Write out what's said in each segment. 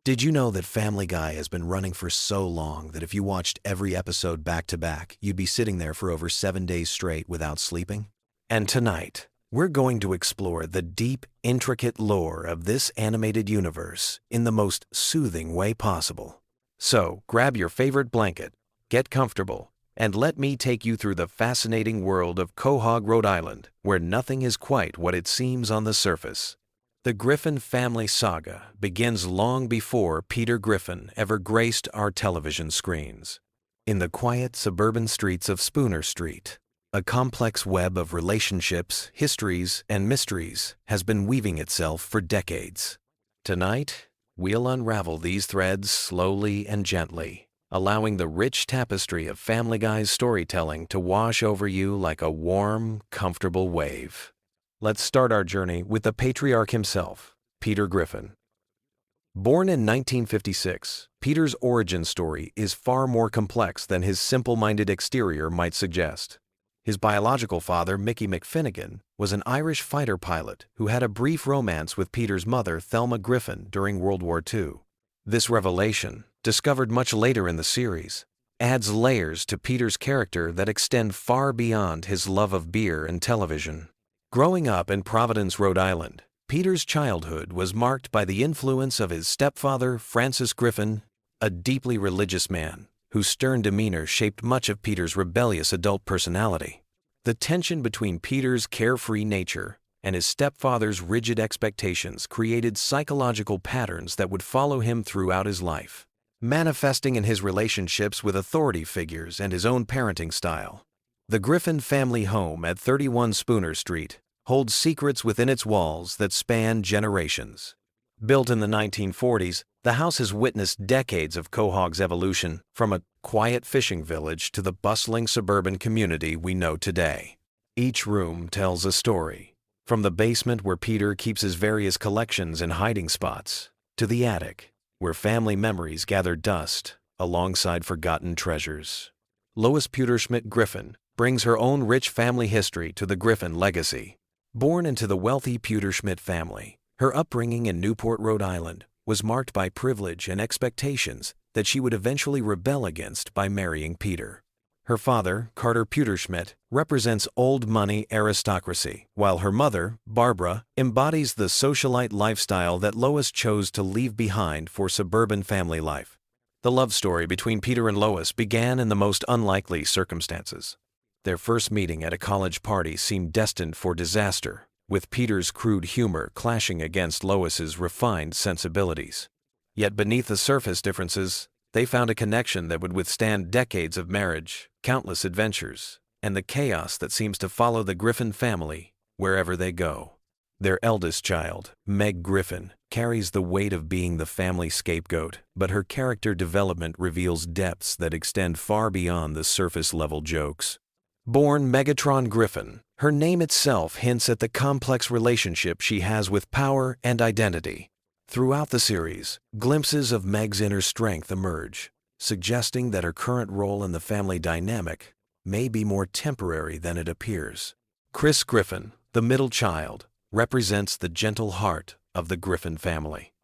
Did you know that Family Guy has been running for so long that if you watched every episode back to back, you'd be sitting there for over 7 days straight without sleeping? And tonight, we're going to explore the deep, intricate lore of this animated universe in the most soothing way possible. So, grab your favorite blanket, get comfortable, and let me take you through the fascinating world of Quahog, Rhode Island, where nothing is quite what it seems on the surface. The Griffin family saga begins long before Peter Griffin ever graced our television screens. In the quiet suburban streets of Spooner Street, a complex web of relationships, histories, and mysteries has been weaving itself for decades. Tonight, we'll unravel these threads slowly and gently, allowing the rich tapestry of Family Guy's storytelling to wash over you like a warm, comfortable wave. Let's start our journey with the patriarch himself, Peter Griffin. Born in 1956, Peter's origin story is far more complex than his simple-minded exterior might suggest. His biological father, Mickey McFinnigan, was an Irish fighter pilot who had a brief romance with Peter's mother, Thelma Griffin, during World War II. This revelation, discovered much later in the series, adds layers to Peter's character that extend far beyond his love of beer and television. Growing up in Providence, Rhode Island, Peter's childhood was marked by the influence of his stepfather, Francis Griffin, a deeply religious man whose stern demeanor shaped much of Peter's rebellious adult personality. The tension between Peter's carefree nature and his stepfather's rigid expectations created psychological patterns that would follow him throughout his life, manifesting in his relationships with authority figures and his own parenting style. The Griffin family home at 31 Spooner Street holds secrets within its walls that span generations. Built in the 1940s, the house has witnessed decades of Quahog's evolution from a quiet fishing village to the bustling suburban community we know today. Each room tells a story, from the basement where Peter keeps his various collections and hiding spots, to the attic, where family memories gather dust alongside forgotten treasures. Lois Pewterschmidt Griffin brings her own rich family history to the Griffin legacy. Born into the wealthy Pewterschmidt family, her upbringing in Newport, Rhode Island, was marked by privilege and expectations that she would eventually rebel against by marrying Peter. Her father, Carter Pewterschmidt, represents old money aristocracy, while her mother, Barbara, embodies the socialite lifestyle that Lois chose to leave behind for suburban family life. The love story between Peter and Lois began in the most unlikely circumstances. Their first meeting at a college party seemed destined for disaster, with Peter's crude humor clashing against Lois's refined sensibilities. Yet beneath the surface differences, they found a connection that would withstand decades of marriage, countless adventures, and the chaos that seems to follow the Griffin family wherever they go. Their eldest child, Meg Griffin, carries the weight of being the family scapegoat, but her character development reveals depths that extend far beyond the surface-level jokes. Born Megatron Griffin, her name itself hints at the complex relationship she has with power and identity. Throughout the series, glimpses of Meg's inner strength emerge, suggesting that her current role in the family dynamic may be more temporary than it appears. Chris Griffin, the middle child, represents the gentle heart of the Griffin family.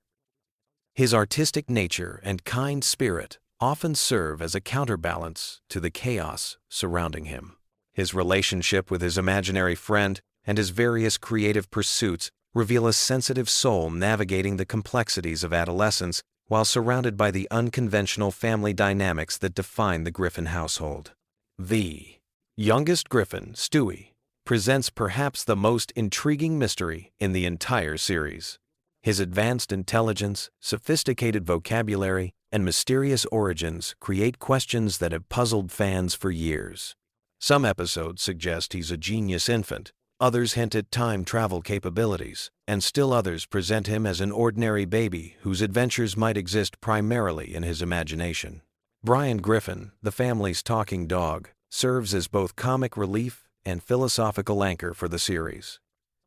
His artistic nature and kind spirit often serve as a counterbalance to the chaos surrounding him. His relationship with his imaginary friend and his various creative pursuits reveal a sensitive soul navigating the complexities of adolescence while surrounded by the unconventional family dynamics that define the Griffin household. The youngest Griffin, Stewie, presents perhaps the most intriguing mystery in the entire series. His advanced intelligence, sophisticated vocabulary, and mysterious origins create questions that have puzzled fans for years. Some episodes suggest he's a genius infant, others hint at time travel capabilities, and still others present him as an ordinary baby whose adventures might exist primarily in his imagination. Brian Griffin, the family's talking dog, serves as both comic relief and philosophical anchor for the series.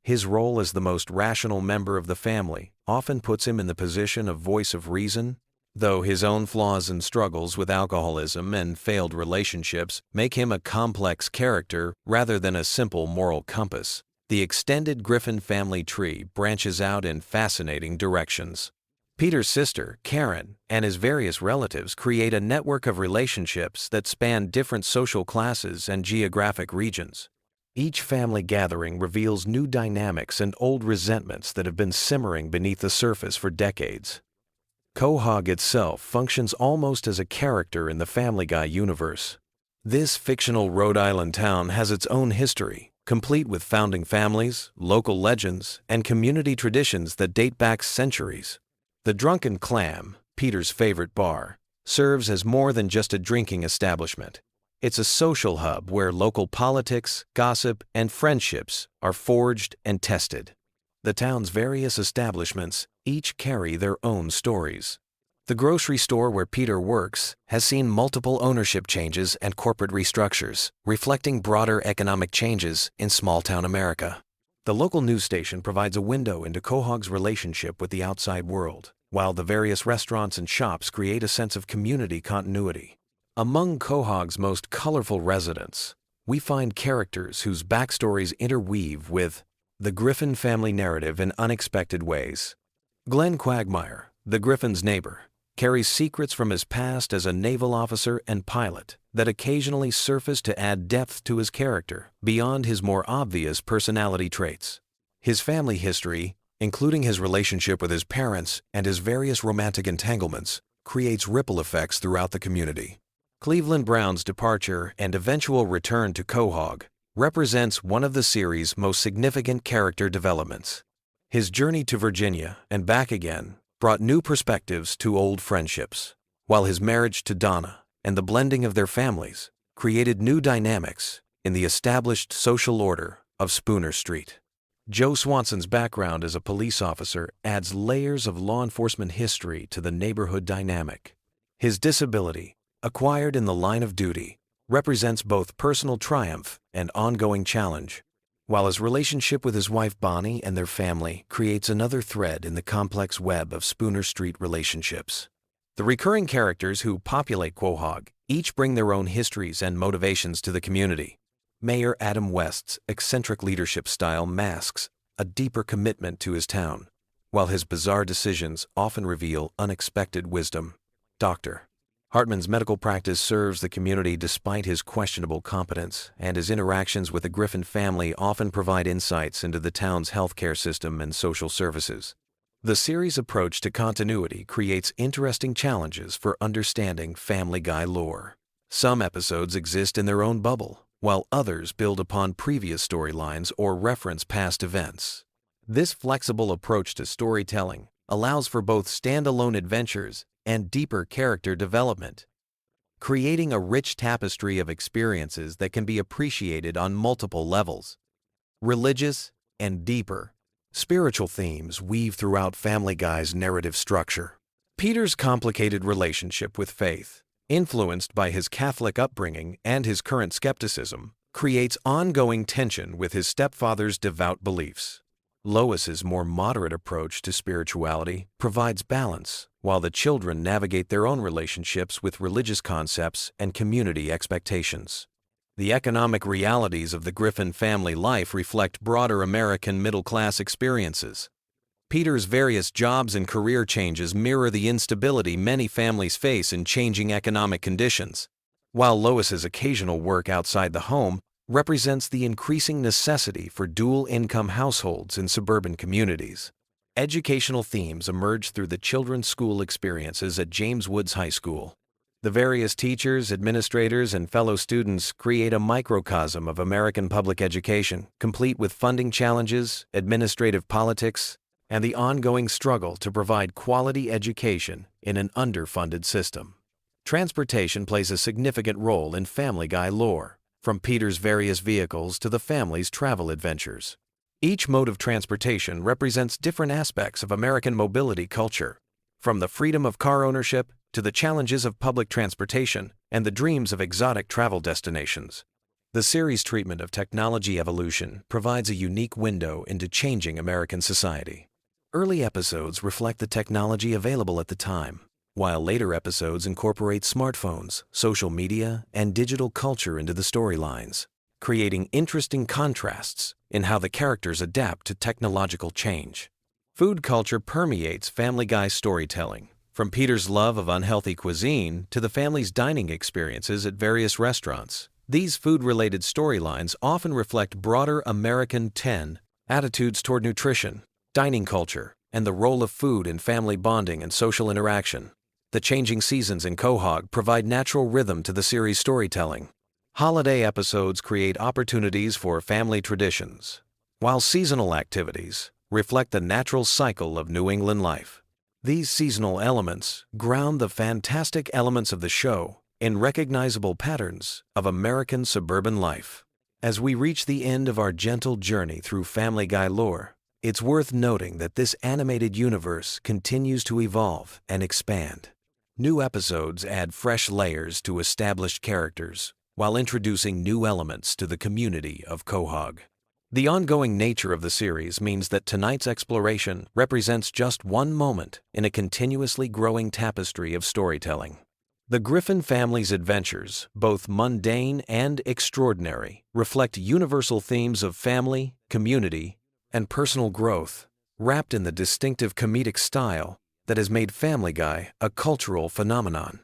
His role as the most rational member of the family often puts him in the position of voice of reason, though his own flaws and struggles with alcoholism and failed relationships make him a complex character rather than a simple moral compass. The extended Griffin family tree branches out in fascinating directions. Peter's sister, Karen, and his various relatives create a network of relationships that span different social classes and geographic regions. Each family gathering reveals new dynamics and old resentments that have been simmering beneath the surface for decades. Quahog itself functions almost as a character in the Family Guy universe. This fictional Rhode Island town has its own history, complete with founding families, local legends, and community traditions that date back centuries. The Drunken Clam, Peter's favorite bar, serves as more than just a drinking establishment. It's a social hub where local politics, gossip, and friendships are forged and tested. The town's various establishments each carry their own stories. The grocery store where Peter works has seen multiple ownership changes and corporate restructures, reflecting broader economic changes in small-town America. The local news station provides a window into Quahog's relationship with the outside world, while the various restaurants and shops create a sense of community continuity. Among Quahog's most colorful residents, we find characters whose backstories interweave with the Griffin family narrative in unexpected ways. Glenn Quagmire, the Griffin's neighbor, carries secrets from his past as a naval officer and pilot that occasionally surface to add depth to his character beyond his more obvious personality traits. His family history, including his relationship with his parents and his various romantic entanglements, creates ripple effects throughout the community. Cleveland Brown's departure and eventual return to Quahog represents one of the series' most significant character developments. His journey to Virginia and back again brought new perspectives to old friendships, while his marriage to Donna and the blending of their families created new dynamics in the established social order of Spooner Street. Joe Swanson's background as a police officer adds layers of law enforcement history to the neighborhood dynamic. His disability, acquired in the line of duty, represents both personal triumph and ongoing challenge, while his relationship with his wife Bonnie and their family creates another thread in the complex web of Spooner Street relationships. The recurring characters who populate Quahog each bring their own histories and motivations to the community. Mayor Adam West's eccentric leadership style masks a deeper commitment to his town, while his bizarre decisions often reveal unexpected wisdom. Dr. Hartman's medical practice serves the community despite his questionable competence, and his interactions with the Griffin family often provide insights into the town's healthcare system and social services. The series' approach to continuity creates interesting challenges for understanding Family Guy lore. Some episodes exist in their own bubble, while others build upon previous storylines or reference past events. This flexible approach to storytelling allows for both standalone adventures and deeper character development, creating a rich tapestry of experiences that can be appreciated on multiple levels. Religious and deeper, spiritual themes weave throughout Family Guy's narrative structure. Peter's complicated relationship with faith, influenced by his Catholic upbringing and his current skepticism, creates ongoing tension with his stepfather's devout beliefs. Lois's more moderate approach to spirituality provides balance, while the children navigate their own relationships with religious concepts and community expectations. The economic realities of the Griffin family life reflect broader American middle-class experiences. Peter's various jobs and career changes mirror the instability many families face in changing economic conditions, while Lois's occasional work outside the home represents the increasing necessity for dual-income households in suburban communities. Educational themes emerge through the children's school experiences at James Woods High School. The various teachers, administrators, and fellow students create a microcosm of American public education, complete with funding challenges, administrative politics, and the ongoing struggle to provide quality education in an underfunded system. Transportation plays a significant role in Family Guy lore, from Peter's various vehicles to the family's travel adventures. Each mode of transportation represents different aspects of American mobility culture, from the freedom of car ownership to the challenges of public transportation and the dreams of exotic travel destinations. The series' treatment of technology evolution provides a unique window into changing American society. Early episodes reflect the technology available at the time, while later episodes incorporate smartphones, social media, and digital culture into the storylines, creating interesting contrasts in how the characters adapt to technological change. Food culture permeates Family Guy storytelling, from Peter's love of unhealthy cuisine to the family's dining experiences at various restaurants. These food-related storylines often reflect broader American attitudes toward nutrition, dining culture, and the role of food in family bonding and social interaction. The changing seasons in Quahog provide natural rhythm to the series' storytelling. Holiday episodes create opportunities for family traditions, while seasonal activities reflect the natural cycle of New England life. These seasonal elements ground the fantastic elements of the show in recognizable patterns of American suburban life. As we reach the end of our gentle journey through Family Guy lore, it's worth noting that this animated universe continues to evolve and expand. New episodes add fresh layers to established characters, while introducing new elements to the community of Quahog. The ongoing nature of the series means that tonight's exploration represents just one moment in a continuously growing tapestry of storytelling. The Griffin family's adventures, both mundane and extraordinary, reflect universal themes of family, community, and personal growth, wrapped in the distinctive comedic style that has made Family Guy a cultural phenomenon.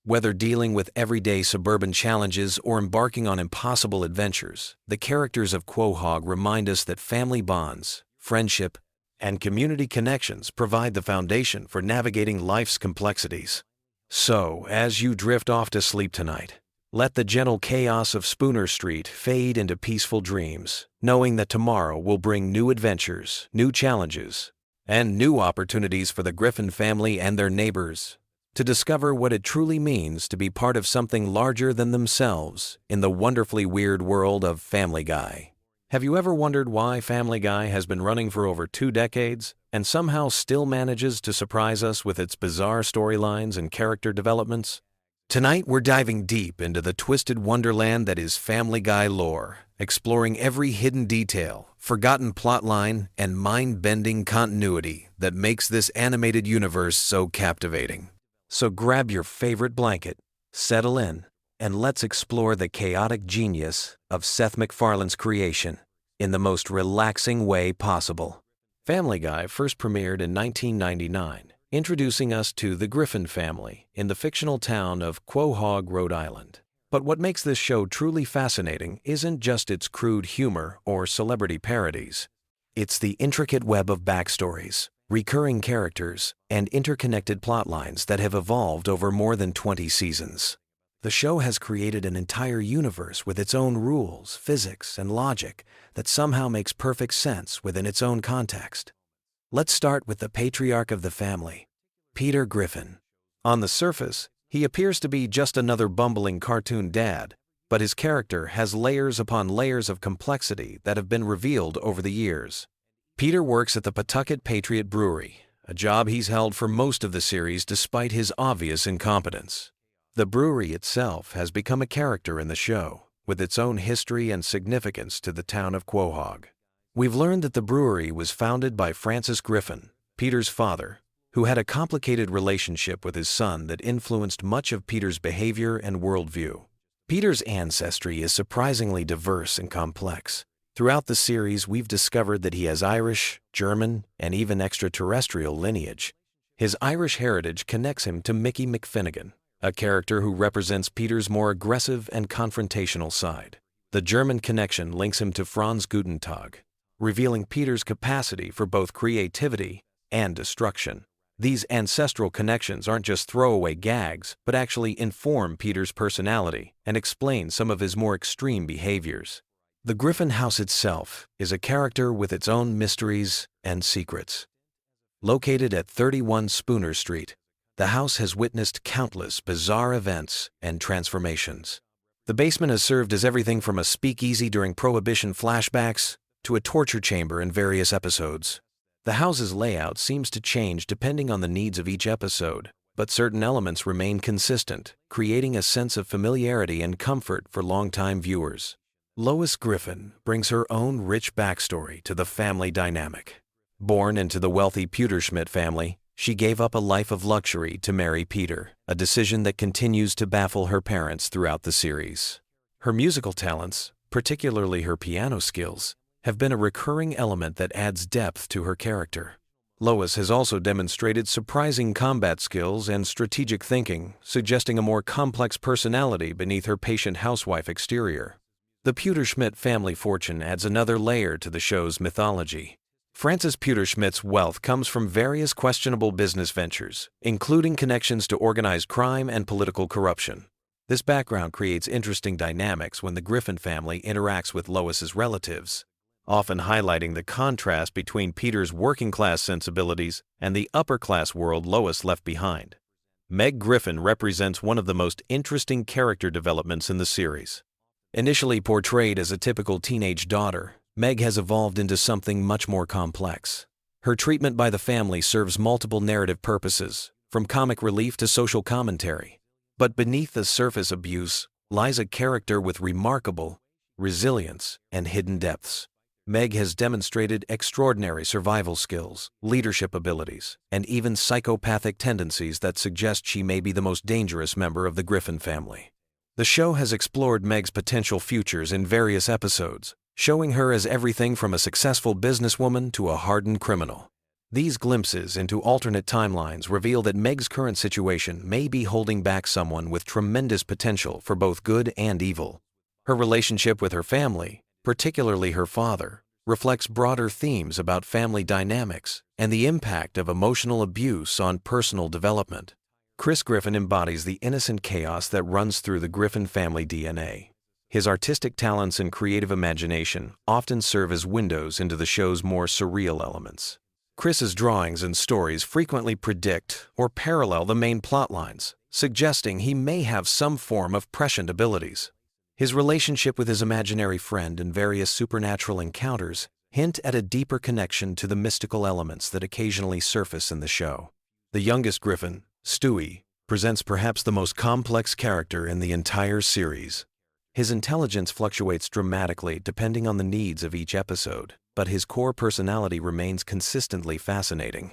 Whether dealing with everyday suburban challenges or embarking on impossible adventures, the characters of Quahog remind us that family bonds, friendship, and community connections provide the foundation for navigating life's complexities. So, as you drift off to sleep tonight, let the gentle chaos of Spooner Street fade into peaceful dreams, knowing that tomorrow will bring new adventures, new challenges, and new opportunities for the Griffin family and their neighbors to discover what it truly means to be part of something larger than themselves in the wonderfully weird world of Family Guy. Have you ever wondered why Family Guy has been running for over 2 decades and somehow still manages to surprise us with its bizarre storylines and character developments? Tonight we're diving deep into the twisted wonderland that is Family Guy lore, exploring every hidden detail, forgotten plotline, and mind-bending continuity that makes this animated universe so captivating. So grab your favorite blanket, settle in, and let's explore the chaotic genius of Seth MacFarlane's creation in the most relaxing way possible. Family Guy first premiered in 1999, introducing us to the Griffin family in the fictional town of Quahog, Rhode Island. But what makes this show truly fascinating isn't just its crude humor or celebrity parodies. It's the intricate web of backstories, recurring characters, and interconnected plotlines that have evolved over more than 20 seasons. The show has created an entire universe with its own rules, physics, and logic that somehow makes perfect sense within its own context. Let's start with the patriarch of the family, Peter Griffin. On the surface, he appears to be just another bumbling cartoon dad, but his character has layers upon layers of complexity that have been revealed over the years. Peter works at the Pawtucket Patriot Brewery, a job he's held for most of the series despite his obvious incompetence. The brewery itself has become a character in the show, with its own history and significance to the town of Quahog. We've learned that the brewery was founded by Francis Griffin, Peter's father, who had a complicated relationship with his son that influenced much of Peter's behavior and worldview. Peter's ancestry is surprisingly diverse and complex. Throughout the series, we've discovered that he has Irish, German, and even extraterrestrial lineage. His Irish heritage connects him to Mickey McFinnigan, a character who represents Peter's more aggressive and confrontational side. The German connection links him to Franz Gutentag, revealing Peter's capacity for both creativity and destruction. These ancestral connections aren't just throwaway gags, but actually inform Peter's personality and explain some of his more extreme behaviors. The Griffin house itself is a character with its own mysteries and secrets. Located at 31 Spooner Street, the house has witnessed countless bizarre events and transformations. The basement has served as everything from a speakeasy during Prohibition flashbacks to a torture chamber in various episodes. The house's layout seems to change depending on the needs of each episode, but certain elements remain consistent, creating a sense of familiarity and comfort for longtime viewers. Lois Griffin brings her own rich backstory to the family dynamic. Born into the wealthy Pewterschmidt family, she gave up a life of luxury to marry Peter, a decision that continues to baffle her parents throughout the series. Her musical talents, particularly her piano skills, have been a recurring element that adds depth to her character. Lois has also demonstrated surprising combat skills and strategic thinking, suggesting a more complex personality beneath her patient housewife exterior. The Pewter-Schmidt family fortune adds another layer to the show's mythology. Francis Pewter-Schmidt's wealth comes from various questionable business ventures, including connections to organized crime and political corruption. This background creates interesting dynamics when the Griffin family interacts with Lois's relatives, often highlighting the contrast between Peter's working-class sensibilities and the upper-class world Lois left behind. Meg Griffin represents one of the most interesting character developments in the series. Initially portrayed as a typical teenage daughter, Meg has evolved into something much more complex. Her treatment by the family serves multiple narrative purposes, from comic relief to social commentary. But beneath the surface abuse lies a character with remarkable resilience and hidden depths. Meg has demonstrated extraordinary survival skills, leadership abilities, and even psychopathic tendencies that suggest she may be the most dangerous member of the Griffin family. The show has explored Meg's potential futures in various episodes, showing her as everything from a successful businesswoman to a hardened criminal. These glimpses into alternate timelines reveal that Meg's current situation may be holding back someone with tremendous potential for both good and evil. Her relationship with her family, particularly her father, reflects broader themes about family dynamics and the impact of emotional abuse on personal development. Chris Griffin embodies the innocent chaos that runs through the Griffin family DNA. His artistic talents and creative imagination often serve as windows into the show's more surreal elements. Chris's drawings and stories frequently predict or parallel the main plotlines, suggesting he may have some form of prescient abilities. His relationship with his imaginary friend and various supernatural encounters hint at a deeper connection to the mystical elements that occasionally surface in the show. The youngest Griffin, Stewie, presents perhaps the most complex character in the entire series. His intelligence fluctuates dramatically depending on the needs of each episode, but his core personality remains consistently fascinating.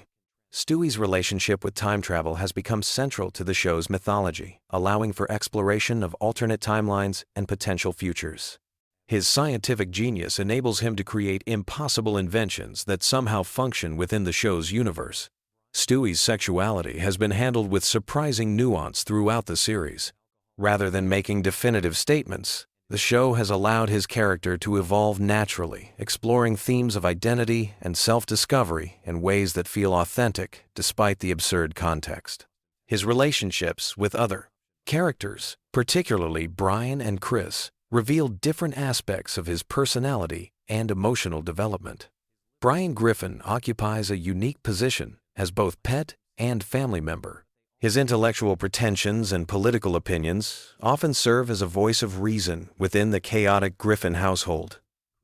Stewie's relationship with time travel has become central to the show's mythology, allowing for exploration of alternate timelines and potential futures. His scientific genius enables him to create impossible inventions that somehow function within the show's universe. Stewie's sexuality has been handled with surprising nuance throughout the series. Rather than making definitive statements, the show has allowed his character to evolve naturally, exploring themes of identity and self-discovery in ways that feel authentic despite the absurd context. His relationships with other characters, particularly Brian and Chris, reveal different aspects of his personality and emotional development. Brian Griffin occupies a unique position as both pet and family member. His intellectual pretensions and political opinions often serve as a voice of reason within the chaotic Griffin household,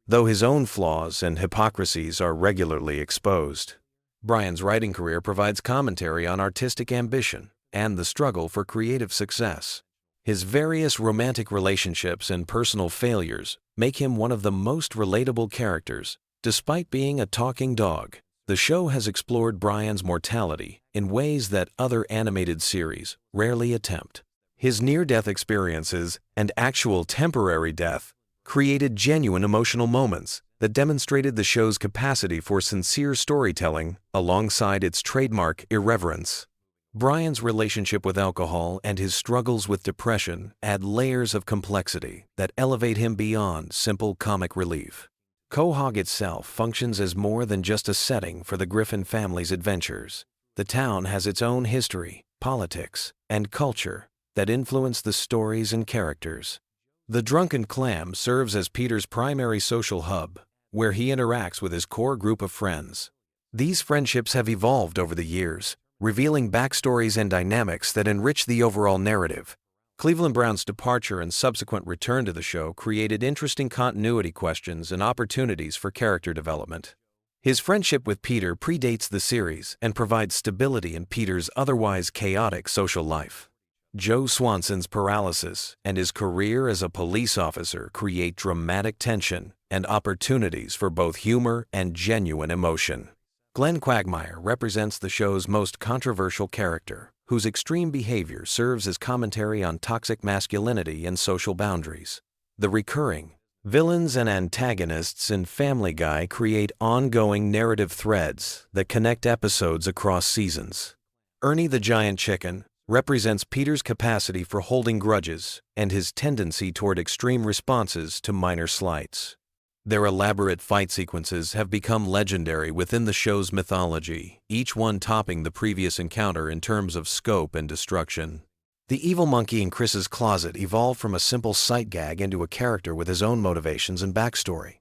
though his own flaws and hypocrisies are regularly exposed. Brian's writing career provides commentary on artistic ambition and the struggle for creative success. His various romantic relationships and personal failures make him one of the most relatable characters, despite being a talking dog. The show has explored Brian's mortality in ways that other animated series rarely attempt. His near-death experiences and actual temporary death created genuine emotional moments that demonstrated the show's capacity for sincere storytelling alongside its trademark irreverence. Brian's relationship with alcohol and his struggles with depression add layers of complexity that elevate him beyond simple comic relief. Quahog itself functions as more than just a setting for the Griffin family's adventures. The town has its own history, politics, and culture that influence the stories and characters. The Drunken Clam serves as Peter's primary social hub, where he interacts with his core group of friends. These friendships have evolved over the years, revealing backstories and dynamics that enrich the overall narrative. Cleveland Brown's departure and subsequent return to the show created interesting continuity questions and opportunities for character development. His friendship with Peter predates the series and provides stability in Peter's otherwise chaotic social life. Joe Swanson's paralysis and his career as a police officer create dramatic tension and opportunities for both humor and genuine emotion. Glenn Quagmire represents the show's most controversial character, whose extreme behavior serves as commentary on toxic masculinity and social boundaries. The recurring, Villains and antagonists in Family Guy create ongoing narrative threads that connect episodes across seasons. Ernie the Giant Chicken represents Peter's capacity for holding grudges and his tendency toward extreme responses to minor slights. Their elaborate fight sequences have become legendary within the show's mythology, each one topping the previous encounter in terms of scope and destruction. The evil monkey in Chris's closet evolved from a simple sight gag into a character with his own motivations and backstory.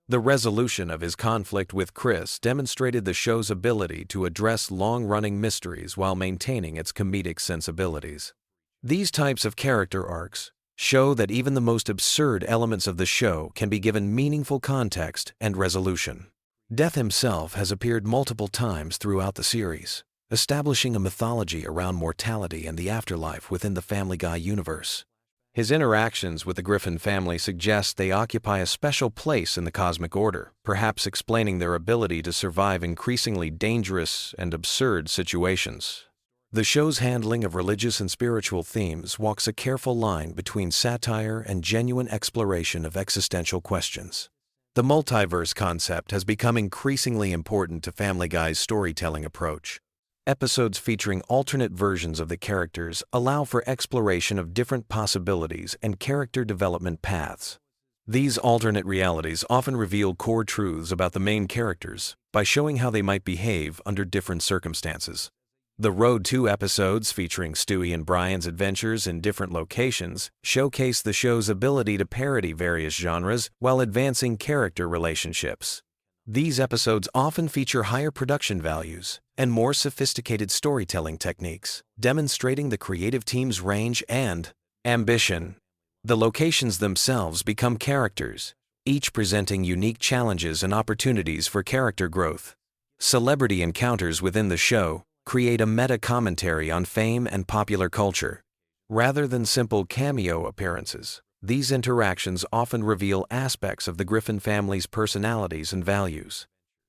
The resolution of his conflict with Chris demonstrated the show's ability to address long-running mysteries while maintaining its comedic sensibilities. These types of character arcs show that even the most absurd elements of the show can be given meaningful context and resolution. Death himself has appeared multiple times throughout the series, establishing a mythology around mortality and the afterlife within the Family Guy universe. His interactions with the Griffin family suggest they occupy a special place in the cosmic order, perhaps explaining their ability to survive increasingly dangerous and absurd situations. The show's handling of religious and spiritual themes walks a careful line between satire and genuine exploration of existential questions. The multiverse concept has become increasingly important to Family Guy's storytelling approach. Episodes featuring alternate versions of the characters allow for exploration of different possibilities and character development paths. These alternate realities often reveal core truths about the main characters by showing how they might behave under different circumstances. The Road 2 episodes featuring Stewie and Brian's adventures in different locations showcase the show's ability to parody various genres while advancing character relationships. These episodes often feature higher production values and more sophisticated storytelling techniques, demonstrating the creative team's range and ambition. The locations themselves become characters, each presenting unique challenges and opportunities for character growth. Celebrity encounters within the show create a meta-commentary on fame and popular culture. Rather than simple cameo appearances, these interactions often reveal aspects of the Griffin family's personalities and values.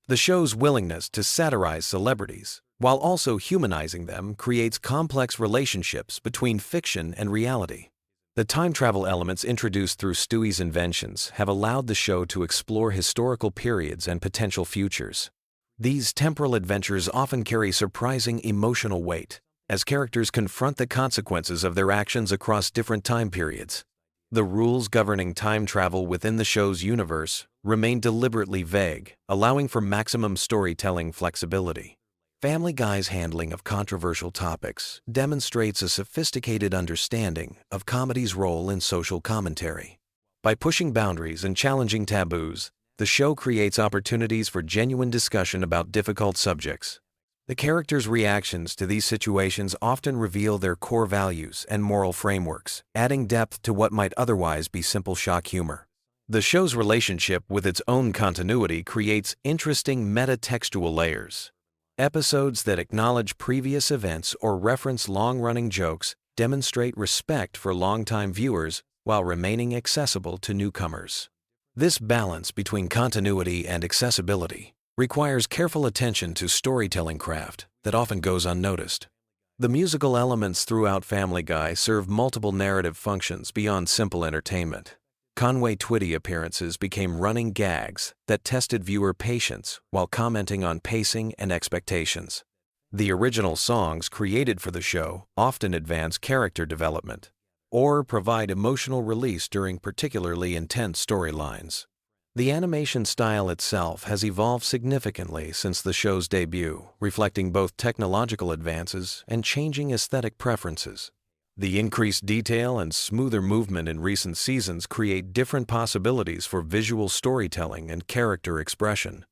The show's willingness to satirize celebrities, while also humanizing them, creates complex relationships between fiction and reality. The time travel elements introduced through Stewie's inventions have allowed the show to explore historical periods and potential futures. These temporal adventures often carry surprising emotional weight, as characters confront the consequences of their actions across different time periods. The rules governing time travel within the show's universe remain deliberately vague, allowing for maximum storytelling flexibility. Family Guy's handling of controversial topics demonstrates a sophisticated understanding of comedy's role in social commentary. By pushing boundaries and challenging taboos, the show creates opportunities for genuine discussion about difficult subjects. The characters' reactions to these situations often reveal their core values and moral frameworks, adding depth to what might otherwise be simple shock humor. The show's relationship with its own continuity creates interesting meta-textual layers. Episodes that acknowledge previous events or reference long-running jokes demonstrate respect for longtime viewers while remaining accessible to newcomers. This balance between continuity and accessibility requires careful attention to storytelling craft that often goes unnoticed. The musical elements throughout Family Guy serve multiple narrative functions beyond simple entertainment. Conway Twitty appearances became running gags that tested viewer patience while commenting on pacing and expectations. The original songs created for the show often advance character development or provide emotional release during particularly intense storylines. The animation style itself has evolved significantly since the show's debut, reflecting both technological advances and changing aesthetic preferences. The increased detail and smoother movement in recent seasons create different possibilities for visual storytelling and character expression.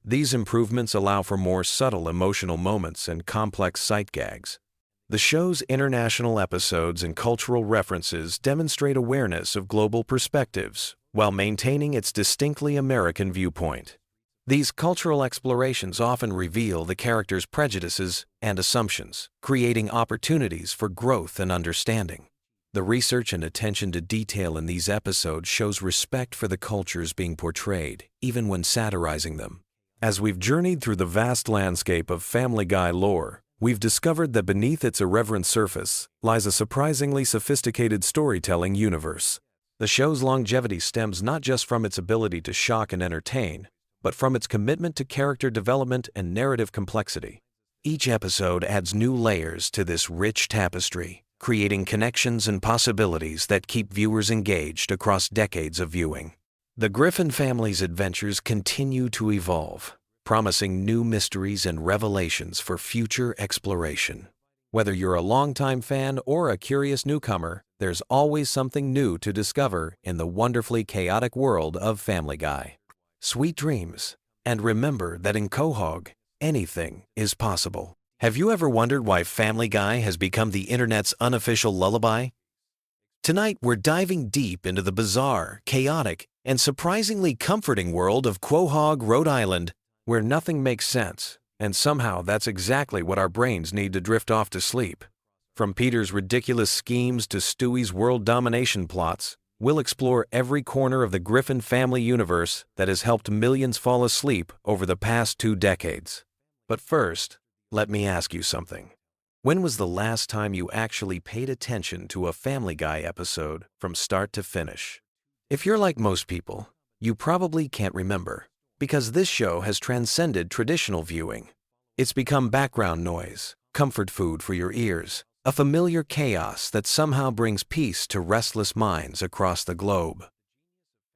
These improvements allow for more subtle emotional moments and complex sight gags. The show's international episodes and cultural references demonstrate awareness of global perspectives, while maintaining its distinctly American viewpoint. These cultural explorations often reveal the characters' prejudices and assumptions, creating opportunities for growth and understanding. The research and attention to detail in these episodes shows respect for the cultures being portrayed, even when satirizing them. As we've journeyed through the vast landscape of Family Guy lore, we've discovered that beneath its irreverent surface lies a surprisingly sophisticated storytelling universe. The show's longevity stems not just from its ability to shock and entertain, but from its commitment to character development and narrative complexity. Each episode adds new layers to this rich tapestry, creating connections and possibilities that keep viewers engaged across decades of viewing. The Griffin family's adventures continue to evolve, promising new mysteries and revelations for future exploration. Whether you're a longtime fan or a curious newcomer, there's always something new to discover in the wonderfully chaotic world of Family Guy. Sweet dreams, and remember that in Quahog, anything is possible. Have you ever wondered why Family Guy has become the internet's unofficial lullaby? Tonight, we're diving deep into the bizarre, chaotic, and surprisingly comforting world of Quahog, Rhode Island, where nothing makes sense, and somehow that's exactly what our brains need to drift off to sleep. From Peter's ridiculous schemes to Stewie's world domination plots, we'll explore every corner of the Griffin family universe that has helped millions fall asleep over the past 2 decades. But first, let me ask you something. When was the last time you actually paid attention to a Family Guy episode from start to finish? If you're like most people, you probably can't remember, because this show has transcended traditional viewing. It's become background noise, comfort food for your ears, a familiar chaos that somehow brings peace to restless minds across the globe.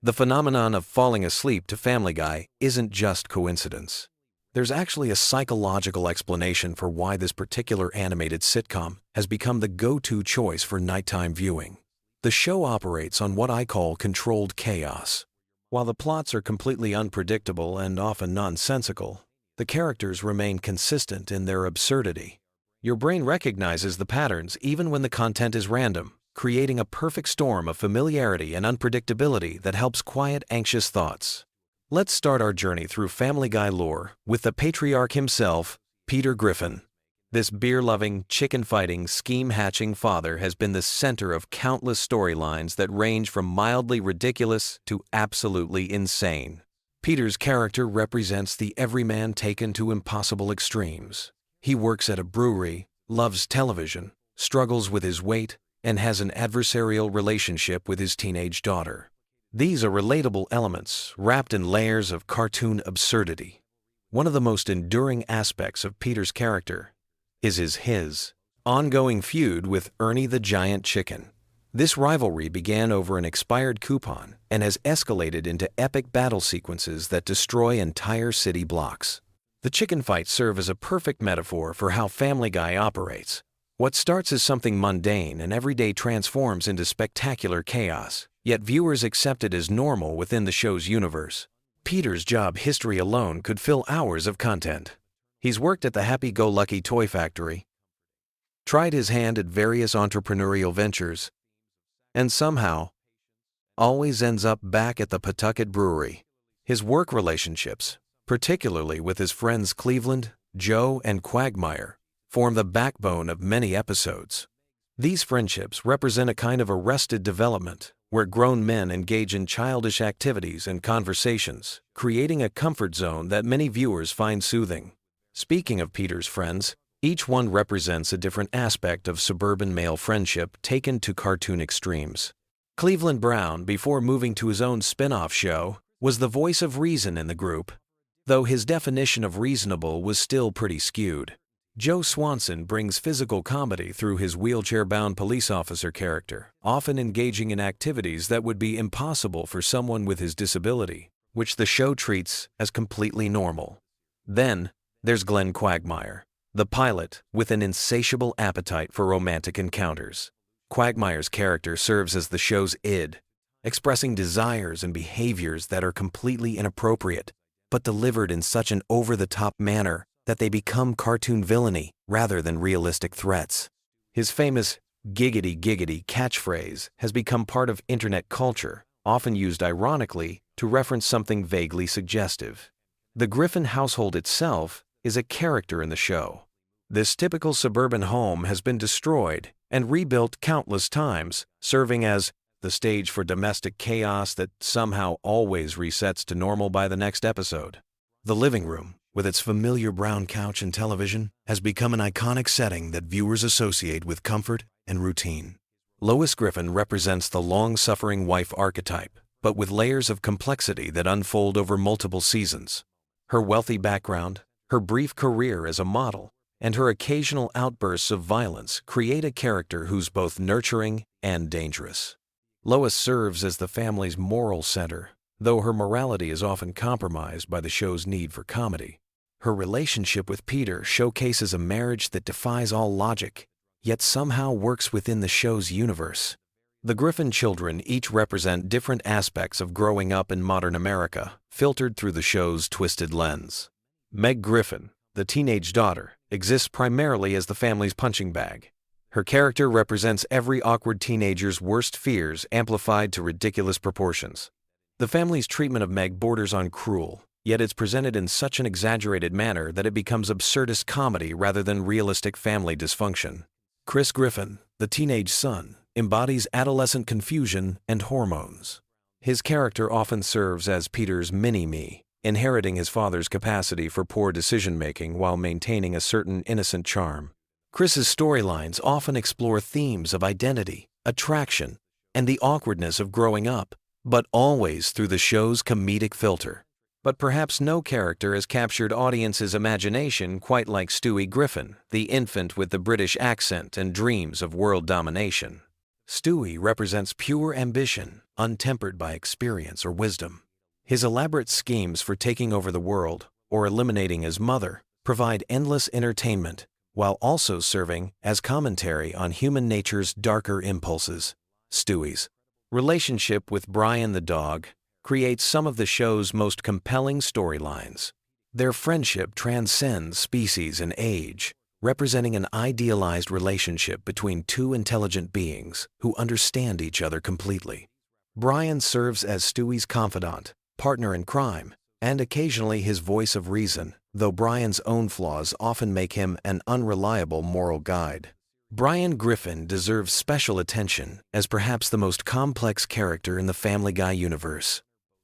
The phenomenon of falling asleep to Family Guy isn't just coincidence. There's actually a psychological explanation for why this particular animated sitcom has become the go-to choice for nighttime viewing. The show operates on what I call controlled chaos. While the plots are completely unpredictable and often nonsensical, the characters remain consistent in their absurdity. Your brain recognizes the patterns even when the content is random, creating a perfect storm of familiarity and unpredictability that helps quiet anxious thoughts. Let's start our journey through Family Guy lore with the patriarch himself, Peter Griffin. This beer-loving, chicken-fighting, scheme-hatching father has been the center of countless storylines that range from mildly ridiculous to absolutely insane. Peter's character represents the everyman taken to impossible extremes. He works at a brewery, loves television, struggles with his weight, and has an adversarial relationship with his teenage daughter. These are relatable elements wrapped in layers of cartoon absurdity. One of the most enduring aspects of Peter's character is his ongoing feud with Ernie the Giant Chicken. This rivalry began over an expired coupon and has escalated into epic battle sequences that destroy entire city blocks. The chicken fights serve as a perfect metaphor for how Family Guy operates. What starts as something mundane and everyday transforms into spectacular chaos, yet viewers accept it as normal within the show's universe. Peter's job history alone could fill hours of content. He's worked at the Happy-Go-Lucky toy factory, tried his hand at various entrepreneurial ventures, and somehow always ends up back at the Pawtucket Brewery. His work relationships, particularly with his friends Cleveland, Joe, and Quagmire, form the backbone of many episodes. These friendships represent a kind of arrested development, where grown men engage in childish activities and conversations, creating a comfort zone that many viewers find soothing. Speaking of Peter's friends, each one represents a different aspect of suburban male friendship taken to cartoon extremes. Cleveland Brown, before moving to his own spin-off show, was the voice of reason in the group, though his definition of reasonable was still pretty skewed. Joe Swanson brings physical comedy through his wheelchair-bound police officer character, often engaging in activities that would be impossible for someone with his disability, which the show treats as completely normal. Then, there's Glenn Quagmire, the pilot with an insatiable appetite for romantic encounters. Quagmire's character serves as the show's id, expressing desires and behaviors that are completely inappropriate, but delivered in such an over-the-top manner that they become cartoon villainy rather than realistic threats. His famous giggity giggity catchphrase has become part of internet culture, often used ironically to reference something vaguely suggestive. The Griffin household itself is a character in the show. This typical suburban home has been destroyed and rebuilt countless times, serving as the stage for domestic chaos that somehow always resets to normal by the next episode. The living room, with its familiar brown couch and television, has become an iconic setting that viewers associate with comfort and routine. Lois Griffin represents the long-suffering wife archetype, but with layers of complexity that unfold over multiple seasons. Her wealthy background, her brief career as a model, and her occasional outbursts of violence create a character who's both nurturing and dangerous. Lois serves as the family's moral center, though her morality is often compromised by the show's need for comedy. Her relationship with Peter showcases a marriage that defies all logic, yet somehow works within the show's universe. The Griffin children each represent different aspects of growing up in modern America, filtered through the show's twisted lens. Meg Griffin, the teenage daughter, exists primarily as the family's punching bag. Her character represents every awkward teenager's worst fears amplified to ridiculous proportions. The family's treatment of Meg borders on cruel, yet it's presented in such an exaggerated manner that it becomes absurdist comedy rather than realistic family dysfunction. Chris Griffin, the teenage son, embodies adolescent confusion and hormones. His character often serves as Peter's mini-me, inheriting his father's capacity for poor decision-making while maintaining a certain innocent charm. Chris's storylines often explore themes of identity, attraction, and the awkwardness of growing up, but always through the show's comedic filter. But perhaps no character has captured audiences' imagination quite like Stewie Griffin, the infant with the British accent and dreams of world domination. Stewie represents pure ambition, untempered by experience or wisdom. His elaborate schemes for taking over the world, or eliminating his mother, provide endless entertainment, while also serving as commentary on human nature's darker impulses. Stewie's relationship with Brian the dog creates some of the show's most compelling storylines. Their friendship transcends species and age, representing an idealized relationship between two intelligent beings who understand each other completely. Brian serves as Stewie's confidant, partner in crime, and occasionally his voice of reason, though Brian's own flaws often make him an unreliable moral guide. Brian Griffin deserves special attention as perhaps the most complex character in the Family Guy universe.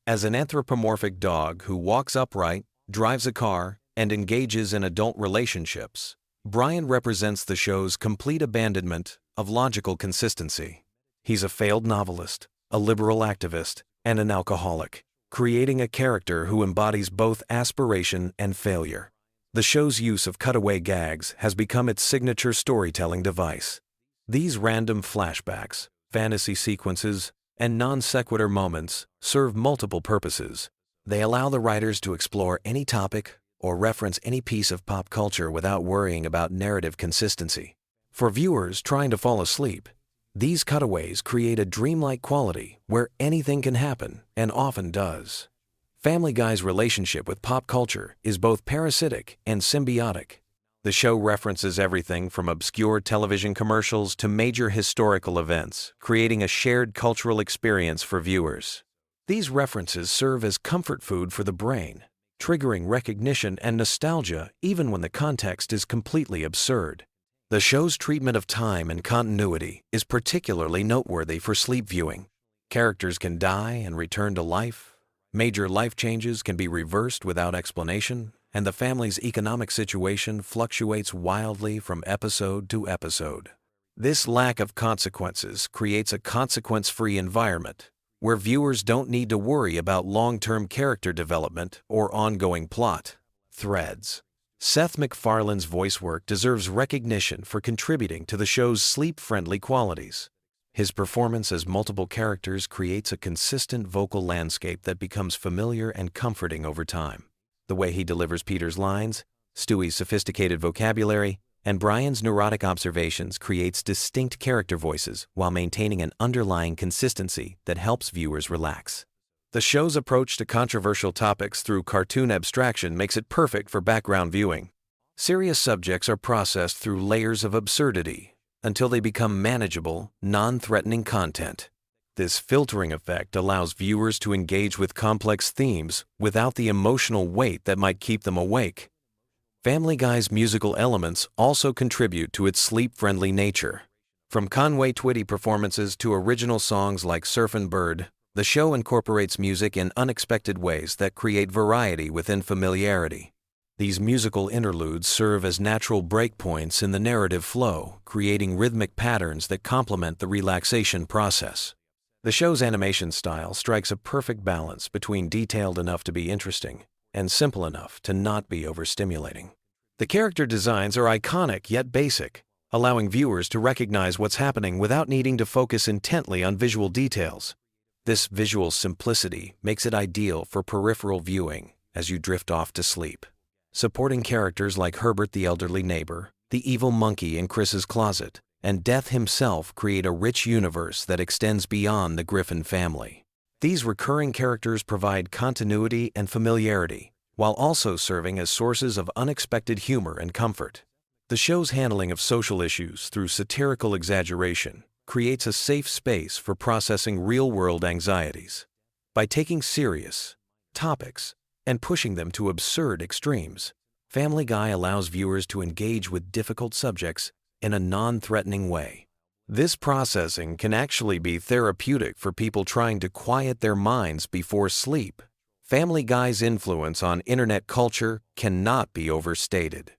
As an anthropomorphic dog who walks upright, drives a car, and engages in adult relationships, Brian represents the show's complete abandonment of logical consistency. He's a failed novelist, a liberal activist, and an alcoholic, creating a character who embodies both aspiration and failure. The show's use of cutaway gags has become its signature storytelling device. These random flashbacks, fantasy sequences, and non-sequitur moments serve multiple purposes. They allow the writers to explore any topic or reference any piece of pop culture without worrying about narrative consistency. For viewers trying to fall asleep, these cutaways create a dreamlike quality where anything can happen, and often does. Family Guy's relationship with pop culture is both parasitic and symbiotic. The show references everything from obscure television commercials to major historical events, creating a shared cultural experience for viewers. These references serve as comfort food for the brain, triggering recognition and nostalgia even when the context is completely absurd. The show's treatment of time and continuity is particularly noteworthy for sleep viewing. Characters can die and return to life, major life changes can be reversed without explanation, and the family's economic situation fluctuates wildly from episode to episode. This lack of consequences creates a consequence-free environment, where viewers don't need to worry about long-term character development or ongoing plot threads. Seth MacFarlane's voice work deserves recognition for contributing to the show's sleep-friendly qualities. His performance as multiple characters creates a consistent vocal landscape that becomes familiar and comforting over time. The way he delivers Peter's lines, Stewie's sophisticated vocabulary, and Brian's neurotic observations creates distinct character voices while maintaining an underlying consistency that helps viewers relax. The show's approach to controversial topics through cartoon abstraction makes it perfect for background viewing. Serious subjects are processed through layers of absurdity until they become manageable, non-threatening content. This filtering effect allows viewers to engage with complex themes without the emotional weight that might keep them awake. Family Guy's musical elements also contribute to its sleep-friendly nature. From Conway Twitty performances to original songs like Surfin' Bird, the show incorporates music in unexpected ways that create variety within familiarity. These musical interludes serve as natural breakpoints in the narrative flow, creating rhythmic patterns that complement the relaxation process. The show's animation style strikes a perfect balance between detailed enough to be interesting and simple enough to not be overstimulating. The character designs are iconic yet basic, allowing viewers to recognize what's happening without needing to focus intently on visual details. This visual simplicity makes it ideal for peripheral viewing as you drift off to sleep. Supporting characters like Herbert the elderly neighbor, the evil monkey in Chris's closet, and Death himself create a rich universe that extends beyond the Griffin family. These recurring characters provide continuity and familiarity, while also serving as sources of unexpected humor and comfort. The show's handling of social issues through satirical exaggeration creates a safe space for processing real-world anxieties. By taking serious topics and pushing them to absurd extremes, Family Guy allows viewers to engage with difficult subjects in a non-threatening way. This processing can actually be therapeutic for people trying to quiet their minds before sleep. Family Guy's influence on internet culture cannot be overstated.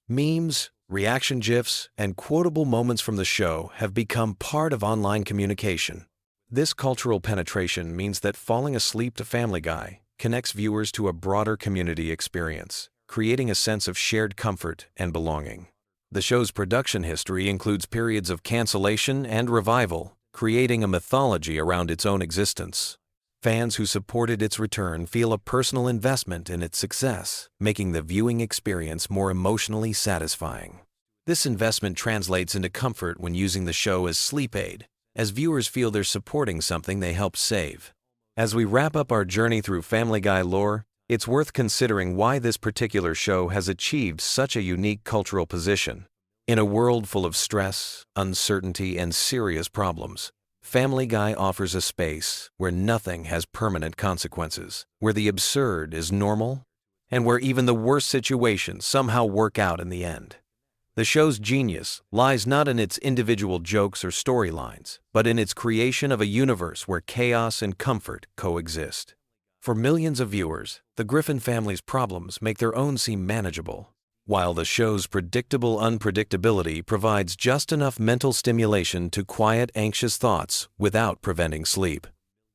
Memes, reaction GIFs, and quotable moments from the show have become part of online communication. This cultural penetration means that falling asleep to Family Guy connects viewers to a broader community experience, creating a sense of shared comfort and belonging. The show's production history includes periods of cancellation and revival, creating a mythology around its own existence. Fans who supported its return feel a personal investment in its success, making the viewing experience more emotionally satisfying. This investment translates into comfort when using the show as sleep aid, as viewers feel they're supporting something they helped save. As we wrap up our journey through Family Guy lore, it's worth considering why this particular show has achieved such a unique cultural position. In a world full of stress, uncertainty, and serious problems, Family Guy offers a space where nothing has permanent consequences, where the absurd is normal, and where even the worst situations somehow work out in the end. The show's genius lies not in its individual jokes or storylines, but in its creation of a universe where chaos and comfort coexist. For millions of viewers, the Griffin family's problems make their own seem manageable, while the show's predictable unpredictability provides just enough mental stimulation to quiet anxious thoughts without preventing sleep.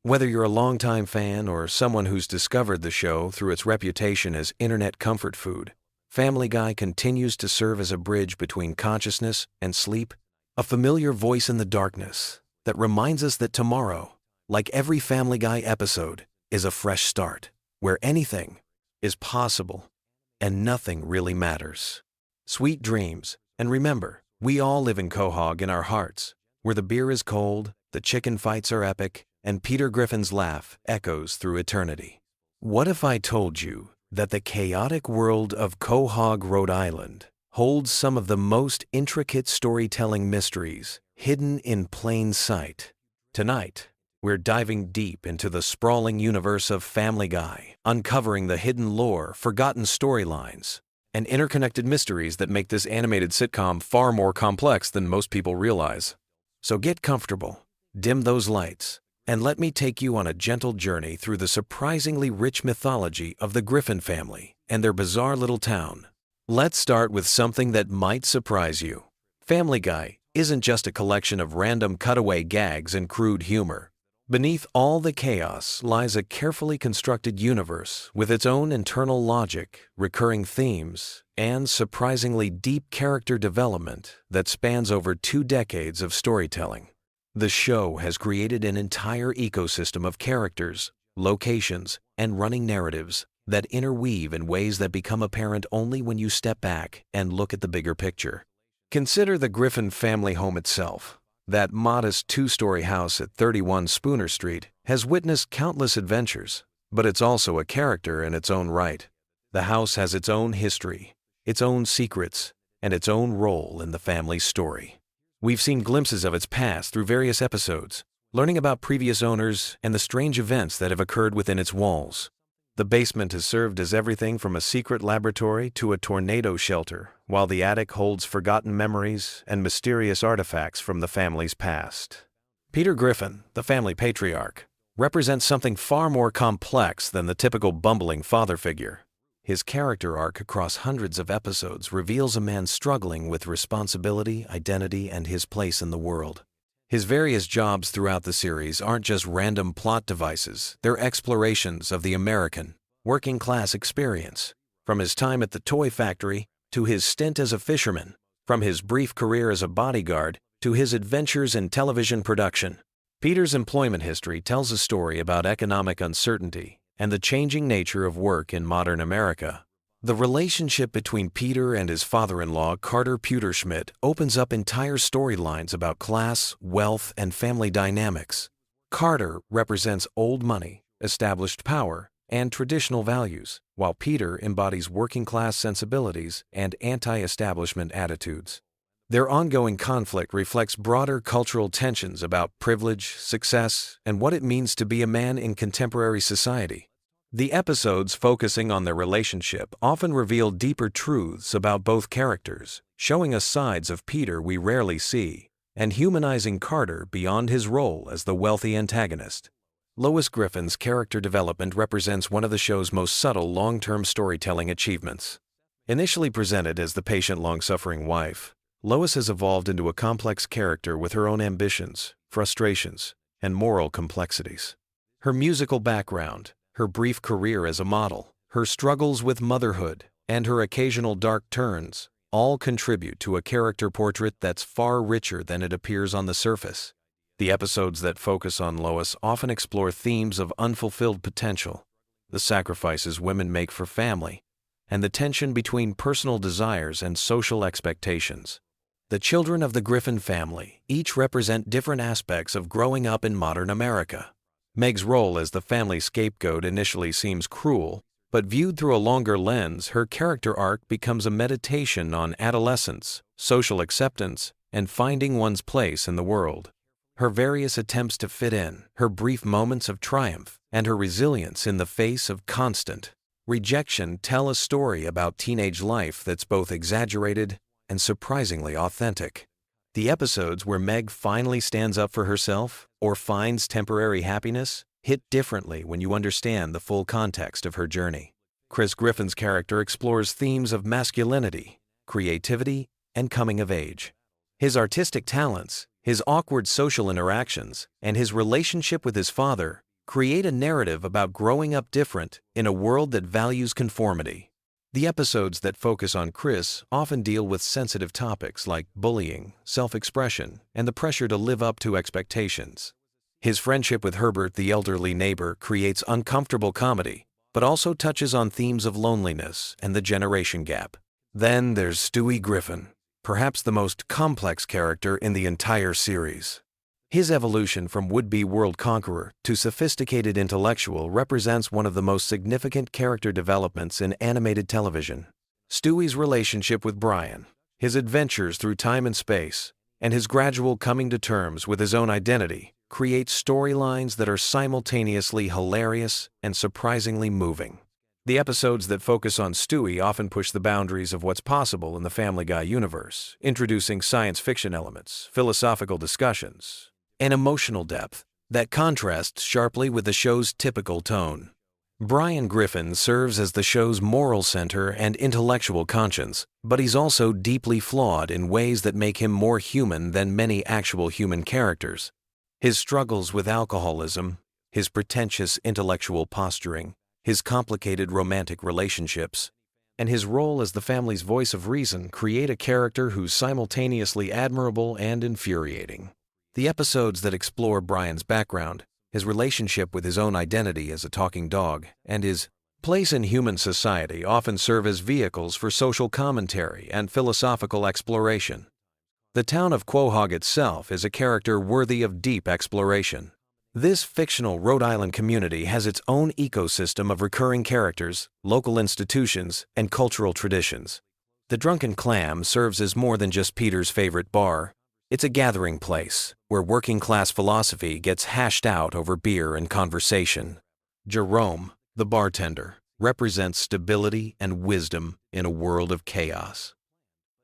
Whether you're a longtime fan or someone who's discovered the show through its reputation as internet comfort food, Family Guy continues to serve as a bridge between consciousness and sleep, a familiar voice in the darkness that reminds us that tomorrow, like every Family Guy episode, is a fresh start, where anything is possible and nothing really matters. Sweet dreams, and remember, we all live in Quahog in our hearts, where the beer is cold, the chicken fights are epic, and Peter Griffin's laugh echoes through eternity. What if I told you that the chaotic world of Quahog, Rhode Island, holds some of the most intricate storytelling mysteries hidden in plain sight? Tonight, we're diving deep into the sprawling universe of Family Guy, uncovering the hidden lore, forgotten storylines, and interconnected mysteries that make this animated sitcom far more complex than most people realize. So get comfortable, dim those lights, and let me take you on a gentle journey through the surprisingly rich mythology of the Griffin family and their bizarre little town. Let's start with something that might surprise you. Family Guy isn't just a collection of random cutaway gags and crude humor. Beneath all the chaos lies a carefully constructed universe with its own internal logic, recurring themes, and surprisingly deep character development that spans over 2 decades of storytelling. The show has created an entire ecosystem of characters, locations, and running narratives that interweave in ways that become apparent only when you step back and look at the bigger picture. Consider the Griffin family home itself. That modest 2-story house at 31 Spooner Street has witnessed countless adventures, but it's also a character in its own right. The house has its own history, its own secrets, and its own role in the family's story. We've seen glimpses of its past through various episodes, learning about previous owners and the strange events that have occurred within its walls. The basement has served as everything from a secret laboratory to a tornado shelter, while the attic holds forgotten memories and mysterious artifacts from the family's past. Peter Griffin, the family patriarch, represents something far more complex than the typical bumbling father figure. His character arc across hundreds of episodes reveals a man struggling with responsibility, identity, and his place in the world. His various jobs throughout the series aren't just random plot devices, they're explorations of the American, working-class experience. From his time at the toy factory, to his stint as a fisherman, from his brief career as a bodyguard, to his adventures in television production. Peter's employment history tells a story about economic uncertainty and the changing nature of work in modern America. The relationship between Peter and his father-in-law, Carter Pewterschmidt, opens up entire storylines about class, wealth, and family dynamics. Carter represents old money, established power, and traditional values, while Peter embodies working-class sensibilities and anti-establishment attitudes. Their ongoing conflict reflects broader cultural tensions about privilege, success, and what it means to be a man in contemporary society. The episodes focusing on their relationship often reveal deeper truths about both characters, showing us sides of Peter we rarely see, and humanizing Carter beyond his role as the wealthy antagonist. Lois Griffin's character development represents one of the show's most subtle long-term storytelling achievements. Initially presented as the patient, long-suffering wife, Lois has evolved into a complex character with her own ambitions, frustrations, and moral complexities. Her musical background, her brief career as a model, her struggles with motherhood, and her occasional dark turns all contribute to a character portrait that's far richer than it appears on the surface. The episodes that focus on Lois often explore themes of unfulfilled potential, the sacrifices women make for family, and the tension between personal desires and social expectations. The children of the Griffin family each represent different aspects of growing up in modern America. Meg's role as the family scapegoat initially seems cruel, but viewed through a longer lens, her character arc becomes a meditation on adolescence, social acceptance, and finding one's place in the world. Her various attempts to fit in, her brief moments of triumph, and her resilience in the face of constant rejection tell a story about teenage life that's both exaggerated and surprisingly authentic. The episodes where Meg finally stands up for herself or finds temporary happiness hit differently when you understand the full context of her journey. Chris Griffin's character explores themes of masculinity, creativity, and coming of age. His artistic talents, his awkward social interactions, and his relationship with his father create a narrative about growing up different in a world that values conformity. The episodes that focus on Chris often deal with sensitive topics like bullying, self-expression, and the pressure to live up to expectations. His friendship with Herbert, the elderly neighbor, creates uncomfortable comedy, but also touches on themes of loneliness and the generation gap. Then there's Stewie Griffin, perhaps the most complex character in the entire series. His evolution from would-be world conqueror to sophisticated intellectual represents one of the most significant character developments in animated television. Stewie's relationship with Brian, his adventures through time and space, and his gradual coming to terms with his own identity create storylines that are simultaneously hilarious and surprisingly moving. The episodes that focus on Stewie often push the boundaries of what's possible in the Family Guy universe, introducing science fiction elements, philosophical discussions, and emotional depth that contrasts sharply with the show's typical tone. Brian Griffin serves as the show's moral center and intellectual conscience, but he's also deeply flawed in ways that make him more human than many actual human characters. His struggles with alcoholism, his pretentious intellectual posturing, his complicated romantic relationships, and his role as the family's voice of reason create a character who's simultaneously admirable and infuriating. The episodes that explore Brian's background, his relationship with his own identity as a talking dog, and his place in human society often serve as vehicles for social commentary and philosophical exploration. The town of Quahog itself is a character worthy of deep exploration. This fictional Rhode Island community has its own ecosystem of recurring characters, local institutions, and cultural traditions. The Drunken Clam serves as more than just Peter's favorite bar. It's a gathering place where working-class philosophy gets hashed out over beer and conversation. Jerome, the bartender, represents stability and wisdom in a world of chaos.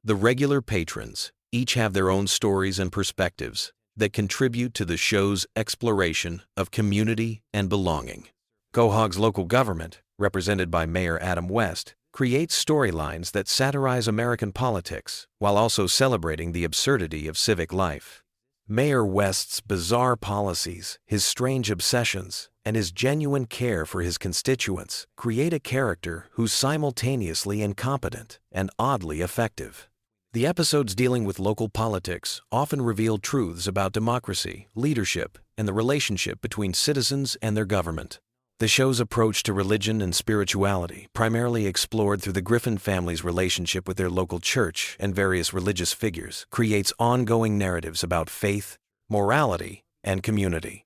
The regular patrons each have their own stories and perspectives that contribute to the show's exploration of community and belonging. Quahog's local government, represented by Mayor Adam West, creates storylines that satirize American politics while also celebrating the absurdity of civic life. Mayor West's bizarre policies, his strange obsessions, and his genuine care for his constituents create a character who's simultaneously incompetent and oddly effective. The episodes dealing with local politics often reveal truths about democracy, leadership, and the relationship between citizens and their government. The show's approach to religion and spirituality, primarily explored through the Griffin family's relationship with their local church and various religious figures, creates ongoing narratives about faith, morality, and community.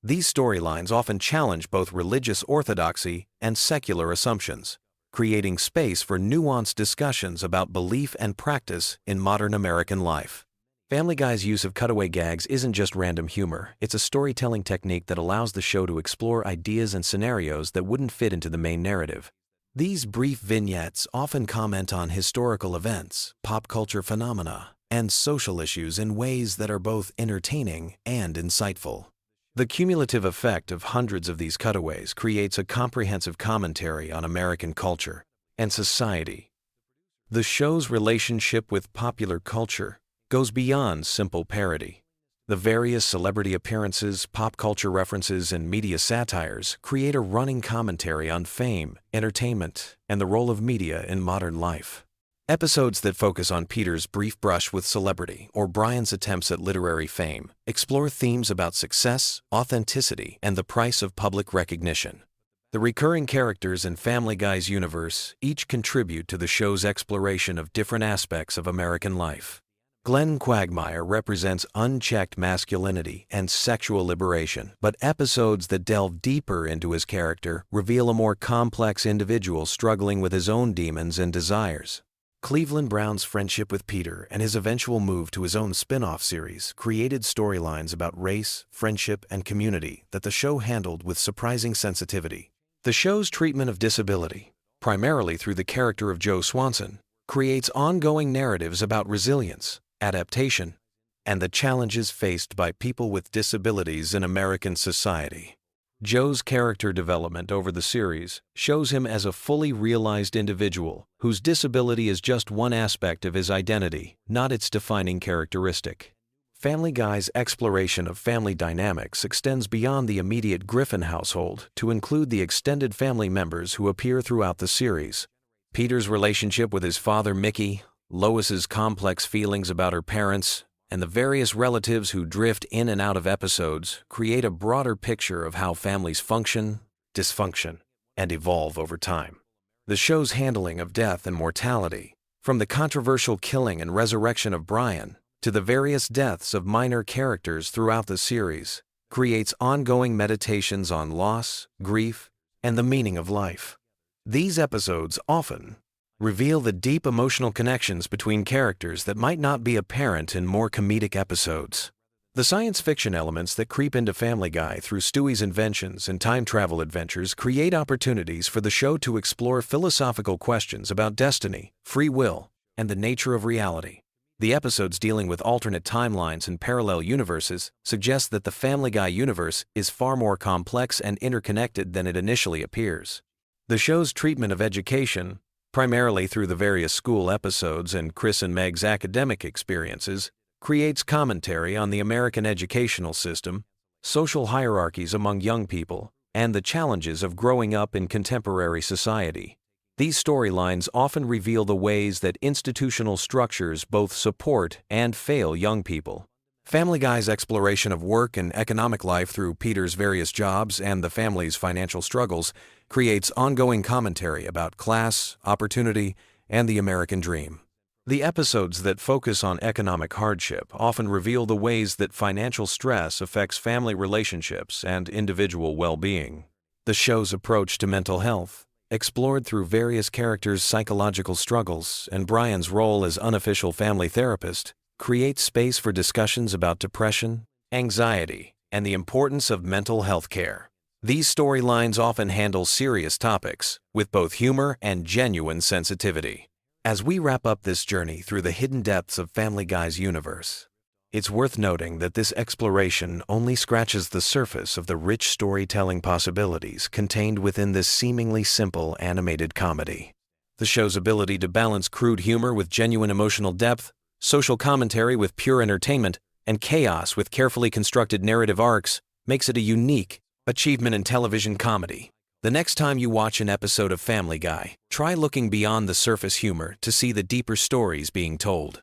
These storylines often challenge both religious orthodoxy and secular assumptions, creating space for nuanced discussions about belief and practice in modern American life. Family Guy's use of cutaway gags isn't just random humor, it's a storytelling technique that allows the show to explore ideas and scenarios that wouldn't fit into the main narrative. These brief vignettes often comment on historical events, pop culture phenomena, and social issues in ways that are both entertaining and insightful. The cumulative effect of hundreds of these cutaways creates a comprehensive commentary on American culture and society. The show's relationship with popular culture goes beyond simple parody. The various celebrity appearances, pop culture references, and media satires create a running commentary on fame, entertainment, and the role of media in modern life. Episodes that focus on Peter's brief brush with celebrity or Brian's attempts at literary fame explore themes about success, authenticity, and the price of public recognition. The recurring characters in Family Guy's universe each contribute to the show's exploration of different aspects of American life. Glenn Quagmire represents unchecked masculinity and sexual liberation, but episodes that delve deeper into his character reveal a more complex individual struggling with his own demons and desires. Cleveland Brown's friendship with Peter and his eventual move to his own spin-off series created storylines about race, friendship, and community that the show handled with surprising sensitivity. The show's treatment of disability, primarily through the character of Joe Swanson, creates ongoing narratives about resilience, adaptation, and the challenges faced by people with disabilities in American society. Joe's character development over the series shows him as a fully realized individual whose disability is just one aspect of his identity, not its defining characteristic. Family Guy's exploration of family dynamics extends beyond the immediate Griffin household to include the extended family members who appear throughout the series. Peter's relationship with his father Mickey, Lois's complex feelings about her parents, and the various relatives who drift in and out of episodes create a broader picture of how families function, dysfunction, and evolve over time. The show's handling of death and mortality, from the controversial killing and resurrection of Brian to the various deaths of minor characters throughout the series, creates ongoing meditations on loss, grief, and the meaning of life. These episodes often reveal the deep emotional connections between characters that might not be apparent in more comedic episodes. The science fiction elements that creep into Family Guy through Stewie's inventions and time travel adventures create opportunities for the show to explore philosophical questions about destiny, free will, and the nature of reality. The episodes dealing with alternate timelines and parallel universes suggest that the Family Guy universe is far more complex and interconnected than it initially appears. The show's treatment of education, primarily through the various school episodes and Chris and Meg's academic experiences, creates commentary on the American educational system, social hierarchies among young people, and the challenges of growing up in contemporary society. These storylines often reveal the ways that institutional structures both support and fail young people. Family Guy's exploration of work and economic life through Peter's various jobs and the family's financial struggles creates ongoing commentary about class, opportunity, and the American dream. The episodes that focus on economic hardship often reveal the ways that financial stress affects family relationships and individual well-being. The show's approach to mental health, explored through various characters' psychological struggles and Brian's role as unofficial family therapist, creates space for discussions about depression, anxiety, and the importance of mental health care. These storylines often handle serious topics with both humor and genuine sensitivity. As we wrap up this journey through the hidden depths of Family Guy's universe, It's worth noting that this exploration only scratches the surface of the rich storytelling possibilities contained within this seemingly simple animated comedy. The show's ability to balance crude humor with genuine emotional depth, social commentary with pure entertainment, and chaos with carefully constructed narrative arcs makes it a unique achievement in television comedy. The next time you watch an episode of Family Guy, try looking beyond the surface humor to see the deeper stories being told.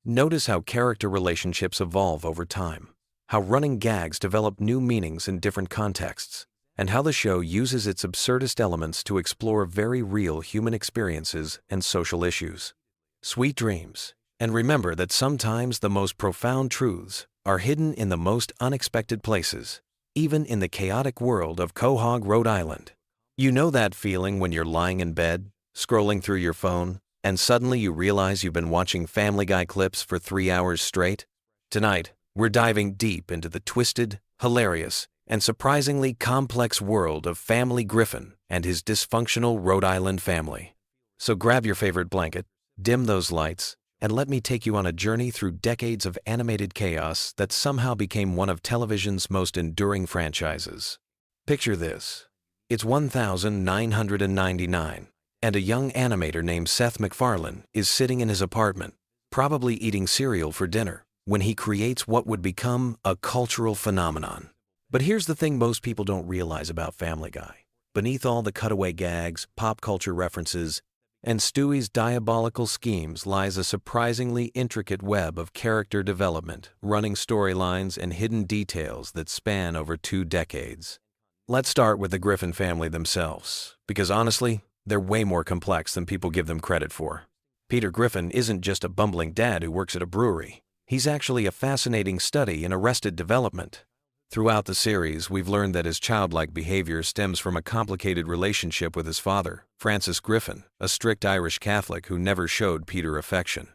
Notice how character relationships evolve over time, how running gags develop new meanings in different contexts, and how the show uses its absurdist elements to explore very real human experiences and social issues. Sweet dreams, and remember that sometimes the most profound truths are hidden in the most unexpected places, even in the chaotic world of Quahog, Rhode Island. You know that feeling when you're lying in bed, scrolling through your phone, and suddenly you realize you've been watching Family Guy clips for 3 hours straight? Tonight, we're diving deep into the twisted, hilarious, and surprisingly complex world of Family Griffin and his dysfunctional Rhode Island family. So grab your favorite blanket, dim those lights, and let me take you on a journey through decades of animated chaos that somehow became one of television's most enduring franchises. Picture this. It's 1999. And a young animator named Seth MacFarlane is sitting in his apartment, probably eating cereal for dinner, when he creates what would become a cultural phenomenon. But here's the thing most people don't realize about Family Guy. Beneath all the cutaway gags, pop culture references, and Stewie's diabolical schemes lies a surprisingly intricate web of character development, running storylines, and hidden details that span over 2 decades. Let's start with the Griffin family themselves, because honestly, they're way more complex than people give them credit for. Peter Griffin isn't just a bumbling dad who works at a brewery. He's actually a fascinating study in arrested development. Throughout the series, we've learned that his childlike behavior stems from a complicated relationship with his father, Francis Griffin, a strict Irish Catholic who never showed Peter affection.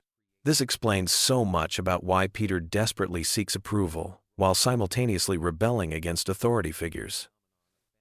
This explains so much about why Peter desperately seeks approval, while simultaneously rebelling against authority figures.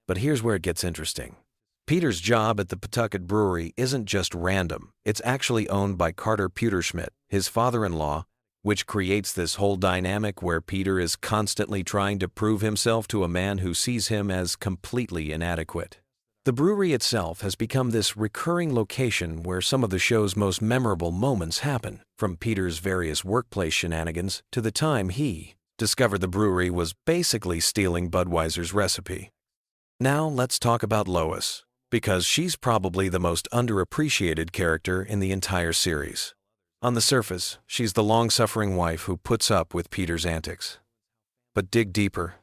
But here's where it gets interesting. Peter's job at the Pawtucket Brewery isn't just random, it's actually owned by Carter Pewterschmidt, his father-in-law, which creates this whole dynamic where Peter is constantly trying to prove himself to a man who sees him as completely inadequate. The brewery itself has become this recurring location where some of the show's most memorable moments happen, from Peter's various workplace shenanigans to the time he discovered the brewery was basically stealing Budweiser's recipe. Now let's talk about Lois, because she's probably the most underappreciated character in the entire series. On the surface, she's the long-suffering wife who puts up with Peter's antics. But dig deeper,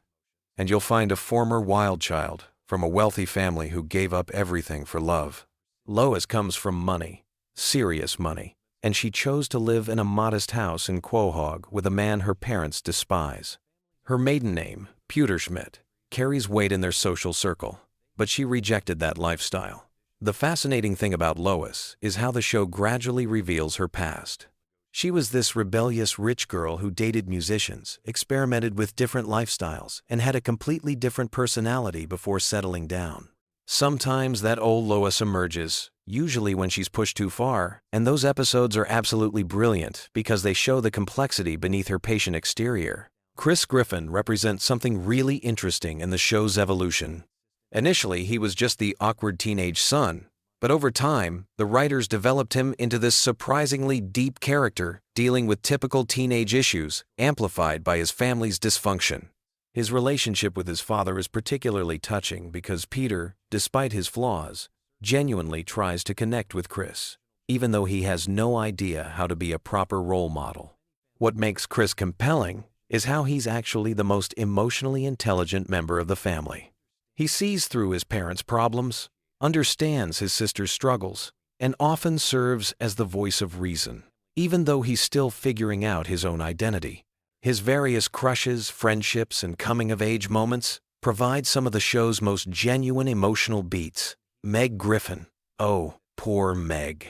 and you'll find a former wild child from a wealthy family who gave up everything for love. Lois comes from money, serious money, and she chose to live in a modest house in Quahog with a man her parents despise. Her maiden name, Pewterschmidt, carries weight in their social circle, but she rejected that lifestyle. The fascinating thing about Lois is how the show gradually reveals her past. She was this rebellious rich girl who dated musicians, experimented with different lifestyles, and had a completely different personality before settling down. Sometimes that old Lois emerges, usually when she's pushed too far, and those episodes are absolutely brilliant because they show the complexity beneath her patient exterior. Chris Griffin represents something really interesting in the show's evolution. Initially, he was just the awkward teenage son, but over time, the writers developed him into this surprisingly deep character dealing with typical teenage issues, amplified by his family's dysfunction. His relationship with his father is particularly touching because Peter, despite his flaws, genuinely tries to connect with Chris, even though he has no idea how to be a proper role model. What makes Chris compelling is how he's actually the most emotionally intelligent member of the family. He sees through his parents' problems, understands his sister's struggles, and often serves as the voice of reason, even though he's still figuring out his own identity. His various crushes, friendships, and coming-of-age moments provide some of the show's most genuine emotional beats. Meg Griffin. Oh, poor Meg.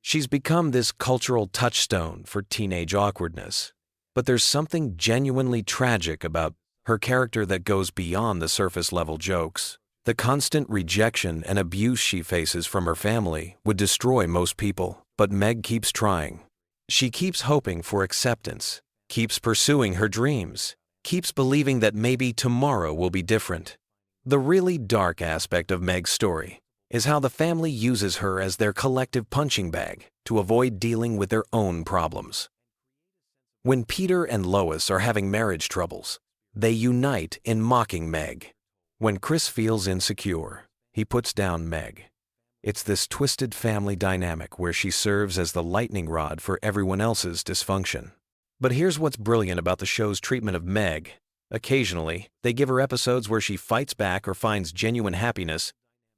She's become this cultural touchstone for teenage awkwardness. But there's something genuinely tragic about her character that goes beyond the surface-level jokes. The constant rejection and abuse she faces from her family would destroy most people, but Meg keeps trying. She keeps hoping for acceptance, keeps pursuing her dreams, keeps believing that maybe tomorrow will be different. The really dark aspect of Meg's story is how the family uses her as their collective punching bag to avoid dealing with their own problems. When Peter and Lois are having marriage troubles, they unite in mocking Meg. When Chris feels insecure, he puts down Meg. It's this twisted family dynamic where she serves as the lightning rod for everyone else's dysfunction. But here's what's brilliant about the show's treatment of Meg. Occasionally, they give her episodes where she fights back or finds genuine happiness,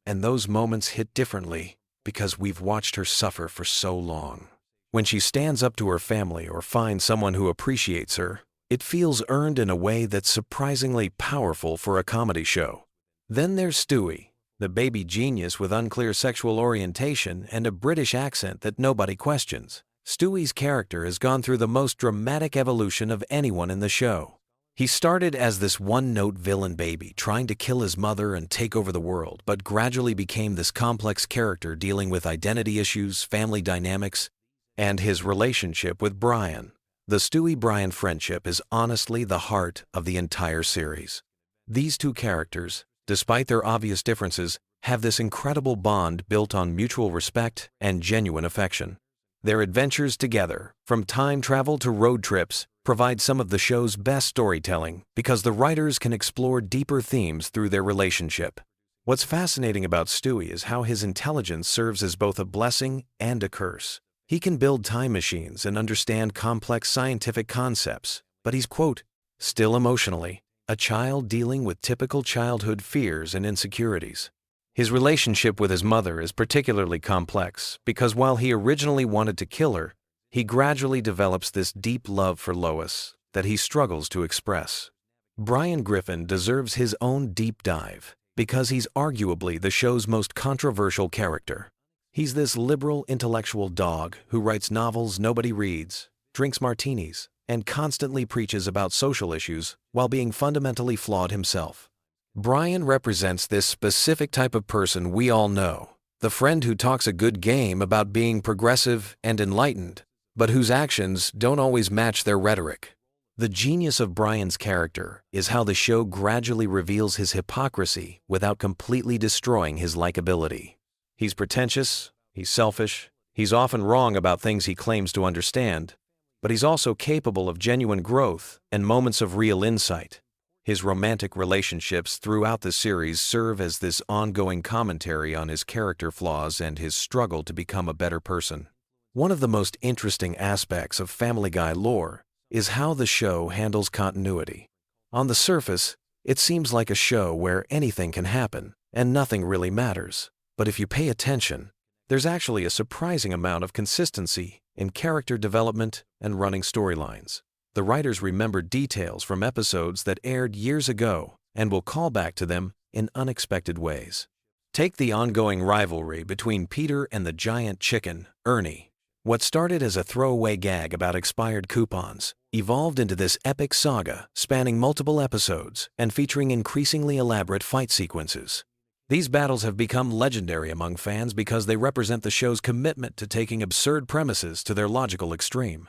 and those moments hit differently because we've watched her suffer for so long. When she stands up to her family or finds someone who appreciates her, it feels earned in a way that's surprisingly powerful for a comedy show. Then there's Stewie, the baby genius with unclear sexual orientation and a British accent that nobody questions. Stewie's character has gone through the most dramatic evolution of anyone in the show. He started as this one-note villain baby trying to kill his mother and take over the world, but gradually became this complex character dealing with identity issues, family dynamics, and his relationship with Brian. The Stewie-Brian friendship is honestly the heart of the entire series. These two characters, despite their obvious differences, have this incredible bond built on mutual respect and genuine affection. Their adventures together, from time travel to road trips, provide some of the show's best storytelling because the writers can explore deeper themes through their relationship. What's fascinating about Stewie is how his intelligence serves as both a blessing and a curse. He can build time machines and understand complex scientific concepts, but he's, quote, still emotionally a child dealing with typical childhood fears and insecurities. His relationship with his mother is particularly complex because while he originally wanted to kill her, he gradually develops this deep love for Lois that he struggles to express. Brian Griffin deserves his own deep dive because he's arguably the show's most controversial character. He's this liberal intellectual dog who writes novels nobody reads, drinks martinis, and constantly preaches about social issues while being fundamentally flawed himself. Brian represents this specific type of person we all know, the friend who talks a good game about being progressive and enlightened, but whose actions don't always match their rhetoric. The genius of Brian's character is how the show gradually reveals his hypocrisy without completely destroying his likability. He's pretentious, he's selfish, he's often wrong about things he claims to understand, but he's also capable of genuine growth and moments of real insight. His romantic relationships throughout the series serve as this ongoing commentary on his character flaws and his struggle to become a better person. One of the most interesting aspects of Family Guy lore is how the show handles continuity. On the surface, it seems like a show where anything can happen and nothing really matters. But if you pay attention, there's actually a surprising amount of consistency in character development and running storylines. The writers remember details from episodes that aired years ago and will call back to them in unexpected ways. Take the ongoing rivalry between Peter and the giant chicken, Ernie. What started as a throwaway gag about expired coupons evolved into this epic saga spanning multiple episodes and featuring increasingly elaborate fight sequences. These battles have become legendary among fans because they represent the show's commitment to taking absurd premises to their logical extreme.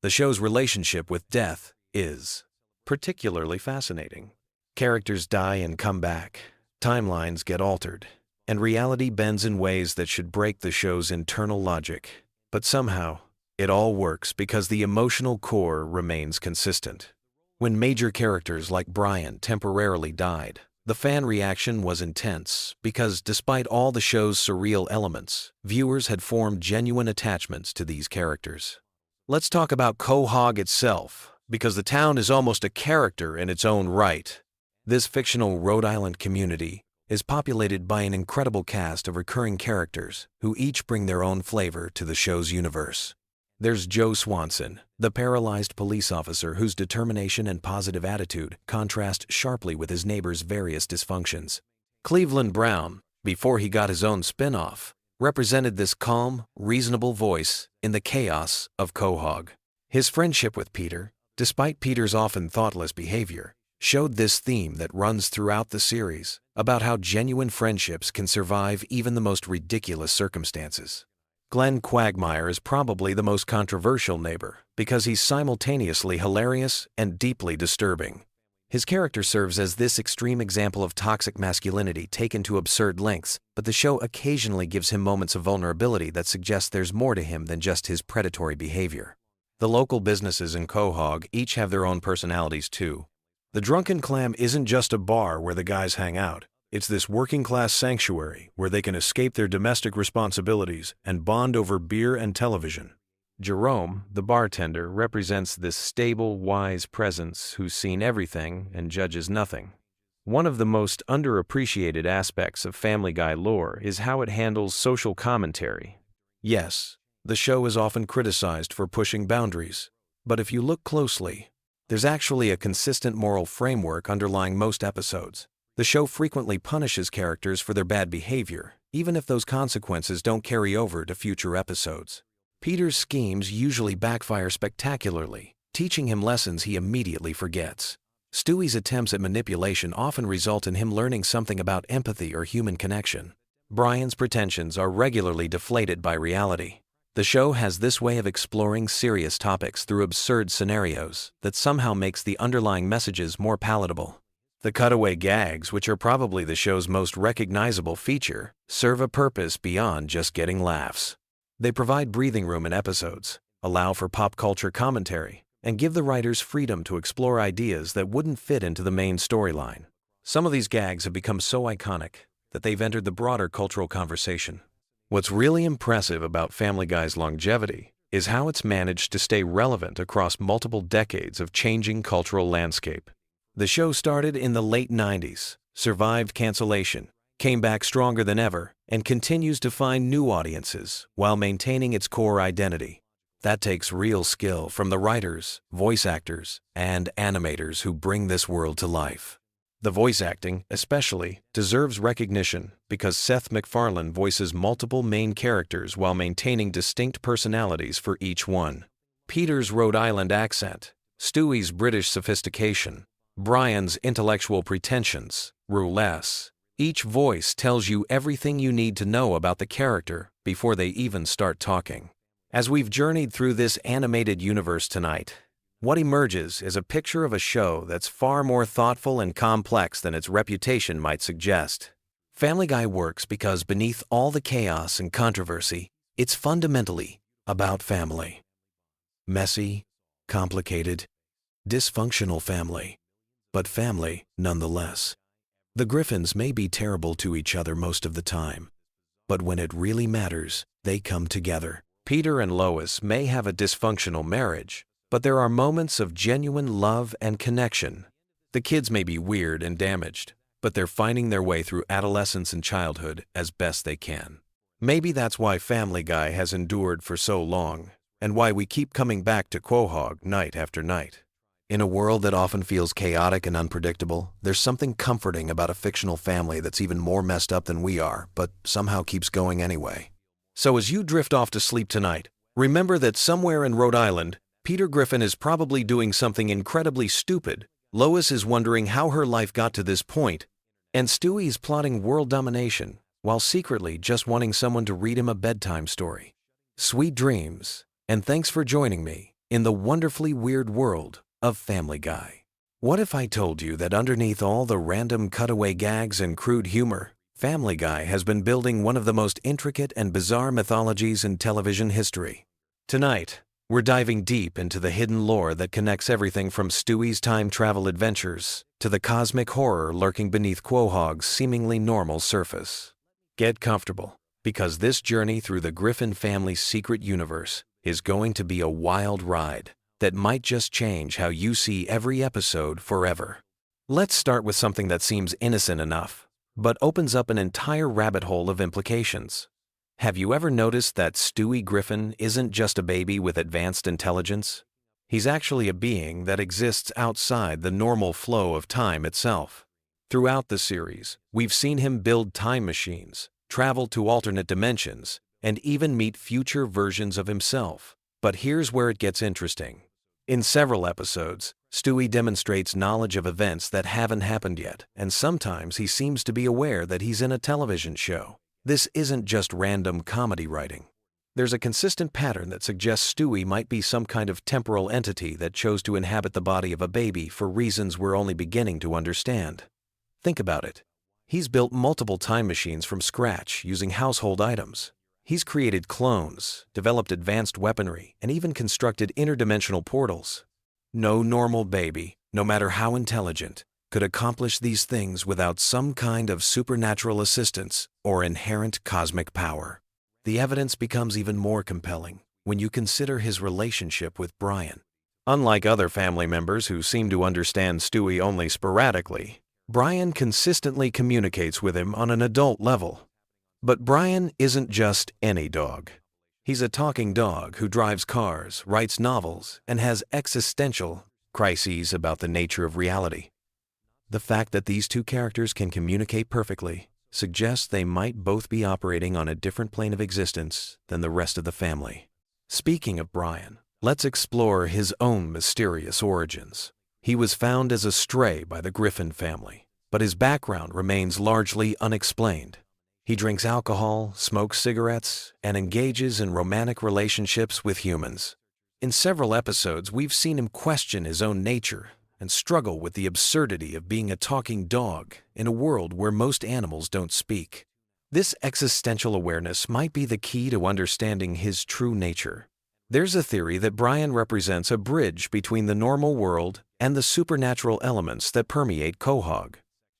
The show's relationship with death is particularly fascinating. Characters die and come back, timelines get altered, and reality bends in ways that should break the show's internal logic. But somehow, it all works because the emotional core remains consistent. When major characters like Brian temporarily died, the fan reaction was intense because despite all the show's surreal elements, viewers had formed genuine attachments to these characters. Let's talk about Quahog itself, because the town is almost a character in its own right. This fictional Rhode Island community is populated by an incredible cast of recurring characters who each bring their own flavor to the show's universe. There's Joe Swanson, the paralyzed police officer whose determination and positive attitude contrast sharply with his neighbor's various dysfunctions. Cleveland Brown, before he got his own spin-off, represented this calm, reasonable voice in the chaos of Quahog. His friendship with Peter, despite Peter's often thoughtless behavior, showed this theme that runs throughout the series about how genuine friendships can survive even the most ridiculous circumstances. Glenn Quagmire is probably the most controversial neighbor because he's simultaneously hilarious and deeply disturbing. His character serves as this extreme example of toxic masculinity taken to absurd lengths, but the show occasionally gives him moments of vulnerability that suggest there's more to him than just his predatory behavior. The local businesses in Quahog each have their own personalities too. The Drunken Clam isn't just a bar where the guys hang out. It's this working-class sanctuary where they can escape their domestic responsibilities and bond over beer and television. Jerome, the bartender, represents this stable, wise presence who's seen everything and judges nothing. One of the most underappreciated aspects of Family Guy lore is how it handles social commentary. Yes, the show is often criticized for pushing boundaries, but if you look closely, there's actually a consistent moral framework underlying most episodes. The show frequently punishes characters for their bad behavior, even if those consequences don't carry over to future episodes. Peter's schemes usually backfire spectacularly, teaching him lessons he immediately forgets. Stewie's attempts at manipulation often result in him learning something about empathy or human connection. Brian's pretensions are regularly deflated by reality. The show has this way of exploring serious topics through absurd scenarios that somehow makes the underlying messages more palatable. The cutaway gags, which are probably the show's most recognizable feature, serve a purpose beyond just getting laughs. They provide breathing room in episodes, allow for pop culture commentary, and give the writers freedom to explore ideas that wouldn't fit into the main storyline. Some of these gags have become so iconic that they've entered the broader cultural conversation. What's really impressive about Family Guy's longevity is how it's managed to stay relevant across multiple decades of changing cultural landscape. The show started in the late 90s, survived cancellation, came back stronger than ever, and continues to find new audiences while maintaining its core identity. That takes real skill from the writers, voice actors, and animators who bring this world to life. The voice acting, especially, deserves recognition because Seth MacFarlane voices multiple main characters while maintaining distinct personalities for each one. Peter's Rhode Island accent, Stewie's British sophistication, Brian's intellectual pretensions, roulette. Each voice tells you everything you need to know about the character before they even start talking. As we've journeyed through this animated universe tonight, what emerges is a picture of a show that's far more thoughtful and complex than its reputation might suggest. Family Guy works because beneath all the chaos and controversy, it's fundamentally about family. Messy, complicated, dysfunctional family, but family nonetheless. The Griffins may be terrible to each other most of the time, but when it really matters, they come together. Peter and Lois may have a dysfunctional marriage, but there are moments of genuine love and connection. The kids may be weird and damaged, but they're finding their way through adolescence and childhood as best they can. Maybe that's why Family Guy has endured for so long, and why we keep coming back to Quahog night after night. In a world that often feels chaotic and unpredictable, there's something comforting about a fictional family that's even more messed up than we are, but somehow keeps going anyway. So as you drift off to sleep tonight, remember that somewhere in Rhode Island, Peter Griffin is probably doing something incredibly stupid, Lois is wondering how her life got to this point, and Stewie is plotting world domination while secretly just wanting someone to read him a bedtime story. Sweet dreams, and thanks for joining me in the wonderfully weird world of Family Guy. What if I told you that underneath all the random cutaway gags and crude humor, Family Guy has been building one of the most intricate and bizarre mythologies in television history? Tonight, we're diving deep into the hidden lore that connects everything from Stewie's time travel adventures to the cosmic horror lurking beneath Quahog's seemingly normal surface. Get comfortable, because this journey through the Griffin family's secret universe is going to be a wild ride that might just change how you see every episode forever. Let's start with something that seems innocent enough, but opens up an entire rabbit hole of implications. Have you ever noticed that Stewie Griffin isn't just a baby with advanced intelligence? He's actually a being that exists outside the normal flow of time itself. Throughout the series, we've seen him build time machines, travel to alternate dimensions, and even meet future versions of himself. But here's where it gets interesting. In several episodes, Stewie demonstrates knowledge of events that haven't happened yet, and sometimes he seems to be aware that he's in a television show. This isn't just random comedy writing. There's a consistent pattern that suggests Stewie might be some kind of temporal entity that chose to inhabit the body of a baby for reasons we're only beginning to understand. Think about it. He's built multiple time machines from scratch using household items. He's created clones, developed advanced weaponry, and even constructed interdimensional portals. No normal baby, no matter how intelligent, could accomplish these things without some kind of supernatural assistance or inherent cosmic power. The evidence becomes even more compelling when you consider his relationship with Brian. Unlike other family members who seem to understand Stewie only sporadically, Brian consistently communicates with him on an adult level. But Brian isn't just any dog. He's a talking dog who drives cars, writes novels, and has existential crises about the nature of reality. The fact that these two characters can communicate perfectly suggests they might both be operating on a different plane of existence than the rest of the family. Speaking of Brian, let's explore his own mysterious origins. He was found as a stray by the Griffin family, but his background remains largely unexplained. He drinks alcohol, smokes cigarettes, and engages in romantic relationships with humans. In several episodes, we've seen him question his own nature and struggle with the absurdity of being a talking dog in a world where most animals don't speak. This existential awareness might be the key to understanding his true nature. There's a theory that Brian represents a bridge between the normal world and the supernatural elements that permeate Quahog.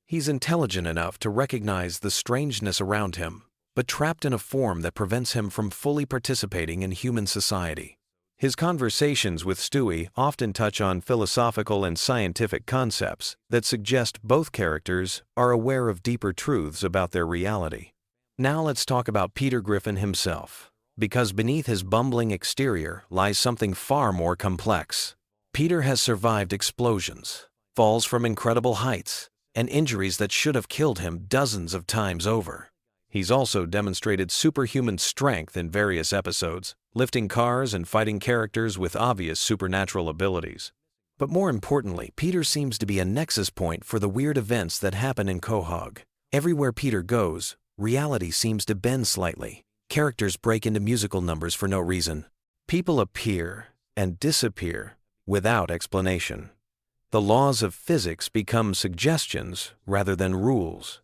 He's intelligent enough to recognize the strangeness around him, but trapped in a form that prevents him from fully participating in human society. His conversations with Stewie often touch on philosophical and scientific concepts that suggest both characters are aware of deeper truths about their reality. Now let's talk about Peter Griffin himself, because beneath his bumbling exterior lies something far more complex. Peter has survived explosions, falls from incredible heights, and injuries that should have killed him dozens of times over. He's also demonstrated superhuman strength in various episodes, lifting cars and fighting characters with obvious supernatural abilities. But more importantly, Peter seems to be a nexus point for the weird events that happen in Quahog. Everywhere Peter goes, reality seems to bend slightly. Characters break into musical numbers for no reason. People appear and disappear without explanation. The laws of physics become suggestions rather than rules.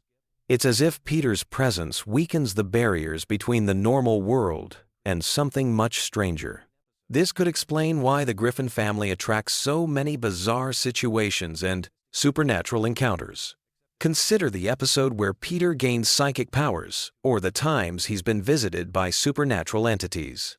It's as if Peter's presence weakens the barriers between the normal world and something much stranger. This could explain why the Griffin family attracts so many bizarre situations and supernatural encounters. Consider the episode where Peter gains psychic powers, or the times he's been visited by supernatural entities.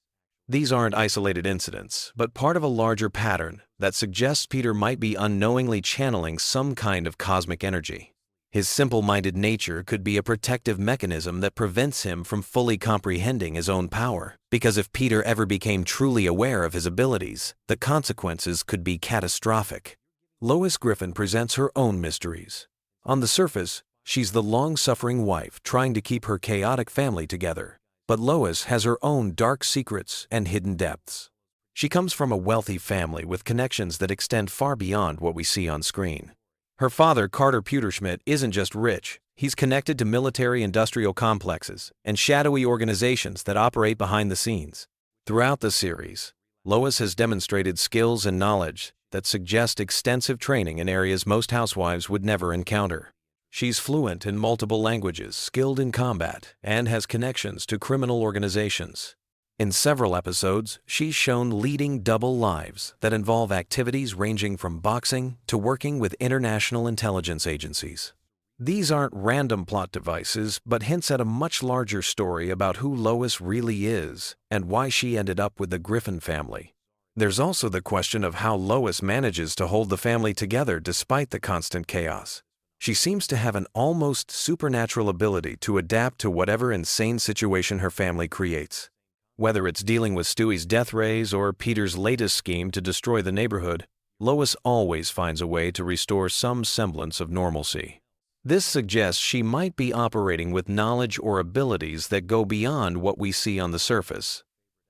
These aren't isolated incidents, but part of a larger pattern that suggests Peter might be unknowingly channeling some kind of cosmic energy. His simple-minded nature could be a protective mechanism that prevents him from fully comprehending his own power, because if Peter ever became truly aware of his abilities, the consequences could be catastrophic. Lois Griffin presents her own mysteries. On the surface, she's the long-suffering wife trying to keep her chaotic family together, but Lois has her own dark secrets and hidden depths. She comes from a wealthy family with connections that extend far beyond what we see on screen. Her father, Carter Pewterschmidt, isn't just rich. He's connected to military-industrial complexes and shadowy organizations that operate behind the scenes. Throughout the series, Lois has demonstrated skills and knowledge that suggest extensive training in areas most housewives would never encounter. She's fluent in multiple languages, skilled in combat, and has connections to criminal organizations. In several episodes, she's shown leading double lives that involve activities ranging from boxing to working with international intelligence agencies. These aren't random plot devices, but hints at a much larger story about who Lois really is and why she ended up with the Griffin family. There's also the question of how Lois manages to hold the family together despite the constant chaos. She seems to have an almost supernatural ability to adapt to whatever insane situation her family creates. Whether it's dealing with Stewie's death rays or Peter's latest scheme to destroy the neighborhood, Lois always finds a way to restore some semblance of normalcy. This suggests she might be operating with knowledge or abilities that go beyond what we see on the surface.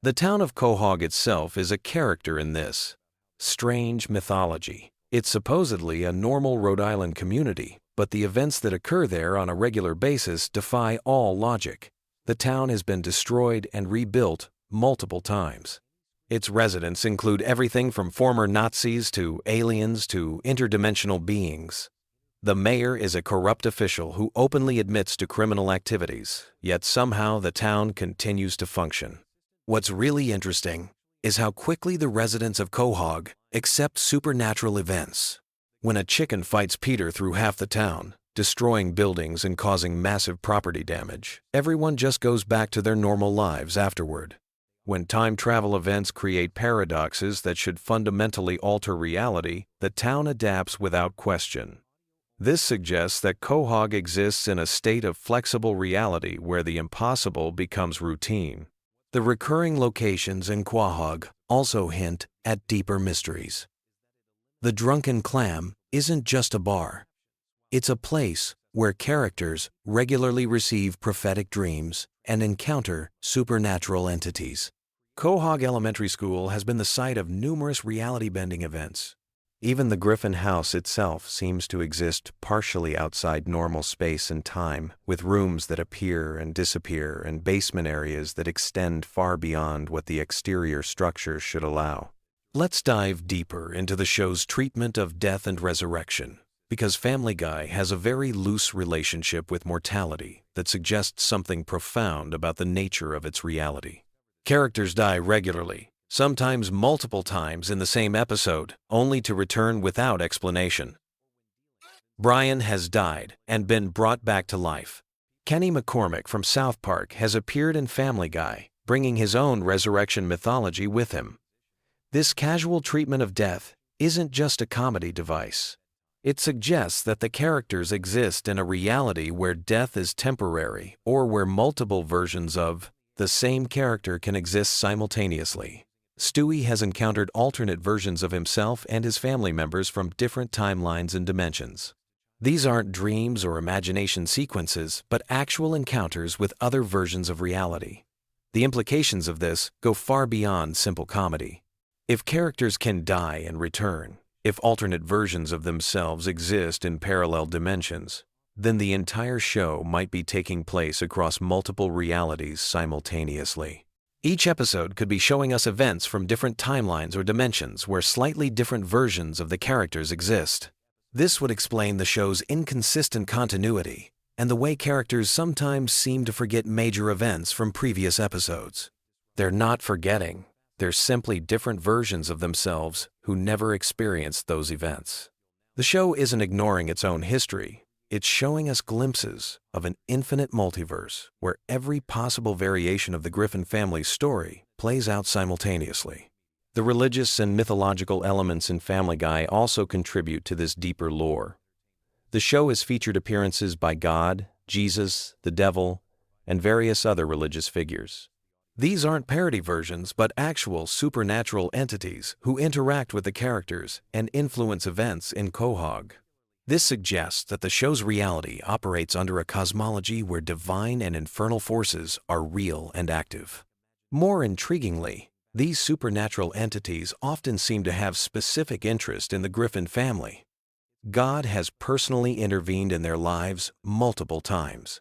The town of Quahog itself is a character in this strange mythology. It's supposedly a normal Rhode Island community, but the events that occur there on a regular basis defy all logic. The town has been destroyed and rebuilt multiple times. Its residents include everything from former Nazis to aliens to interdimensional beings. The mayor is a corrupt official who openly admits to criminal activities, yet somehow the town continues to function. What's really interesting is how quickly the residents of Quahog accept supernatural events. When a chicken fights Peter through half the town, destroying buildings and causing massive property damage, everyone just goes back to their normal lives afterward. When time travel events create paradoxes that should fundamentally alter reality, the town adapts without question. This suggests that Quahog exists in a state of flexible reality where the impossible becomes routine. The recurring locations in Quahog also hint at deeper mysteries. The Drunken Clam isn't just a bar. It's a place where characters regularly receive prophetic dreams and encounter supernatural entities. Quahog Elementary School has been the site of numerous reality-bending events. Even the Griffin house itself seems to exist partially outside normal space and time, with rooms that appear and disappear and basement areas that extend far beyond what the exterior structures should allow. Let's dive deeper into the show's treatment of death and resurrection, because Family Guy has a very loose relationship with mortality that suggests something profound about the nature of its reality. Characters die regularly, sometimes multiple times in the same episode, only to return without explanation. Brian has died and been brought back to life. Kenny McCormick from South Park has appeared in Family Guy, bringing his own resurrection mythology with him. This casual treatment of death isn't just a comedy device. It suggests that the characters exist in a reality where death is temporary or where multiple versions of the same character can exist simultaneously. Stewie has encountered alternate versions of himself and his family members from different timelines and dimensions. These aren't dreams or imagination sequences, but actual encounters with other versions of reality. The implications of this go far beyond simple comedy. If characters can die and return, if alternate versions of themselves exist in parallel dimensions, then the entire show might be taking place across multiple realities simultaneously. Each episode could be showing us events from different timelines or dimensions where slightly different versions of the characters exist. This would explain the show's inconsistent continuity and the way characters sometimes seem to forget major events from previous episodes. They're not forgetting, they're simply different versions of themselves who never experienced those events. The show isn't ignoring its own history. It's showing us glimpses of an infinite multiverse where every possible variation of the Griffin family's story plays out simultaneously. The religious and mythological elements in Family Guy also contribute to this deeper lore. The show has featured appearances by God, Jesus, the devil, and various other religious figures. These aren't parody versions, but actual supernatural entities who interact with the characters and influence events in Quahog. This suggests that the show's reality operates under a cosmology where divine and infernal forces are real and active. More intriguingly, these supernatural entities often seem to have specific interest in the Griffin family. God has personally intervened in their lives multiple times.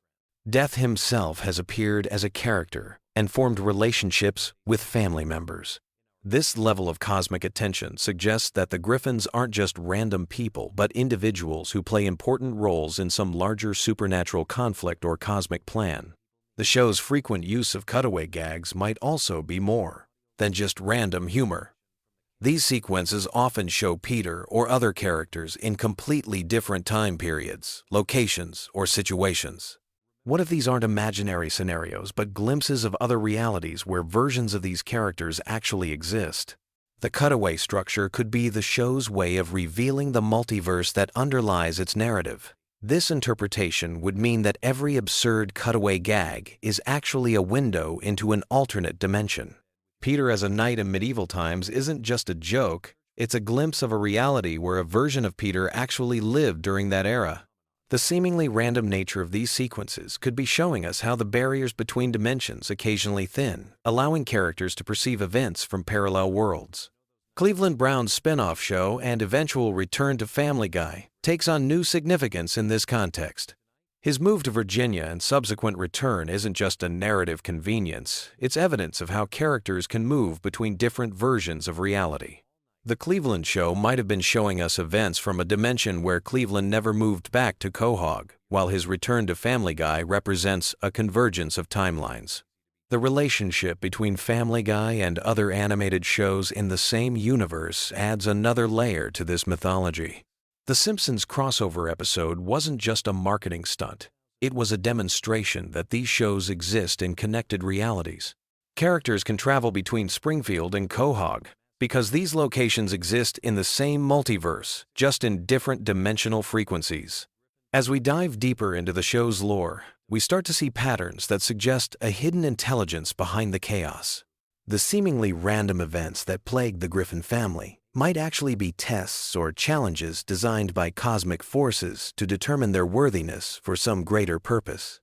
Death himself has appeared as a character and formed relationships with family members. This level of cosmic attention suggests that the Griffins aren't just random people, but individuals who play important roles in some larger supernatural conflict or cosmic plan. The show's frequent use of cutaway gags might also be more than just random humor. These sequences often show Peter or other characters in completely different time periods, locations, or situations. What if these aren't imaginary scenarios, but glimpses of other realities where versions of these characters actually exist? The cutaway structure could be the show's way of revealing the multiverse that underlies its narrative. This interpretation would mean that every absurd cutaway gag is actually a window into an alternate dimension. Peter as a knight in medieval times isn't just a joke, it's a glimpse of a reality where a version of Peter actually lived during that era. The seemingly random nature of these sequences could be showing us how the barriers between dimensions occasionally thin, allowing characters to perceive events from parallel worlds. Cleveland Brown's spin-off show and eventual return to Family Guy takes on new significance in this context. His move to Virginia and subsequent return isn't just a narrative convenience, it's evidence of how characters can move between different versions of reality. The Cleveland show might have been showing us events from a dimension where Cleveland never moved back to Quahog, while his return to Family Guy represents a convergence of timelines. The relationship between Family Guy and other animated shows in the same universe adds another layer to this mythology. The Simpsons crossover episode wasn't just a marketing stunt. It was a demonstration that these shows exist in connected realities. Characters can travel between Springfield and Quahog because these locations exist in the same multiverse, just in different dimensional frequencies. As we dive deeper into the show's lore, we start to see patterns that suggest a hidden intelligence behind the chaos. The seemingly random events that plague the Griffin family might actually be tests or challenges designed by cosmic forces to determine their worthiness for some greater purpose.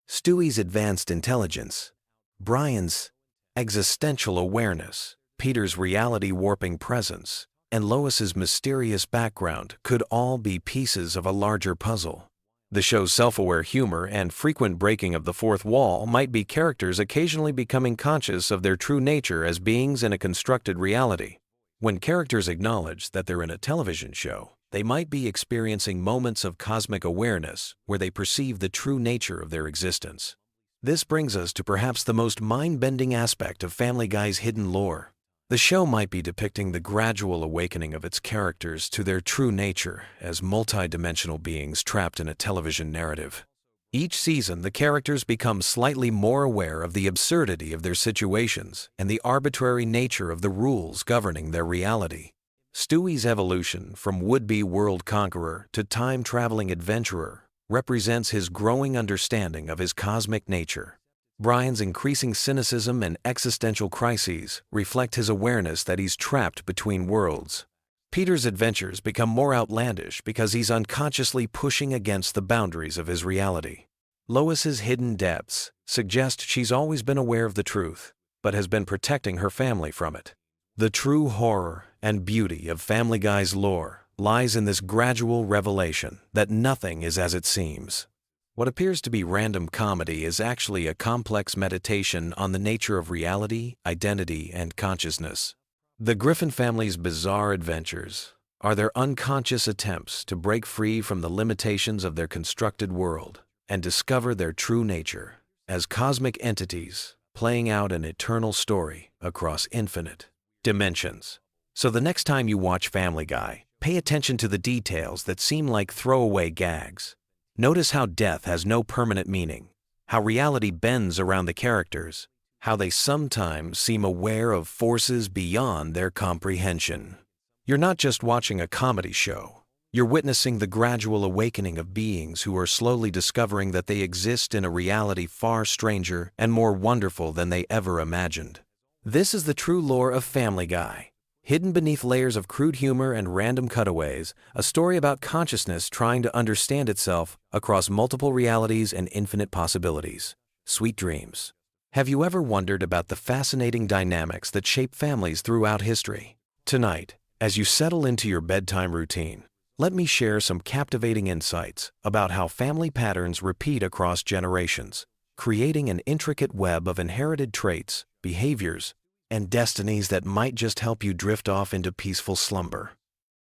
Stewie's advanced intelligence, Brian's existential awareness, Peter's reality-warping presence, and Lois's mysterious background could all be pieces of a larger puzzle. The show's self-aware humor and frequent breaking of the fourth wall might be characters occasionally becoming conscious of their true nature as beings in a constructed reality. When characters acknowledge that they're in a television show, they might be experiencing moments of cosmic awareness where they perceive the true nature of their existence. This brings us to perhaps the most mind-bending aspect of Family Guy's hidden lore. The show might be depicting the gradual awakening of its characters to their true nature as multidimensional beings trapped in a television narrative. Each season, the characters become slightly more aware of the absurdity of their situations and the arbitrary nature of the rules governing their reality. Stewie's evolution from would-be world conqueror to time-traveling adventurer represents his growing understanding of his cosmic nature. Brian's increasing cynicism and existential crises reflect his awareness that he's trapped between worlds. Peter's adventures become more outlandish because he's unconsciously pushing against the boundaries of his reality. Lois's hidden depths suggest she's always been aware of the truth, but has been protecting her family from it. The true horror and beauty of Family Guy's lore lies in this gradual revelation that nothing is as it seems. What appears to be random comedy is actually a complex meditation on the nature of reality, identity, and consciousness. The Griffin family's bizarre adventures are their unconscious attempts to break free from the limitations of their constructed world and discover their true nature as cosmic entities playing out an eternal story across infinite dimensions. So the next time you watch Family Guy, pay attention to the details that seem like throwaway gags. Notice how death has no permanent meaning, how reality bends around the characters, how they sometimes seem aware of forces beyond their comprehension. You're not just watching a comedy show. You're witnessing the gradual awakening of beings who are slowly discovering that they exist in a reality far stranger and more wonderful than they ever imagined. This is the true lore of Family Guy. Hidden beneath layers of crude humor and random cutaways, a story about consciousness trying to understand itself across multiple realities and infinite possibilities. Sweet dreams. Have you ever wondered about the fascinating dynamics that shape families throughout history? Tonight, as you settle into your bedtime routine, let me share some captivating insights about how family patterns repeat across generations, creating an intricate web of inherited traits, behaviors, and destinies that might just help you drift off into peaceful slumber.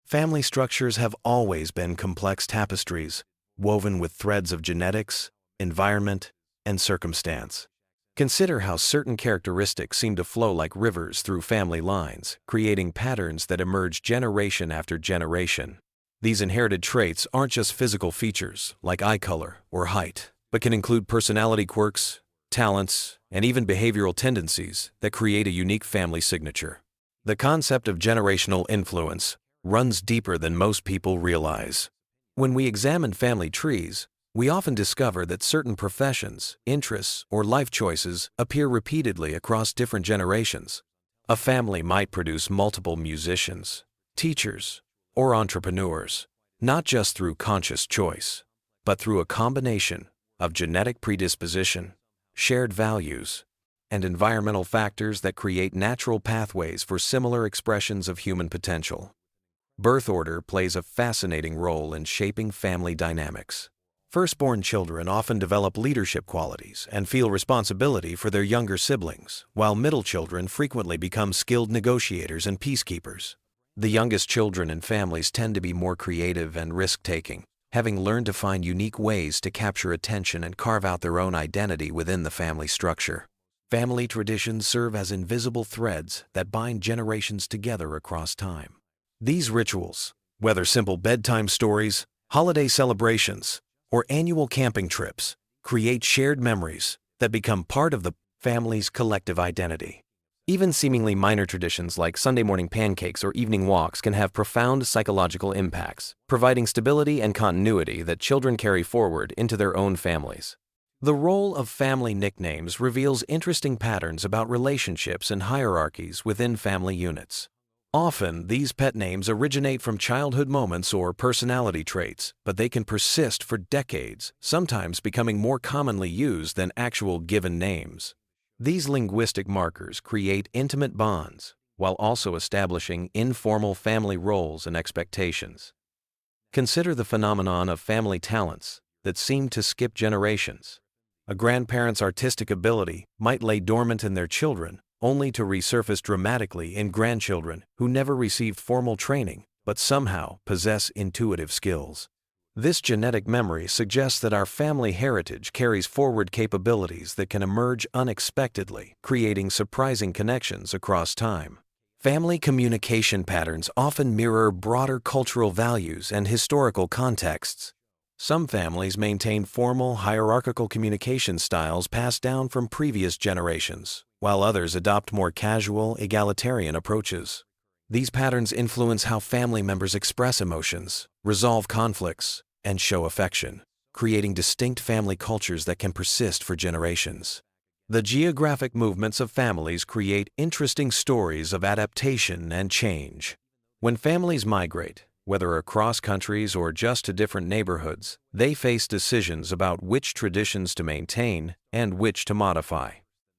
Family structures have always been complex tapestries, woven with threads of genetics, environment, and circumstance. Consider how certain characteristics seem to flow like rivers through family lines, creating patterns that emerge generation after generation. These inherited traits aren't just physical features, like eye color or height, but can include personality quirks, talents, and even behavioral tendencies that create a unique family signature. The concept of generational influence runs deeper than most people realize. When we examine family trees, we often discover that certain professions, interests, or life choices appear repeatedly across different generations. A family might produce multiple musicians, teachers, or entrepreneurs, not just through conscious choice, but through a combination of genetic predisposition, shared values, and environmental factors that create natural pathways for similar expressions of human potential. Birth order plays a fascinating role in shaping family dynamics. Firstborn children often develop leadership qualities and feel responsibility for their younger siblings, while middle children frequently become skilled negotiators and peacekeepers. The youngest children in families tend to be more creative and risk-taking, having learned to find unique ways to capture attention and carve out their own identity within the family structure. Family traditions serve as invisible threads that bind generations together across time. These rituals, whether simple bedtime stories, holiday celebrations, or annual camping trips, create shared memories that become part of the family's collective identity. Even seemingly minor traditions like Sunday morning pancakes or evening walks can have profound psychological impacts, providing stability and continuity that children carry forward into their own families. The role of family nicknames reveals interesting patterns about relationships and hierarchies within family units. Often, these pet names originate from childhood moments or personality traits, but they can persist for decades, sometimes becoming more commonly used than actual given names. These linguistic markers create intimate bonds, while also establishing informal family roles and expectations. Consider the phenomenon of family talents that seem to skip generations. A grandparent's artistic ability might lay dormant in their children, only to resurface dramatically in grandchildren who never received formal training but somehow possess intuitive skills. This genetic memory suggests that our family heritage carries forward capabilities that can emerge unexpectedly, creating surprising connections across time. Family communication patterns often mirror broader cultural values and historical contexts. Some families maintain formal, hierarchical communication styles passed down from previous generations, while others adopt more casual, egalitarian approaches. These patterns influence how family members express emotions, resolve conflicts, and show affection, creating distinct family cultures that can persist for generations. The geographic movements of families create interesting stories of adaptation and change. When families migrate, whether across countries or just to different neighborhoods, they face decisions about which traditions to maintain and which to modify.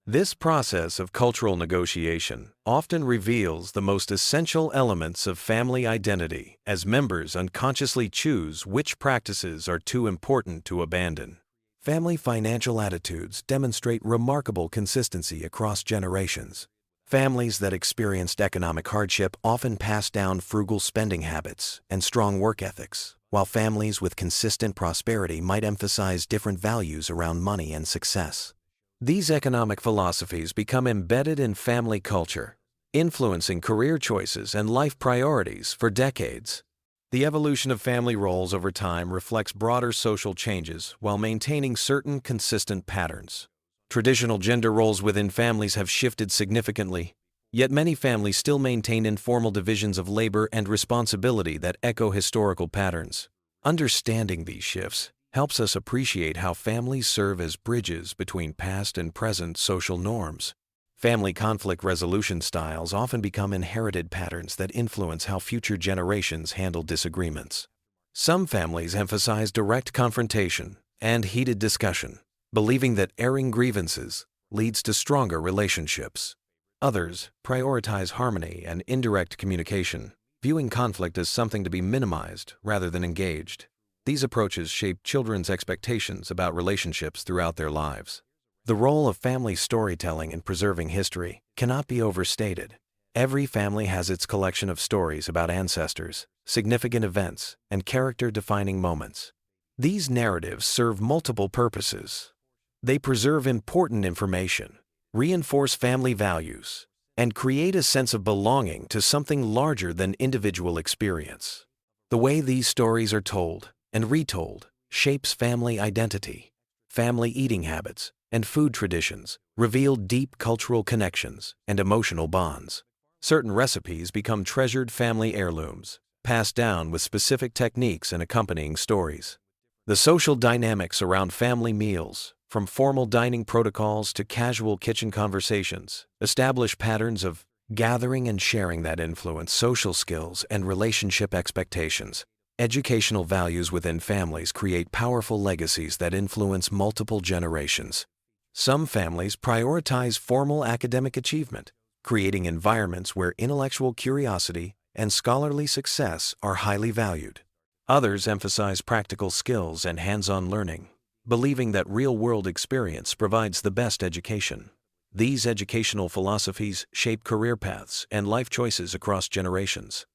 This process of cultural negotiation often reveals the most essential elements of family identity as members unconsciously choose which practices are too important to abandon. Family financial attitudes demonstrate remarkable consistency across generations. Families that experienced economic hardship often pass down frugal spending habits and strong work ethics, while families with consistent prosperity might emphasize different values around money and success. These economic philosophies become embedded in family culture, influencing career choices and life priorities for decades. The evolution of family roles over time reflects broader social changes while maintaining certain consistent patterns. Traditional gender roles within families have shifted significantly, yet many families still maintain informal divisions of labor and responsibility that echo historical patterns. Understanding these shifts helps us appreciate how families serve as bridges between past and present social norms. Family conflict resolution styles often become inherited patterns that influence how future generations handle disagreements. Some families emphasize direct confrontation and heated discussion, believing that airing grievances leads to stronger relationships. Others prioritize harmony and indirect communication, viewing conflict as something to be minimized rather than engaged. These approaches shape children's expectations about relationships throughout their lives. The role of family storytelling in preserving history cannot be overstated. Every family has its collection of stories about ancestors, significant events, and character-defining moments. These narratives serve multiple purposes. They preserve important information, reinforce family values, and create a sense of belonging to something larger than individual experience. The way these stories are told and retold shapes family identity. Family eating habits and food traditions reveal deep cultural connections and emotional bonds. Certain recipes become treasured family heirlooms, passed down with specific techniques and accompanying stories. The social dynamics around family meals, from formal dining protocols to casual kitchen conversations, establish patterns of gathering and sharing that influence social skills and relationship expectations. Educational values within families create powerful legacies that influence multiple generations. Some families prioritize formal academic achievement, creating environments where intellectual curiosity and scholarly success are highly valued. Others emphasize practical skills and hands-on learning, believing that real-world experience provides the best education. These educational philosophies shape career paths and life choices across generations.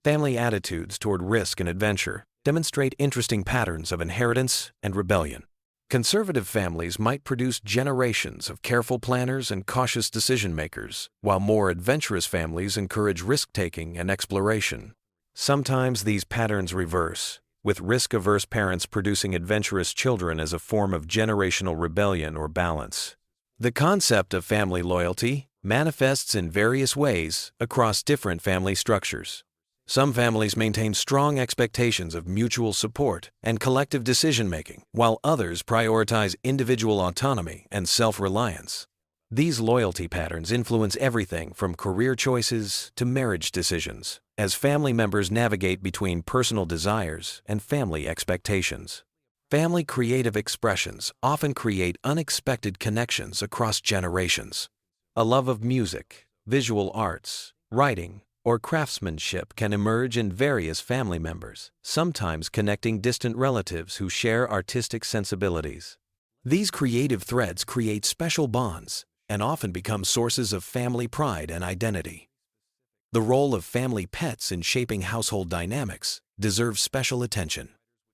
Family attitudes toward risk and adventure demonstrate interesting patterns of inheritance and rebellion. Conservative families might produce generations of careful planners and cautious decision-makers, while more adventurous families encourage risk-taking and exploration. Sometimes these patterns reverse, with risk-averse parents producing adventurous children as a form of generational rebellion or balance. The concept of family loyalty manifests in various ways across different family structures. Some families maintain strong expectations of mutual support and collective decision-making, while others prioritize individual autonomy and self-reliance. These loyalty patterns influence everything from career choices to marriage decisions, as family members navigate between personal desires and family expectations. Family creative expressions often create unexpected connections across generations. A love of music, visual arts, writing, or craftsmanship can emerge in various family members, sometimes connecting distant relatives who share artistic sensibilities. These creative threads create special bonds and often become sources of family pride and identity. The role of family pets in shaping household dynamics deserves special attention.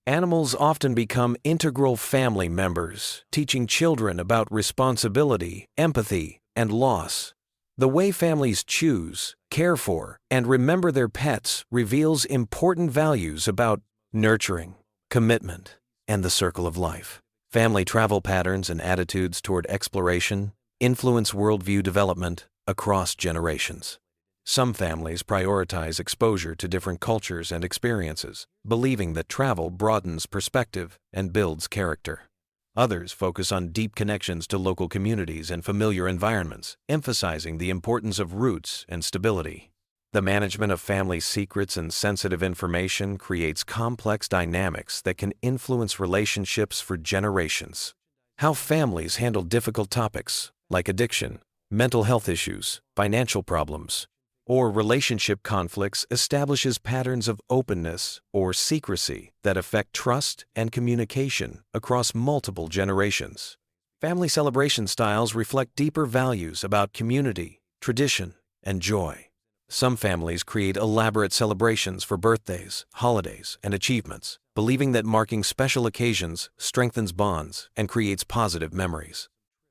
Animals often become integral family members, teaching children about responsibility, empathy, and loss. The way families choose, care for, and remember their pets reveals important values about nurturing, commitment, and the circle of life. Family travel patterns and attitudes toward exploration influence worldview development across generations. Some families prioritize exposure to different cultures and experiences, believing that travel broadens perspective and builds character. Others focus on deep connections to local communities and familiar environments, emphasizing the importance of roots and stability. The management of family secrets and sensitive information creates complex dynamics that can influence relationships for generations. How families handle difficult topics like addiction, mental health issues, financial problems, or relationship conflicts establishes patterns of openness or secrecy that affect trust and communication across multiple generations. Family celebration styles reflect deeper values about community, tradition, and joy. Some families create elaborate celebrations for birthdays, holidays, and achievements, believing that marking special occasions strengthens bonds and creates positive memories.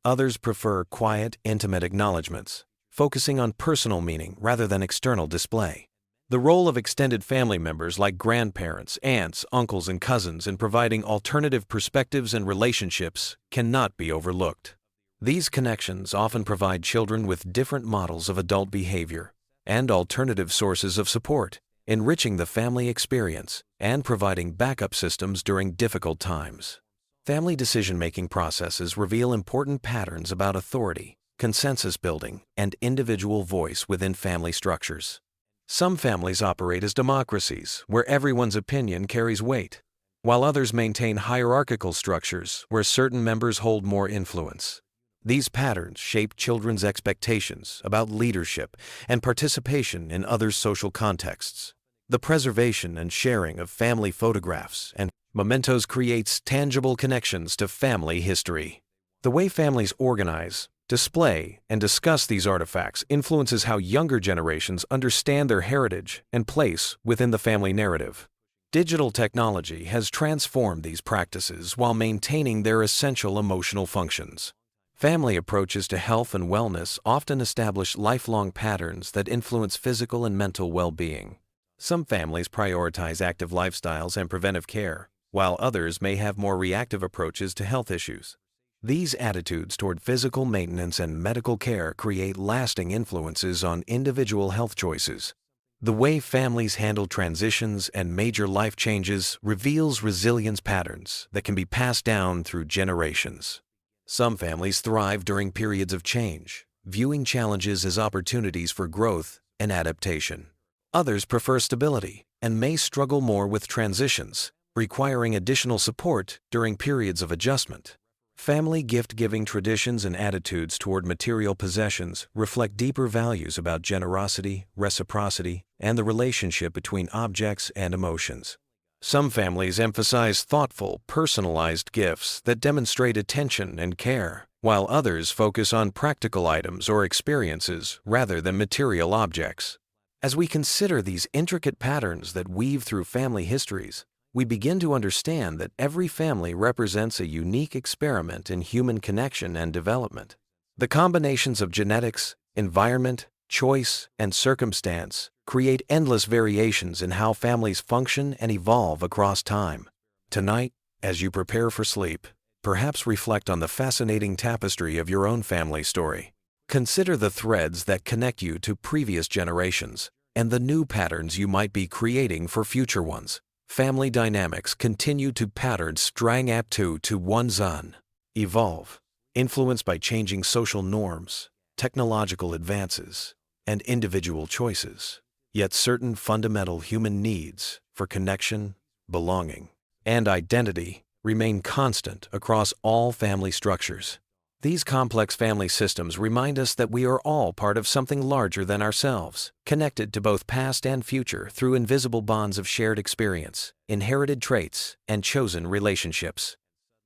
Others prefer quiet, intimate acknowledgments, focusing on personal meaning rather than external display. The role of extended family members like grandparents, aunts, uncles, and cousins in providing alternative perspectives and relationships cannot be overlooked. These connections often provide children with different models of adult behavior and alternative sources of support, enriching the family experience and providing backup systems during difficult times. Family decision-making processes reveal important patterns about authority, consensus building, and individual voice within family structures. Some families operate as democracies, where everyone's opinion carries weight, while others maintain hierarchical structures where certain members hold more influence. These patterns shape children's expectations about leadership and participation in other social contexts. The preservation and sharing of family photographs and mementos creates tangible connections to family history. The way families organize, display, and discuss these artifacts influences how younger generations understand their heritage and place within the family narrative. Digital technology has transformed these practices while maintaining their essential emotional functions. Family approaches to health and wellness often establish lifelong patterns that influence physical and mental well-being. Some families prioritize active lifestyles and preventive care, while others may have more reactive approaches to health issues. These attitudes toward physical maintenance and medical care create lasting influences on individual health choices. The way families handle transitions and major life changes reveals resilience patterns that can be passed down through generations. Some families thrive during periods of change, viewing challenges as opportunities for growth and adaptation. Others prefer stability and may struggle more with transitions, requiring additional support during periods of adjustment. Family gift-giving traditions and attitudes toward material possessions reflect deeper values about generosity, reciprocity, and the relationship between objects and emotions. Some families emphasize thoughtful, personalized gifts that demonstrate attention and care, while others focus on practical items or experiences rather than material objects. As we consider these intricate patterns that weave through family histories, we begin to understand that every family represents a unique experiment in human connection and development. The combinations of genetics, environment, choice, and circumstance create endless variations in how families function and evolve across time. Tonight, as you prepare for sleep, perhaps reflect on the fascinating tapestry of your own family story. Consider the threads that connect you to previous generations and the new patterns you might be creating for future ones. Family dynamics continue to pattern strang up to one's own. Evolve, influenced by changing social norms, technological advances, and individual choices. Yet certain fundamental human needs for connection, belonging, and identity remain constant across all family structures. These complex family systems remind us that we are all part of something larger than ourselves, connected to both past and future through invisible bonds of shared experience, inherited traits, and chosen relationships.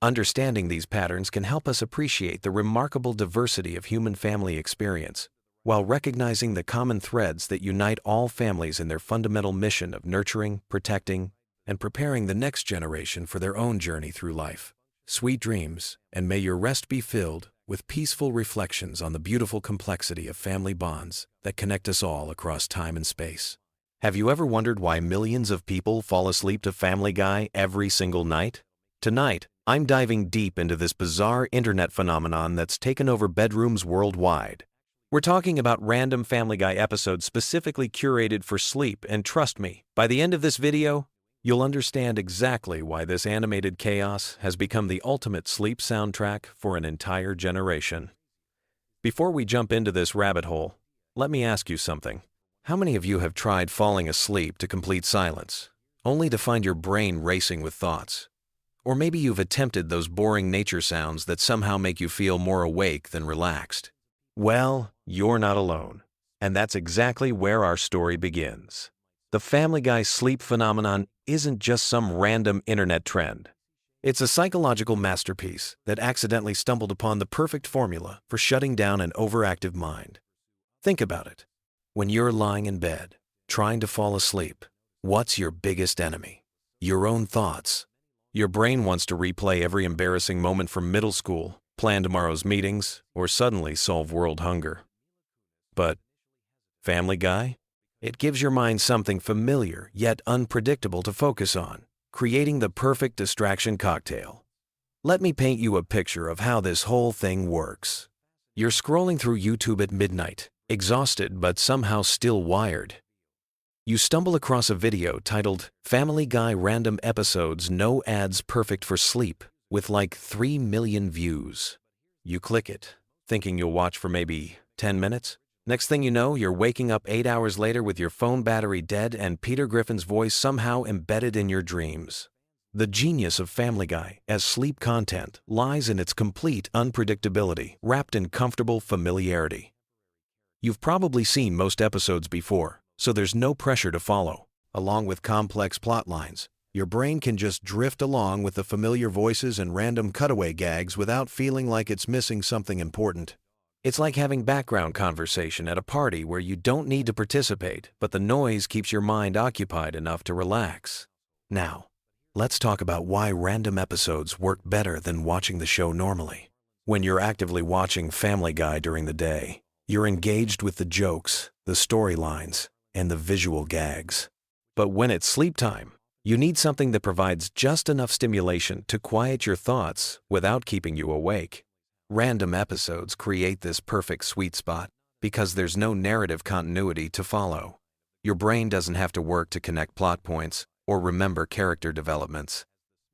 Understanding these patterns can help us appreciate the remarkable diversity of human family experience, while recognizing the common threads that unite all families in their fundamental mission of nurturing, protecting, and preparing the next generation for their own journey through life. Sweet dreams, and may your rest be filled with peaceful reflections on the beautiful complexity of family bonds that connect us all across time and space. Have you ever wondered why millions of people fall asleep to Family Guy every single night? Tonight, I'm diving deep into this bizarre internet phenomenon that's taken over bedrooms worldwide. We're talking about random Family Guy episodes specifically curated for sleep, and trust me, by the end of this video, you'll understand exactly why this animated chaos has become the ultimate sleep soundtrack for an entire generation. Before we jump into this rabbit hole, let me ask you something. How many of you have tried falling asleep to complete silence, only to find your brain racing with thoughts? Or maybe you've attempted those boring nature sounds that somehow make you feel more awake than relaxed. Well, you're not alone, and that's exactly where our story begins. The Family Guy sleep phenomenon isn't just some random internet trend. It's a psychological masterpiece that accidentally stumbled upon the perfect formula for shutting down an overactive mind. Think about it. When you're lying in bed, trying to fall asleep, what's your biggest enemy? Your own thoughts. Your brain wants to replay every embarrassing moment from middle school, plan tomorrow's meetings, or suddenly solve world hunger. But Family Guy? It gives your mind something familiar yet unpredictable to focus on, creating the perfect distraction cocktail. Let me paint you a picture of how this whole thing works. You're scrolling through YouTube at midnight, exhausted but somehow still wired. You stumble across a video titled Family Guy Random Episodes No Ads Perfect for Sleep, with like 3 million views. You click it, thinking you'll watch for maybe 10 minutes. Next thing you know, you're waking up 8 hours later with your phone battery dead and Peter Griffin's voice somehow embedded in your dreams. The genius of Family Guy as sleep content lies in its complete unpredictability, wrapped in comfortable familiarity. You've probably seen most episodes before, so there's no pressure to follow. Along with complex plot lines, your brain can just drift along with the familiar voices and random cutaway gags without feeling like it's missing something important. It's like having background conversation at a party where you don't need to participate, but the noise keeps your mind occupied enough to relax. Now, let's talk about why random episodes work better than watching the show normally. When you're actively watching Family Guy during the day, you're engaged with the jokes, the storylines, and the visual gags. But when it's sleep time, you need something that provides just enough stimulation to quiet your thoughts without keeping you awake. Random episodes create this perfect sweet spot because there's no narrative continuity to follow. Your brain doesn't have to work to connect plot points or remember character developments.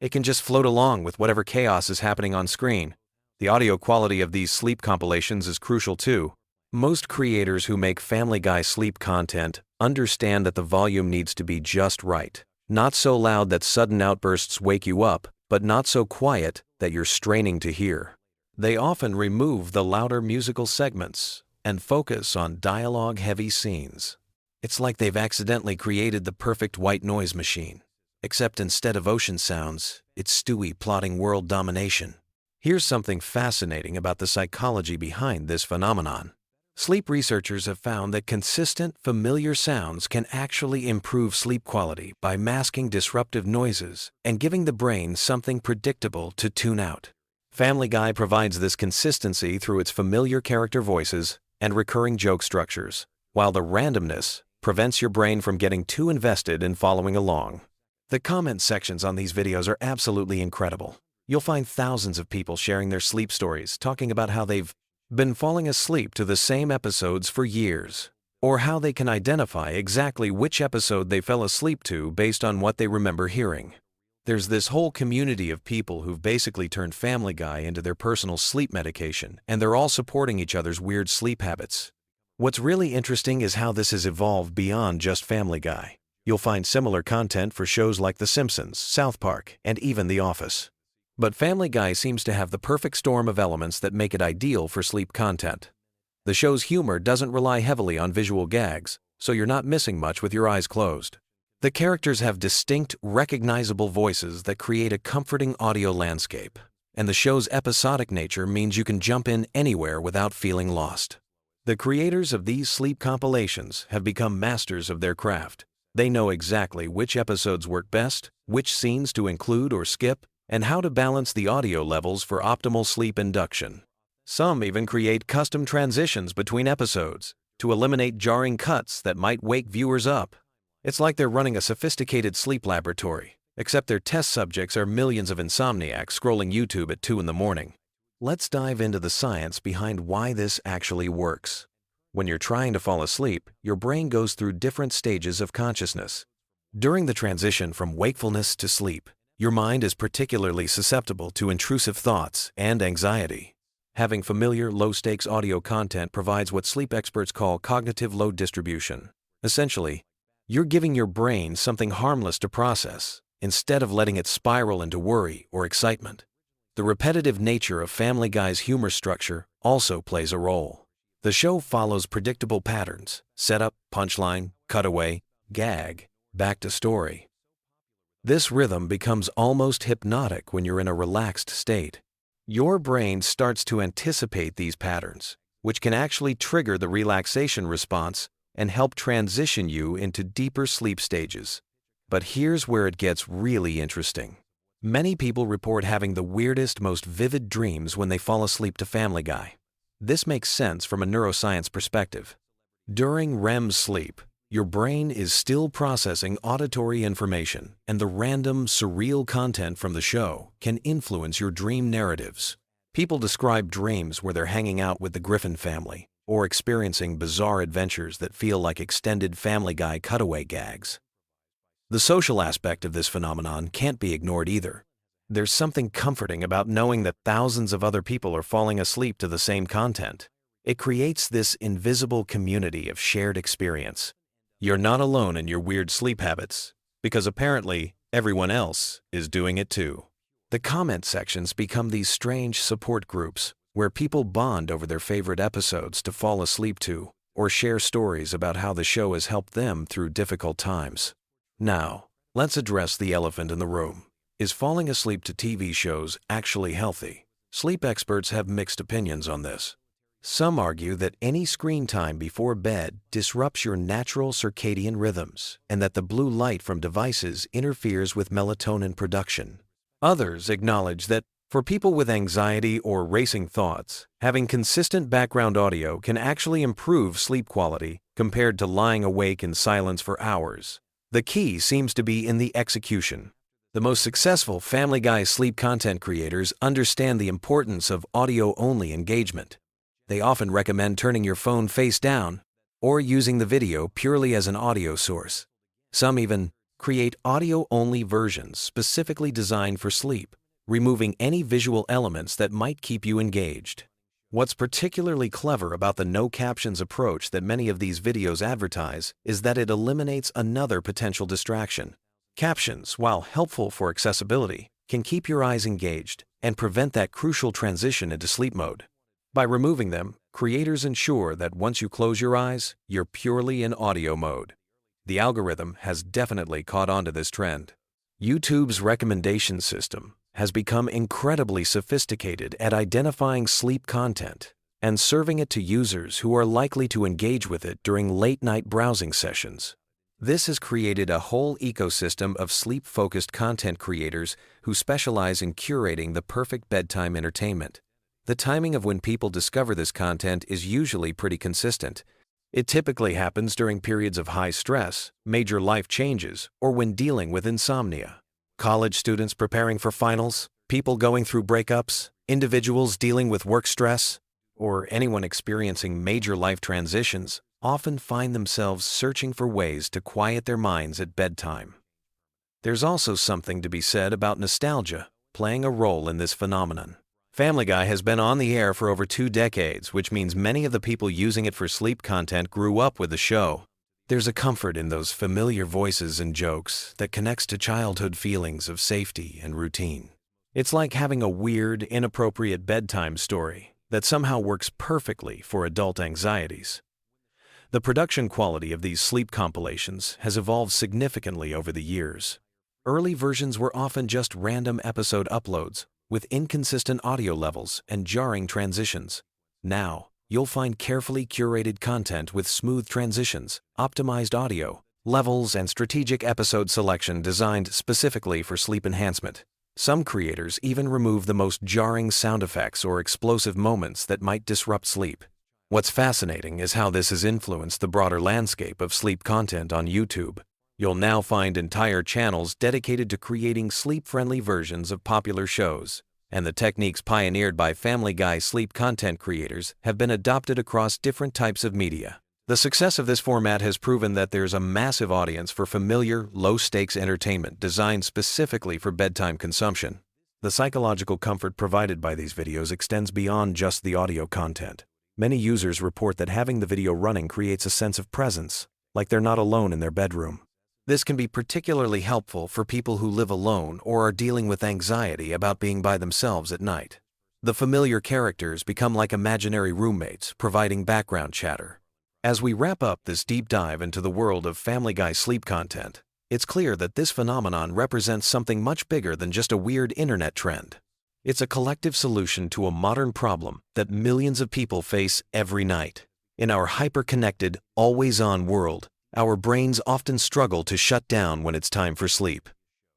It can just float along with whatever chaos is happening on screen. The audio quality of these sleep compilations is crucial too. Most creators who make Family Guy sleep content understand that the volume needs to be just right. Not so loud that sudden outbursts wake you up, but not so quiet that you're straining to hear. They often remove the louder musical segments and focus on dialogue-heavy scenes. It's like they've accidentally created the perfect white noise machine, except instead of ocean sounds, it's Stewie plotting world domination. Here's something fascinating about the psychology behind this phenomenon. Sleep researchers have found that consistent, familiar sounds can actually improve sleep quality by masking disruptive noises and giving the brain something predictable to tune out. Family Guy provides this consistency through its familiar character voices and recurring joke structures, while the randomness prevents your brain from getting too invested in following along. The comment sections on these videos are absolutely incredible. You'll find thousands of people sharing their sleep stories, talking about how they've been falling asleep to the same episodes for years, or how they can identify exactly which episode they fell asleep to based on what they remember hearing. There's this whole community of people who've basically turned Family Guy into their personal sleep medication, and they're all supporting each other's weird sleep habits. What's really interesting is how this has evolved beyond just Family Guy. You'll find similar content for shows like The Simpsons, South Park, and even The Office. But Family Guy seems to have the perfect storm of elements that make it ideal for sleep content. The show's humor doesn't rely heavily on visual gags, so you're not missing much with your eyes closed. The characters have distinct, recognizable voices that create a comforting audio landscape, and the show's episodic nature means you can jump in anywhere without feeling lost. The creators of these sleep compilations have become masters of their craft. They know exactly which episodes work best, which scenes to include or skip, and how to balance the audio levels for optimal sleep induction. Some even create custom transitions between episodes to eliminate jarring cuts that might wake viewers up. It's like they're running a sophisticated sleep laboratory, except their test subjects are millions of insomniacs scrolling YouTube at 2 in the morning. Let's dive into the science behind why this actually works. When you're trying to fall asleep, your brain goes through different stages of consciousness. During the transition from wakefulness to sleep, your mind is particularly susceptible to intrusive thoughts and anxiety. Having familiar, low-stakes audio content provides what sleep experts call cognitive load distribution. Essentially, you're giving your brain something harmless to process, instead of letting it spiral into worry or excitement. The repetitive nature of Family Guy's humor structure also plays a role. The show follows predictable patterns: setup, punchline, cutaway, gag, back to story. This rhythm becomes almost hypnotic when you're in a relaxed state. Your brain starts to anticipate these patterns, which can actually trigger the relaxation response and help transition you into deeper sleep stages. But here's where it gets really interesting. Many people report having the weirdest, most vivid dreams when they fall asleep to Family Guy. This makes sense from a neuroscience perspective. During REM sleep, your brain is still processing auditory information, and the random, surreal content from the show can influence your dream narratives. People describe dreams where they're hanging out with the Griffin family or experiencing bizarre adventures that feel like extended Family Guy cutaway gags. The social aspect of this phenomenon can't be ignored either. There's something comforting about knowing that thousands of other people are falling asleep to the same content. It creates this invisible community of shared experience. You're not alone in your weird sleep habits, because apparently everyone else is doing it too. The comment sections become these strange support groups where people bond over their favorite episodes to fall asleep to, or share stories about how the show has helped them through difficult times. Now, let's address the elephant in the room. Is falling asleep to TV shows actually healthy? Sleep experts have mixed opinions on this. Some argue that any screen time before bed disrupts your natural circadian rhythms and that the blue light from devices interferes with melatonin production. Others acknowledge that for people with anxiety or racing thoughts, having consistent background audio can actually improve sleep quality compared to lying awake in silence for hours. The key seems to be in the execution. The most successful Family Guy sleep content creators understand the importance of audio-only engagement. They often recommend turning your phone face down or using the video purely as an audio source. Some even create audio-only versions specifically designed for sleep, removing any visual elements that might keep you engaged. What's particularly clever about the no-captions approach that many of these videos advertise is that it eliminates another potential distraction. Captions, while helpful for accessibility, can keep your eyes engaged and prevent that crucial transition into sleep mode. By removing them, creators ensure that once you close your eyes, you're purely in audio mode. The algorithm has definitely caught on to this trend. YouTube's recommendation system has become incredibly sophisticated at identifying sleep content and serving it to users who are likely to engage with it during late-night browsing sessions. This has created a whole ecosystem of sleep-focused content creators who specialize in curating the perfect bedtime entertainment. The timing of when people discover this content is usually pretty consistent. It typically happens during periods of high stress, major life changes, or when dealing with insomnia. College students preparing for finals, people going through breakups, individuals dealing with work stress, or anyone experiencing major life transitions often find themselves searching for ways to quiet their minds at bedtime. There's also something to be said about nostalgia playing a role in this phenomenon. Family Guy has been on the air for over 2 decades, which means many of the people using it for sleep content grew up with the show. There's a comfort in those familiar voices and jokes that connects to childhood feelings of safety and routine. It's like having a weird, inappropriate bedtime story that somehow works perfectly for adult anxieties. The production quality of these sleep compilations has evolved significantly over the years. Early versions were often just random episode uploads with inconsistent audio levels and jarring transitions. Now, you'll find carefully curated content with smooth transitions, optimized audio, levels, and strategic episode selection designed specifically for sleep enhancement. Some creators even remove the most jarring sound effects or explosive moments that might disrupt sleep. What's fascinating is how this has influenced the broader landscape of sleep content on YouTube. You'll now find entire channels dedicated to creating sleep-friendly versions of popular shows, and the techniques pioneered by Family Guy sleep content creators have been adopted across different types of media. The success of this format has proven that there's a massive audience for familiar, low-stakes entertainment designed specifically for bedtime consumption. The psychological comfort provided by these videos extends beyond just the audio content. Many users report that having the video running creates a sense of presence, like they're not alone in their bedroom. This can be particularly helpful for people who live alone or are dealing with anxiety about being by themselves at night. The familiar characters become like imaginary roommates, providing background chatter. As we wrap up this deep dive into the world of Family Guy sleep content, it's clear that this phenomenon represents something much bigger than just a weird internet trend. It's a collective solution to a modern problem that millions of people face every night. In our hyper-connected, always-on world, our brains often struggle to shut down when it's time for sleep.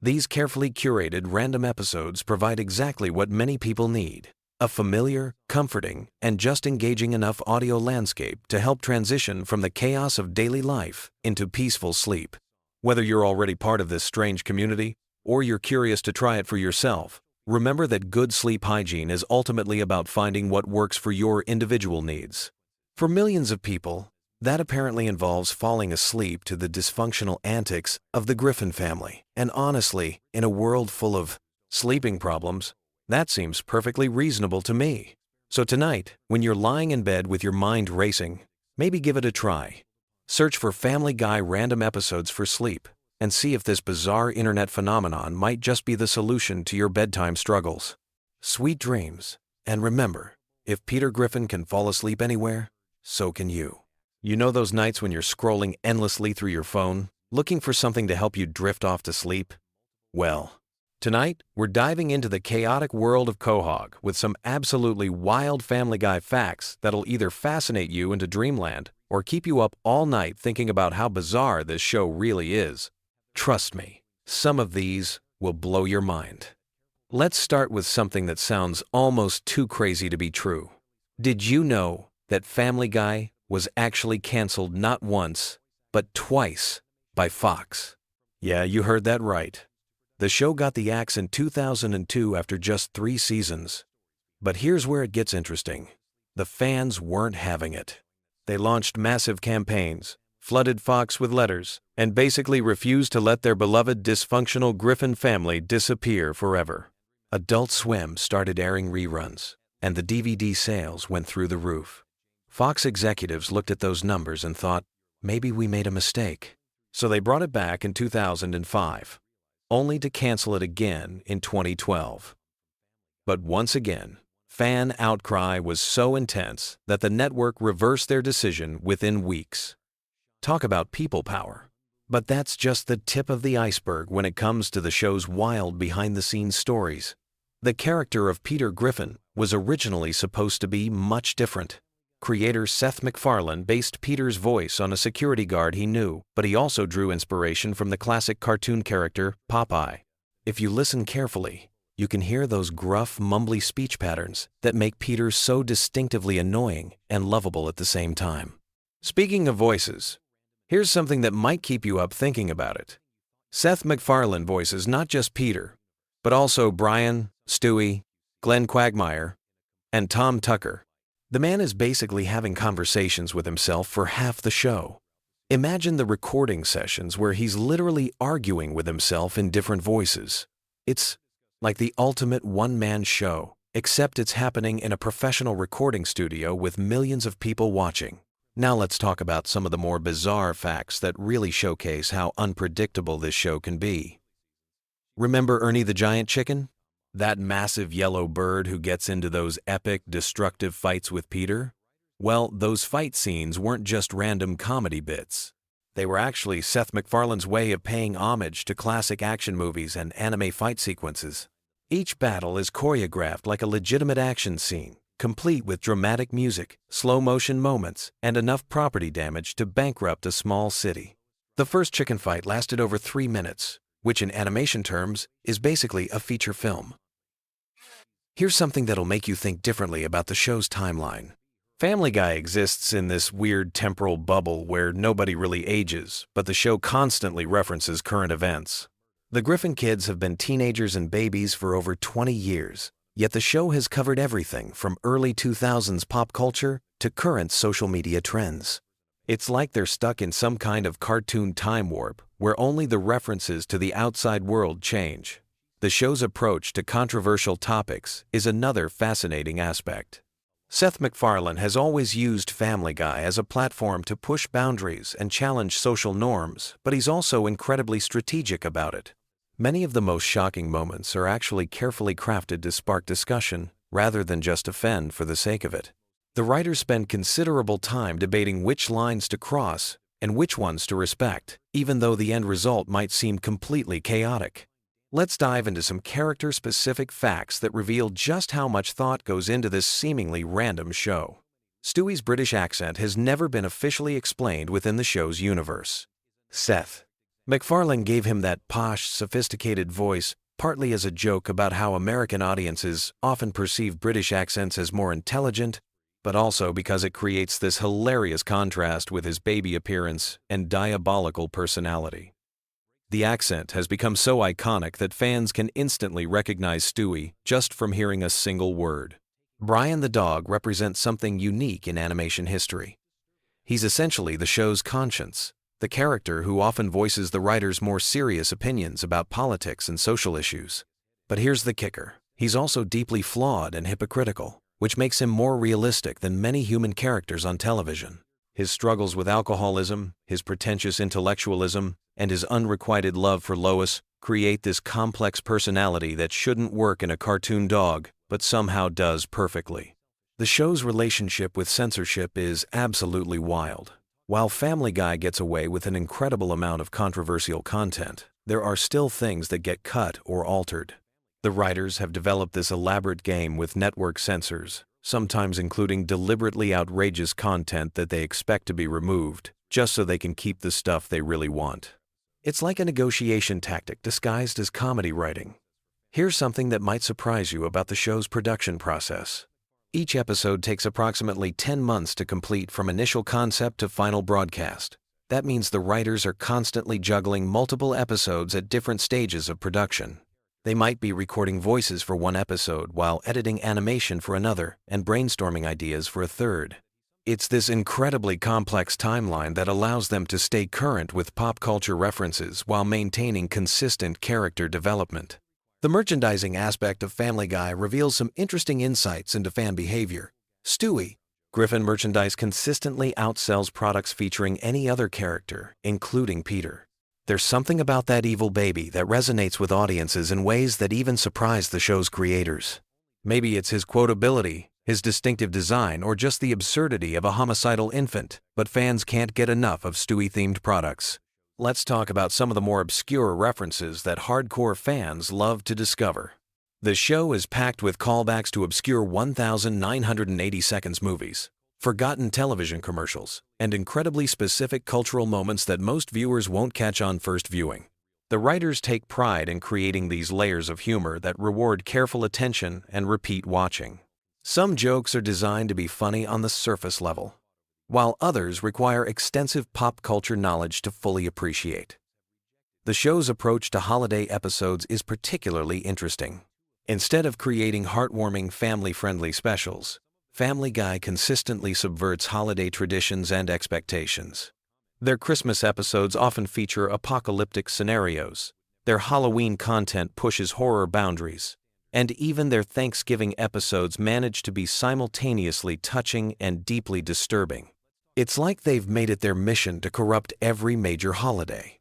These carefully curated random episodes provide exactly what many people need: a familiar, comforting, and just engaging enough audio landscape to help transition from the chaos of daily life into peaceful sleep. Whether you're already part of this strange community or you're curious to try it for yourself, remember that good sleep hygiene is ultimately about finding what works for your individual needs. For millions of people, that apparently involves falling asleep to the dysfunctional antics of the Griffin family. And honestly, in a world full of sleeping problems, that seems perfectly reasonable to me. So tonight, when you're lying in bed with your mind racing, maybe give it a try. Search for Family Guy random episodes for sleep and see if this bizarre internet phenomenon might just be the solution to your bedtime struggles. Sweet dreams, and remember, if Peter Griffin can fall asleep anywhere, so can you. You know those nights when you're scrolling endlessly through your phone, looking for something to help you drift off to sleep? Well, tonight, we're diving into the chaotic world of Quahog with some absolutely wild Family Guy facts that'll either fascinate you into dreamland or keep you up all night thinking about how bizarre this show really is. Trust me, some of these will blow your mind. Let's start with something that sounds almost too crazy to be true. Did you know that Family Guy was actually canceled not once, but twice by Fox? Yeah, you heard that right. The show got the axe in 2002 after just 3 seasons. But here's where it gets interesting. The fans weren't having it. They launched massive campaigns, flooded Fox with letters, and basically refused to let their beloved dysfunctional Griffin family disappear forever. Adult Swim started airing reruns, and the DVD sales went through the roof. Fox executives looked at those numbers and thought, maybe we made a mistake. So they brought it back in 2005, only to cancel it again in 2012. But once again, fan outcry was so intense that the network reversed their decision within weeks. Talk about people power. But that's just the tip of the iceberg when it comes to the show's wild behind-the-scenes stories. The character of Peter Griffin was originally supposed to be much different. Creator Seth MacFarlane based Peter's voice on a security guard he knew, but he also drew inspiration from the classic cartoon character Popeye. If you listen carefully, you can hear those gruff, mumbly speech patterns that make Peter so distinctively annoying and lovable at the same time. Speaking of voices, here's something that might keep you up thinking about it. Seth MacFarlane voices not just Peter, but also Brian, Stewie, Glenn Quagmire, and Tom Tucker. The man is basically having conversations with himself for half the show. Imagine the recording sessions where he's literally arguing with himself in different voices. It's like the ultimate one-man show, except it's happening in a professional recording studio with millions of people watching. Now let's talk about some of the more bizarre facts that really showcase how unpredictable this show can be. Remember Ernie the Giant Chicken? That massive yellow bird who gets into those epic, destructive fights with Peter? Well, those fight scenes weren't just random comedy bits. They were actually Seth MacFarlane's way of paying homage to classic action movies and anime fight sequences. Each battle is choreographed like a legitimate action scene, complete with dramatic music, slow-motion moments, and enough property damage to bankrupt a small city. The first chicken fight lasted over 3 minutes, which in animation terms is basically a feature film. Here's something that'll make you think differently about the show's timeline. Family Guy exists in this weird temporal bubble where nobody really ages, but the show constantly references current events. The Griffin kids have been teenagers and babies for over 20 years, yet the show has covered everything from early 2000s pop culture to current social media trends. It's like they're stuck in some kind of cartoon time warp where only the references to the outside world change. The show's approach to controversial topics is another fascinating aspect. Seth MacFarlane has always used Family Guy as a platform to push boundaries and challenge social norms, but he's also incredibly strategic about it. Many of the most shocking moments are actually carefully crafted to spark discussion rather than just offend for the sake of it. The writers spend considerable time debating which lines to cross and which ones to respect, even though the end result might seem completely chaotic. Let's dive into some character-specific facts that reveal just how much thought goes into this seemingly random show. Stewie's British accent has never been officially explained within the show's universe. Seth MacFarlane gave him that posh, sophisticated voice partly as a joke about how American audiences often perceive British accents as more intelligent, but also because it creates this hilarious contrast with his baby appearance and diabolical personality. The accent has become so iconic that fans can instantly recognize Stewie just from hearing a single word. Brian the dog represents something unique in animation history. He's essentially the show's conscience, the character who often voices the writer's more serious opinions about politics and social issues. But here's the kicker. He's also deeply flawed and hypocritical, which makes him more realistic than many human characters on television. His struggles with alcoholism, his pretentious intellectualism, and his unrequited love for Lois create this complex personality that shouldn't work in a cartoon dog, but somehow does perfectly. The show's relationship with censorship is absolutely wild. While Family Guy gets away with an incredible amount of controversial content, there are still things that get cut or altered. The writers have developed this elaborate game with network censors, sometimes including deliberately outrageous content that they expect to be removed, just so they can keep the stuff they really want. It's like a negotiation tactic disguised as comedy writing. Here's something that might surprise you about the show's production process. Each episode takes approximately 10 months to complete from initial concept to final broadcast. That means the writers are constantly juggling multiple episodes at different stages of production. They might be recording voices for one episode while editing animation for another and brainstorming ideas for a third. It's this incredibly complex timeline that allows them to stay current with pop culture references while maintaining consistent character development. The merchandising aspect of Family Guy reveals some interesting insights into fan behavior. Stewie, Griffin merchandise consistently outsells products featuring any other character, including Peter. There's something about that evil baby that resonates with audiences in ways that even surprise the show's creators. Maybe it's his quotability, his distinctive design, or just the absurdity of a homicidal infant, but fans can't get enough of Stewie-themed products. let's talk about some of the more obscure references that hardcore fans love to discover. The show is packed with callbacks to obscure 1980 seconds movies, forgotten television commercials, and incredibly specific cultural moments that most viewers won't catch on first viewing. The writers take pride in creating these layers of humor that reward careful attention and repeat watching. Some jokes are designed to be funny on the surface level, while others require extensive pop culture knowledge to fully appreciate. The show's approach to holiday episodes is particularly interesting. Instead of creating heartwarming, family-friendly specials, Family Guy consistently subverts holiday traditions and expectations. Their Christmas episodes often feature apocalyptic scenarios, their Halloween content pushes horror boundaries, and even their Thanksgiving episodes manage to be simultaneously touching and deeply disturbing. It's like they've made it their mission to corrupt every major holiday.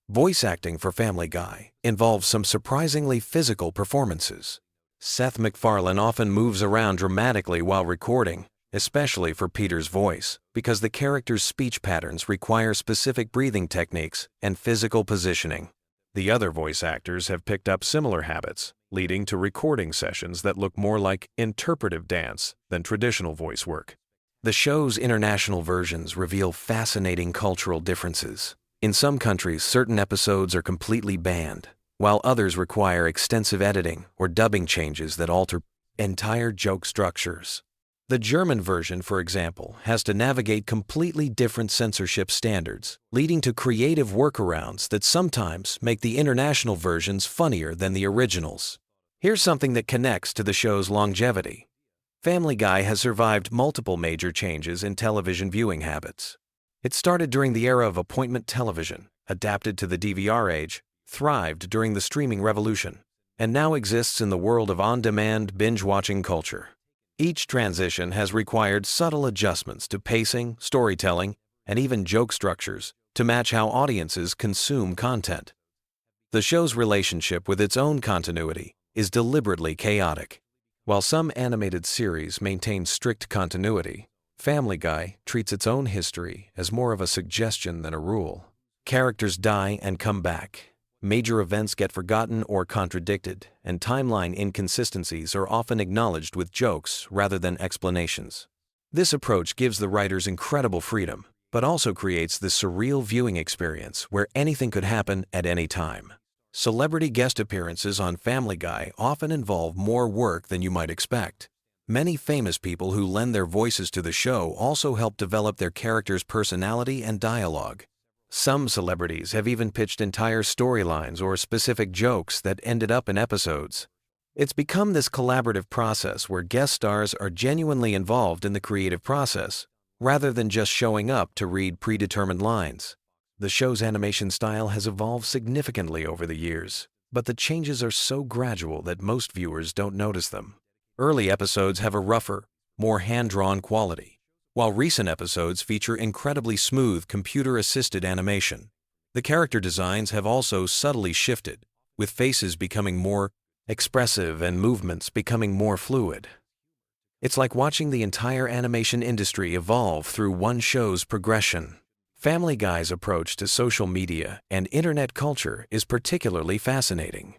Voice acting for Family Guy involves some surprisingly physical performances. Seth MacFarlane often moves around dramatically while recording, especially for Peter's voice, because the character's speech patterns require specific breathing techniques and physical positioning. The other voice actors have picked up similar habits, leading to recording sessions that look more like interpretive dance than traditional voice work. The show's international versions reveal fascinating cultural differences. In some countries, certain episodes are completely banned, while others require extensive editing or dubbing changes that alter entire joke structures. The German version, for example, has to navigate completely different censorship standards, leading to creative workarounds that sometimes make the international versions funnier than the originals. Here's something that connects to the show's longevity. Family Guy has survived multiple major changes in television viewing habits. It started during the era of appointment television, adapted to the DVR age, thrived during the streaming revolution, and now exists in the world of on-demand binge-watching culture. Each transition has required subtle adjustments to pacing, storytelling, and even joke structures to match how audiences consume content. The show's relationship with its own continuity is deliberately chaotic. While some animated series maintain strict continuity, Family Guy treats its own history as more of a suggestion than a rule. Characters die and come back. Major events get forgotten or contradicted, and timeline inconsistencies are often acknowledged with jokes rather than explanations. This approach gives the writers incredible freedom, but also creates this surreal viewing experience where anything could happen at any time. Celebrity guest appearances on Family Guy often involve more work than you might expect. Many famous people who lend their voices to the show also help develop their characters' personality and dialogue. Some celebrities have even pitched entire storylines or specific jokes that ended up in episodes. It's become this collaborative process where guest stars are genuinely involved in the creative process, rather than just showing up to read predetermined lines. The show's animation style has evolved significantly over the years, but the changes are so gradual that most viewers don't notice them. Early episodes have a rougher, more hand-drawn quality, while recent episodes feature incredibly smooth computer-assisted animation. The character designs have also subtly shifted, with faces becoming more expressive and movements becoming more fluid. It's like watching the entire animation industry evolve through one show's progression. Family Guy's approach to social media and internet culture is particularly fascinating.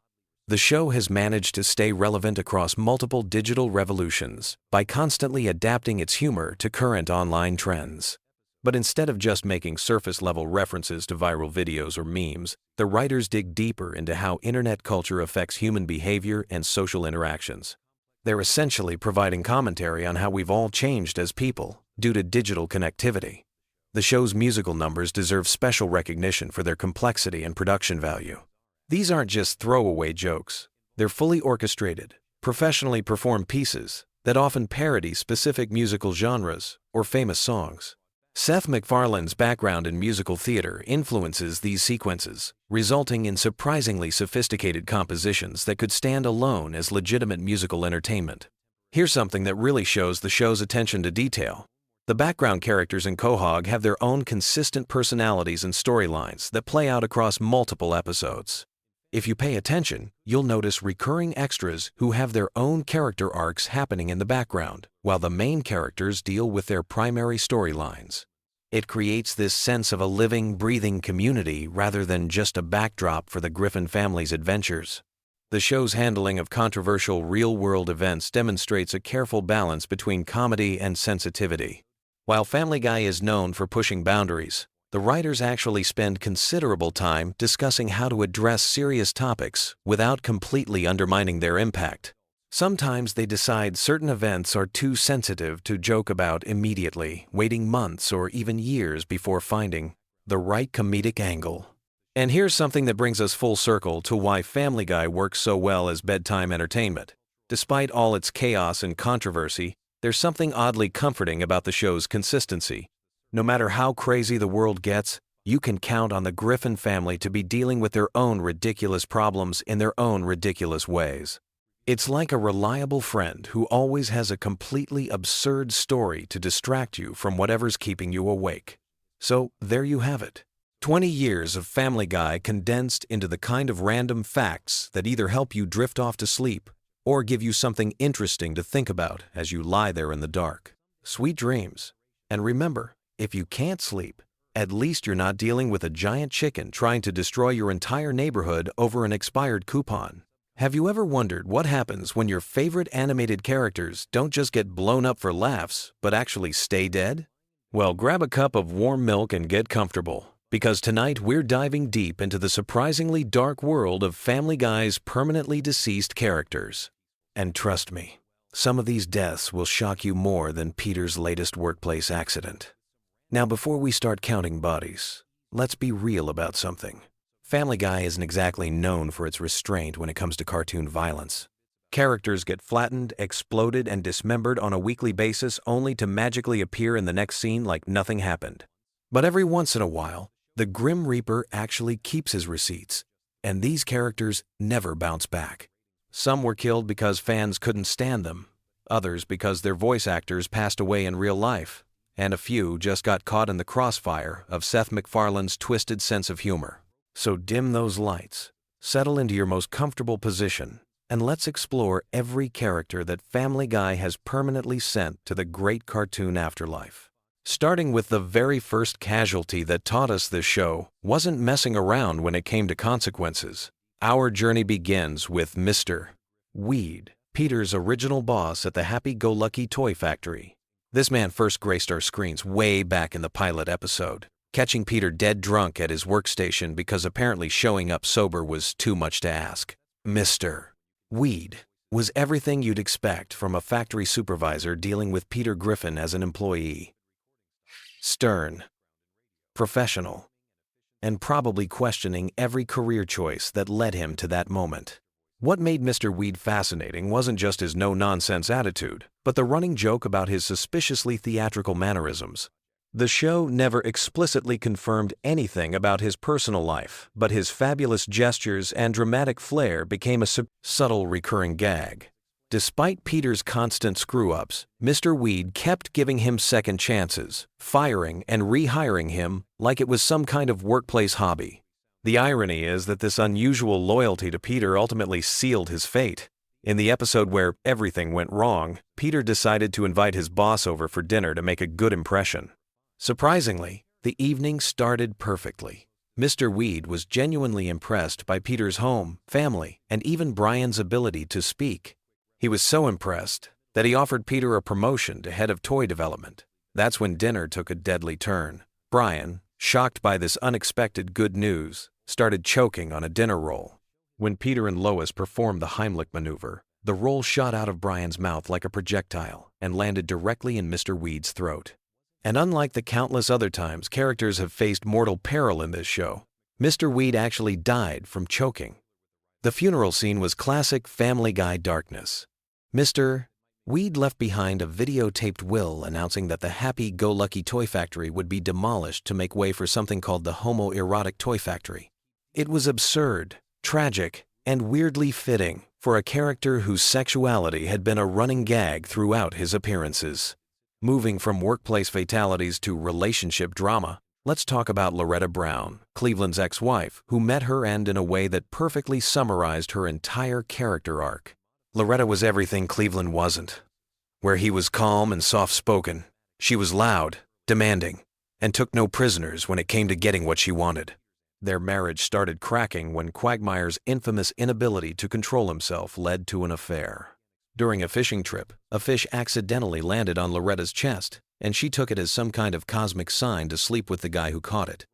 The show has managed to stay relevant across multiple digital revolutions by constantly adapting its humor to current online trends. But instead of just making surface-level references to viral videos or memes, the writers dig deeper into how internet culture affects human behavior and social interactions. They're essentially providing commentary on how we've all changed as people due to digital connectivity. The show's musical numbers deserve special recognition for their complexity and production value. These aren't just throwaway jokes. They're fully orchestrated, professionally performed pieces that often parody specific musical genres or famous songs. Seth MacFarlane's background in musical theater influences these sequences, resulting in surprisingly sophisticated compositions that could stand alone as legitimate musical entertainment. Here's something that really shows the show's attention to detail. The background characters in Quahog have their own consistent personalities and storylines that play out across multiple episodes. If you pay attention, you'll notice recurring extras who have their own character arcs happening in the background, while the main characters deal with their primary storylines. It creates this sense of a living, breathing community rather than just a backdrop for the Griffin family's adventures. The show's handling of controversial real-world events demonstrates a careful balance between comedy and sensitivity. While Family Guy is known for pushing boundaries, the writers actually spend considerable time discussing how to address serious topics without completely undermining their impact. Sometimes they decide certain events are too sensitive to joke about immediately, waiting months or even years before finding the right comedic angle. And here's something that brings us full circle to why Family Guy works so well as bedtime entertainment. Despite all its chaos and controversy, there's something oddly comforting about the show's consistency. No matter how crazy the world gets, you can count on the Griffin family to be dealing with their own ridiculous problems in their own ridiculous ways. It's like a reliable friend who always has a completely absurd story to distract you from whatever's keeping you awake. So, there you have it. 20 years of Family Guy condensed into the kind of random facts that either help you drift off to sleep or give you something interesting to think about as you lie there in the dark. Sweet dreams. And remember, if you can't sleep, at least you're not dealing with a giant chicken trying to destroy your entire neighborhood over an expired coupon. Have you ever wondered what happens when your favorite animated characters don't just get blown up for laughs, but actually stay dead? Well, grab a cup of warm milk and get comfortable, because tonight we're diving deep into the surprisingly dark world of Family Guy's permanently deceased characters. And trust me, some of these deaths will shock you more than Peter's latest workplace accident. Now, before we start counting bodies, let's be real about something. Family Guy isn't exactly known for its restraint when it comes to cartoon violence. Characters get flattened, exploded, and dismembered on a weekly basis only to magically appear in the next scene like nothing happened. But every once in a while, the Grim Reaper actually keeps his receipts, and these characters never bounce back. Some were killed because fans couldn't stand them, others because their voice actors passed away in real life, and a few just got caught in the crossfire of Seth MacFarlane's twisted sense of humor. So dim those lights, settle into your most comfortable position, and let's explore every character that Family Guy has permanently sent to the great cartoon afterlife. Starting with the very first casualty that taught us this show wasn't messing around when it came to consequences. Our journey begins with Mr. Weed, Peter's original boss at the happy-go-lucky toy factory. This man first graced our screens way back in the pilot episode, catching Peter dead drunk at his workstation because apparently showing up sober was too much to ask. Mr. Weed was everything you'd expect from a factory supervisor dealing with Peter Griffin as an employee. Stern, professional, and probably questioning every career choice that led him to that moment. What made Mr. Weed fascinating wasn't just his no-nonsense attitude, but the running joke about his suspiciously theatrical mannerisms. The show never explicitly confirmed anything about his personal life, but his fabulous gestures and dramatic flair became a subtle recurring gag. Despite Peter's constant screw-ups, Mr. Weed kept giving him second chances, firing and rehiring him like it was some kind of workplace hobby. The irony is that this unusual loyalty to Peter ultimately sealed his fate. In the episode where everything went wrong, Peter decided to invite his boss over for dinner to make a good impression. Surprisingly, the evening started perfectly. Mr. Weed was genuinely impressed by Peter's home, family, and even Brian's ability to speak. He was so impressed that he offered Peter a promotion to head of toy development. That's when dinner took a deadly turn. Brian, shocked by this unexpected good news, started choking on a dinner roll. When Peter and Lois performed the Heimlich maneuver, the roll shot out of Brian's mouth like a projectile and landed directly in Mr. Weed's throat. And unlike the countless other times characters have faced mortal peril in this show, Mr. Weed actually died from choking. The funeral scene was classic Family Guy darkness. Mr. Weed left behind a videotaped will announcing that the happy-go-lucky toy factory would be demolished to make way for something called the homoerotic toy factory. It was absurd, tragic, and weirdly fitting for a character whose sexuality had been a running gag throughout his appearances. Moving from workplace fatalities to relationship drama, let's talk about Loretta Brown, Cleveland's ex-wife, who met her end in a way that perfectly summarized her entire character arc. Loretta was everything Cleveland wasn't. Where he was calm and soft-spoken, she was loud, demanding, and took no prisoners when it came to getting what she wanted. Their marriage started cracking when Quagmire's infamous inability to control himself led to an affair. During a fishing trip, a fish accidentally landed on Loretta's chest, and she took it as some kind of cosmic sign to sleep with the guy who caught it.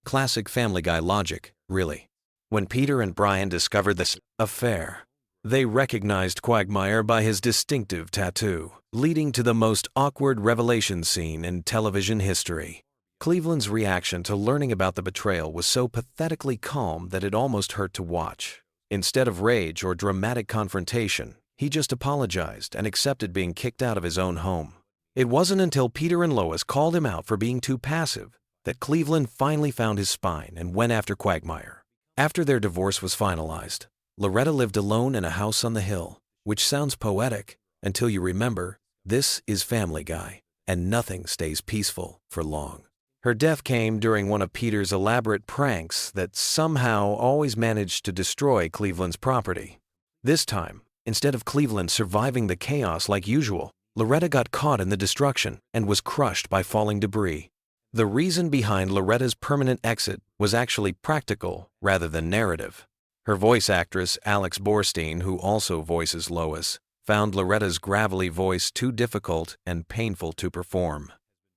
Classic Family Guy logic, really. When Peter and Brian discovered this affair, they recognized Quagmire by his distinctive tattoo, leading to the most awkward revelation scene in television history. Cleveland's reaction to learning about the betrayal was so pathetically calm that it almost hurt to watch. Instead of rage or dramatic confrontation, he just apologized and accepted being kicked out of his own home. It wasn't until Peter and Lois called him out for being too passive that Cleveland finally found his spine and went after Quagmire. After their divorce was finalized, Loretta lived alone in a house on the hill, which sounds poetic until you remember this is Family Guy, and nothing stays peaceful for long. Her death came during one of Peter's elaborate pranks that somehow always managed to destroy Cleveland's property. This time, instead of Cleveland surviving the chaos like usual, Loretta got caught in the destruction and was crushed by falling debris. The reason behind Loretta's permanent exit was actually practical rather than narrative. Her voice actress, Alex Borstein, who also voices Lois, found Loretta's gravelly voice too difficult and painful to perform.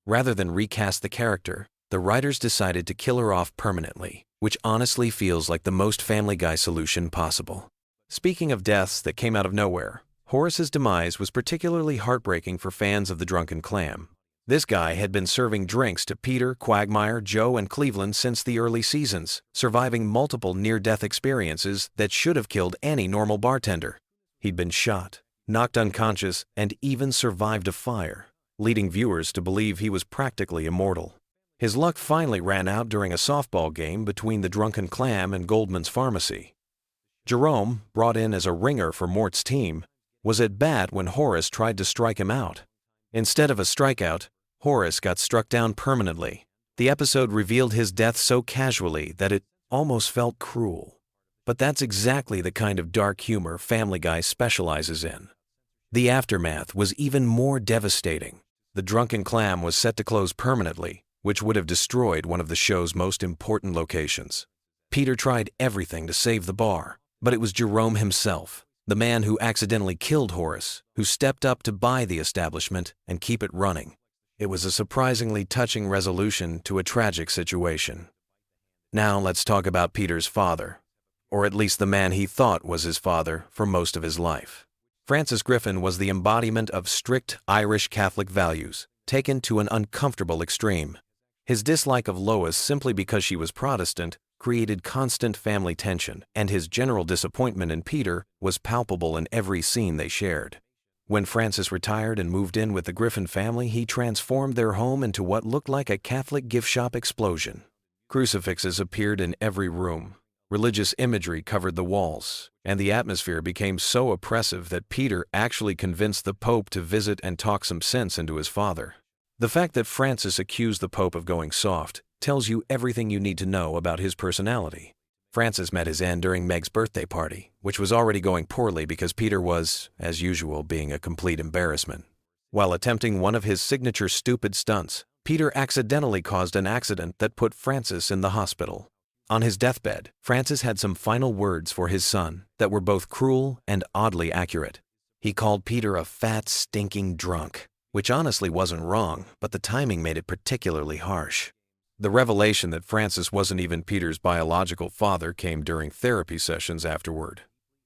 Rather than recast the character, the writers decided to kill her off permanently, which honestly feels like the most Family Guy solution possible. Speaking of deaths that came out of nowhere, Horace's demise was particularly heartbreaking for fans of the Drunken Clam. This guy had been serving drinks to Peter, Quagmire, Joe, and Cleveland since the early seasons, surviving multiple near-death experiences that should have killed any normal bartender. He'd been shot, knocked unconscious, and even survived a fire, leading viewers to believe he was practically immortal. His luck finally ran out during a softball game between the Drunken Clam and Goldman's Pharmacy. Jerome, brought in as a ringer for Mort's team, was at bat when Horace tried to strike him out. Instead of a strikeout, Horace got struck down permanently. The episode revealed his death so casually that it almost felt cruel. But that's exactly the kind of dark humor Family Guy specializes in. The aftermath was even more devastating. The Drunken Clam was set to close permanently, which would have destroyed one of the show's most important locations. Peter tried everything to save the bar, but it was Jerome himself, the man who accidentally killed Horace, who stepped up to buy the establishment and keep it running. It was a surprisingly touching resolution to a tragic situation. Now let's talk about Peter's father, or at least the man he thought was his father for most of his life. Francis Griffin was the embodiment of strict Irish Catholic values, taken to an uncomfortable extreme. His dislike of Lois simply because she was Protestant created constant family tension, and his general disappointment in Peter was palpable in every scene they shared. When Francis retired and moved in with the Griffin family, he transformed their home into what looked like a Catholic gift shop explosion. Crucifixes appeared in every room. Religious imagery covered the walls, and the atmosphere became so oppressive that Peter actually convinced the Pope to visit and talk some sense into his father. The fact that Francis accused the Pope of going soft tells you everything you need to know about his personality. Francis met his end during Meg's birthday party, which was already going poorly because Peter was, as usual, being a complete embarrassment. While attempting one of his signature stupid stunts, Peter accidentally caused an accident that put Francis in the hospital. On his deathbed, Francis had some final words for his son that were both cruel and oddly accurate. He called Peter a fat, stinking drunk, which honestly wasn't wrong, but the timing made it particularly harsh. The revelation that Francis wasn't even Peter's biological father came during therapy sessions afterward.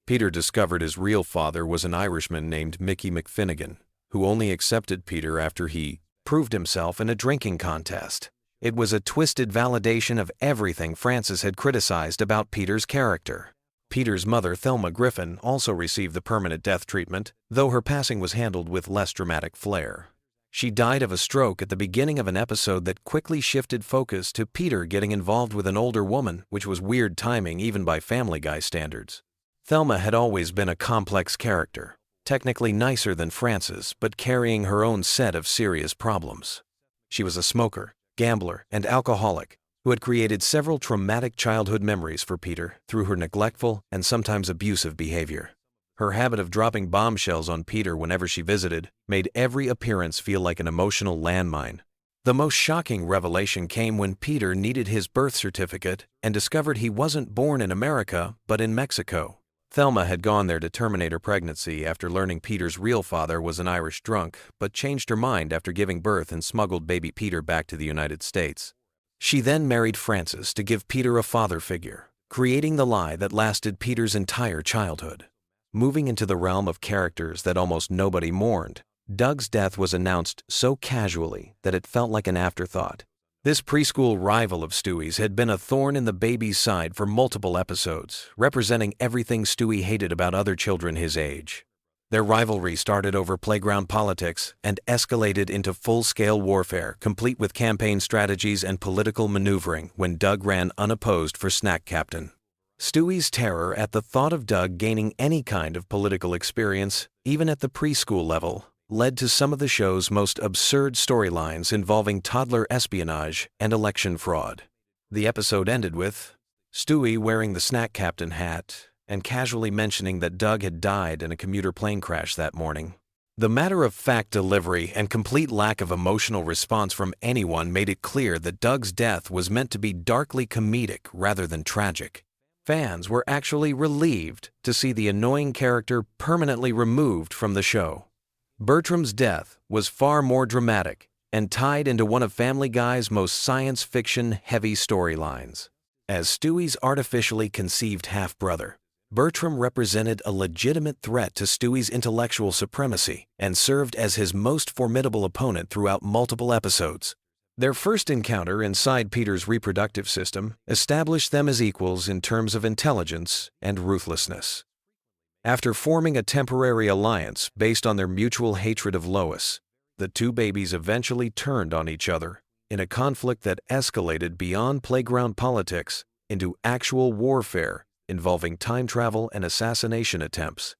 Peter discovered his real father was an Irishman named Mickey McFinnigan, who only accepted Peter after he proved himself in a drinking contest. It was a twisted validation of everything Francis had criticized about Peter's character. Peter's mother, Thelma Griffin, also received the permanent death treatment, though her passing was handled with less dramatic flair. She died of a stroke at the beginning of an episode that quickly shifted focus to Peter getting involved with an older woman, which was weird timing even by Family Guy standards. Thelma had always been a complex character, technically nicer than Francis, but carrying her own set of serious problems. She was a smoker, gambler, and alcoholic who had created several traumatic childhood memories for Peter through her neglectful and sometimes abusive behavior. Her habit of dropping bombshells on Peter whenever she visited made every appearance feel like an emotional landmine. The most shocking revelation came when Peter needed his birth certificate and discovered he wasn't born in America, but in Mexico. Thelma had gone there to terminate her pregnancy after learning Peter's real father was an Irish drunk, but changed her mind after giving birth and smuggled baby Peter back to the United States. She then married Francis to give Peter a father figure, creating the lie that lasted Peter's entire childhood. Moving into the realm of characters that almost nobody mourned, Doug's death was announced so casually that it felt like an afterthought. This preschool rival of Stewie's had been a thorn in the baby's side for multiple episodes, representing everything Stewie hated about other children his age. Their rivalry started over playground politics and escalated into full-scale warfare, complete with campaign strategies and political maneuvering when Doug ran unopposed for snack captain. Stewie's terror at the thought of Doug gaining any kind of political experience, even at the preschool level, led to some of the show's most absurd storylines involving toddler espionage and election fraud. The episode ended with Stewie wearing the snack captain hat and casually mentioning that Doug had died in a commuter plane crash that morning. The matter-of-fact delivery and complete lack of emotional response from anyone made it clear that Doug's death was meant to be darkly comedic rather than tragic. Fans were actually relieved to see the annoying character permanently removed from the show. Bertram's death was far more dramatic and tied into one of Family Guy's most science fiction-heavy storylines. As Stewie's artificially conceived half-brother, Bertram represented a legitimate threat to Stewie's intellectual supremacy and served as his most formidable opponent throughout multiple episodes. Their first encounter inside Peter's reproductive system established them as equals in terms of intelligence and ruthlessness. After forming a temporary alliance based on their mutual hatred of Lois, the two babies eventually turned on each other in a conflict that escalated beyond playground politics into actual warfare involving time travel and assassination attempts.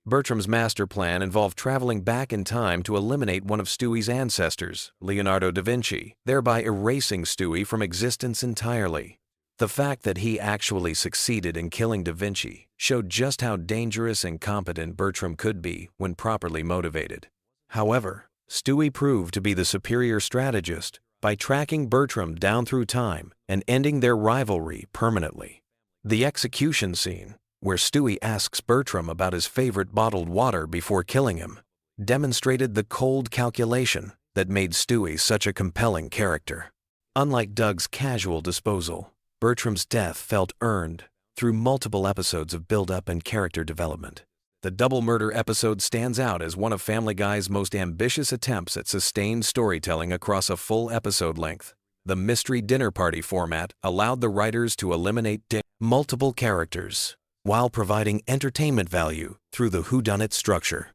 Bertram's master plan involved traveling back in time to eliminate one of Stewie's ancestors, Leonardo da Vinci, thereby erasing Stewie from existence entirely. The fact that he actually succeeded in killing da Vinci showed just how dangerous and competent Bertram could be when properly motivated. However, Stewie proved to be the superior strategist by tracking Bertram down through time and ending their rivalry permanently. The execution scene, where Stewie asks Bertram about his favorite bottled water before killing him, demonstrated the cold calculation that made Stewie such a compelling character. Unlike Doug's casual disposal, Bertram's death felt earned through multiple episodes of build-up and character development. The double murder episode stands out as one of Family Guy's most ambitious attempts at sustained storytelling across a full episode length. The mystery dinner party format allowed the writers to eliminate multiple characters while providing entertainment value through the whodunit structure.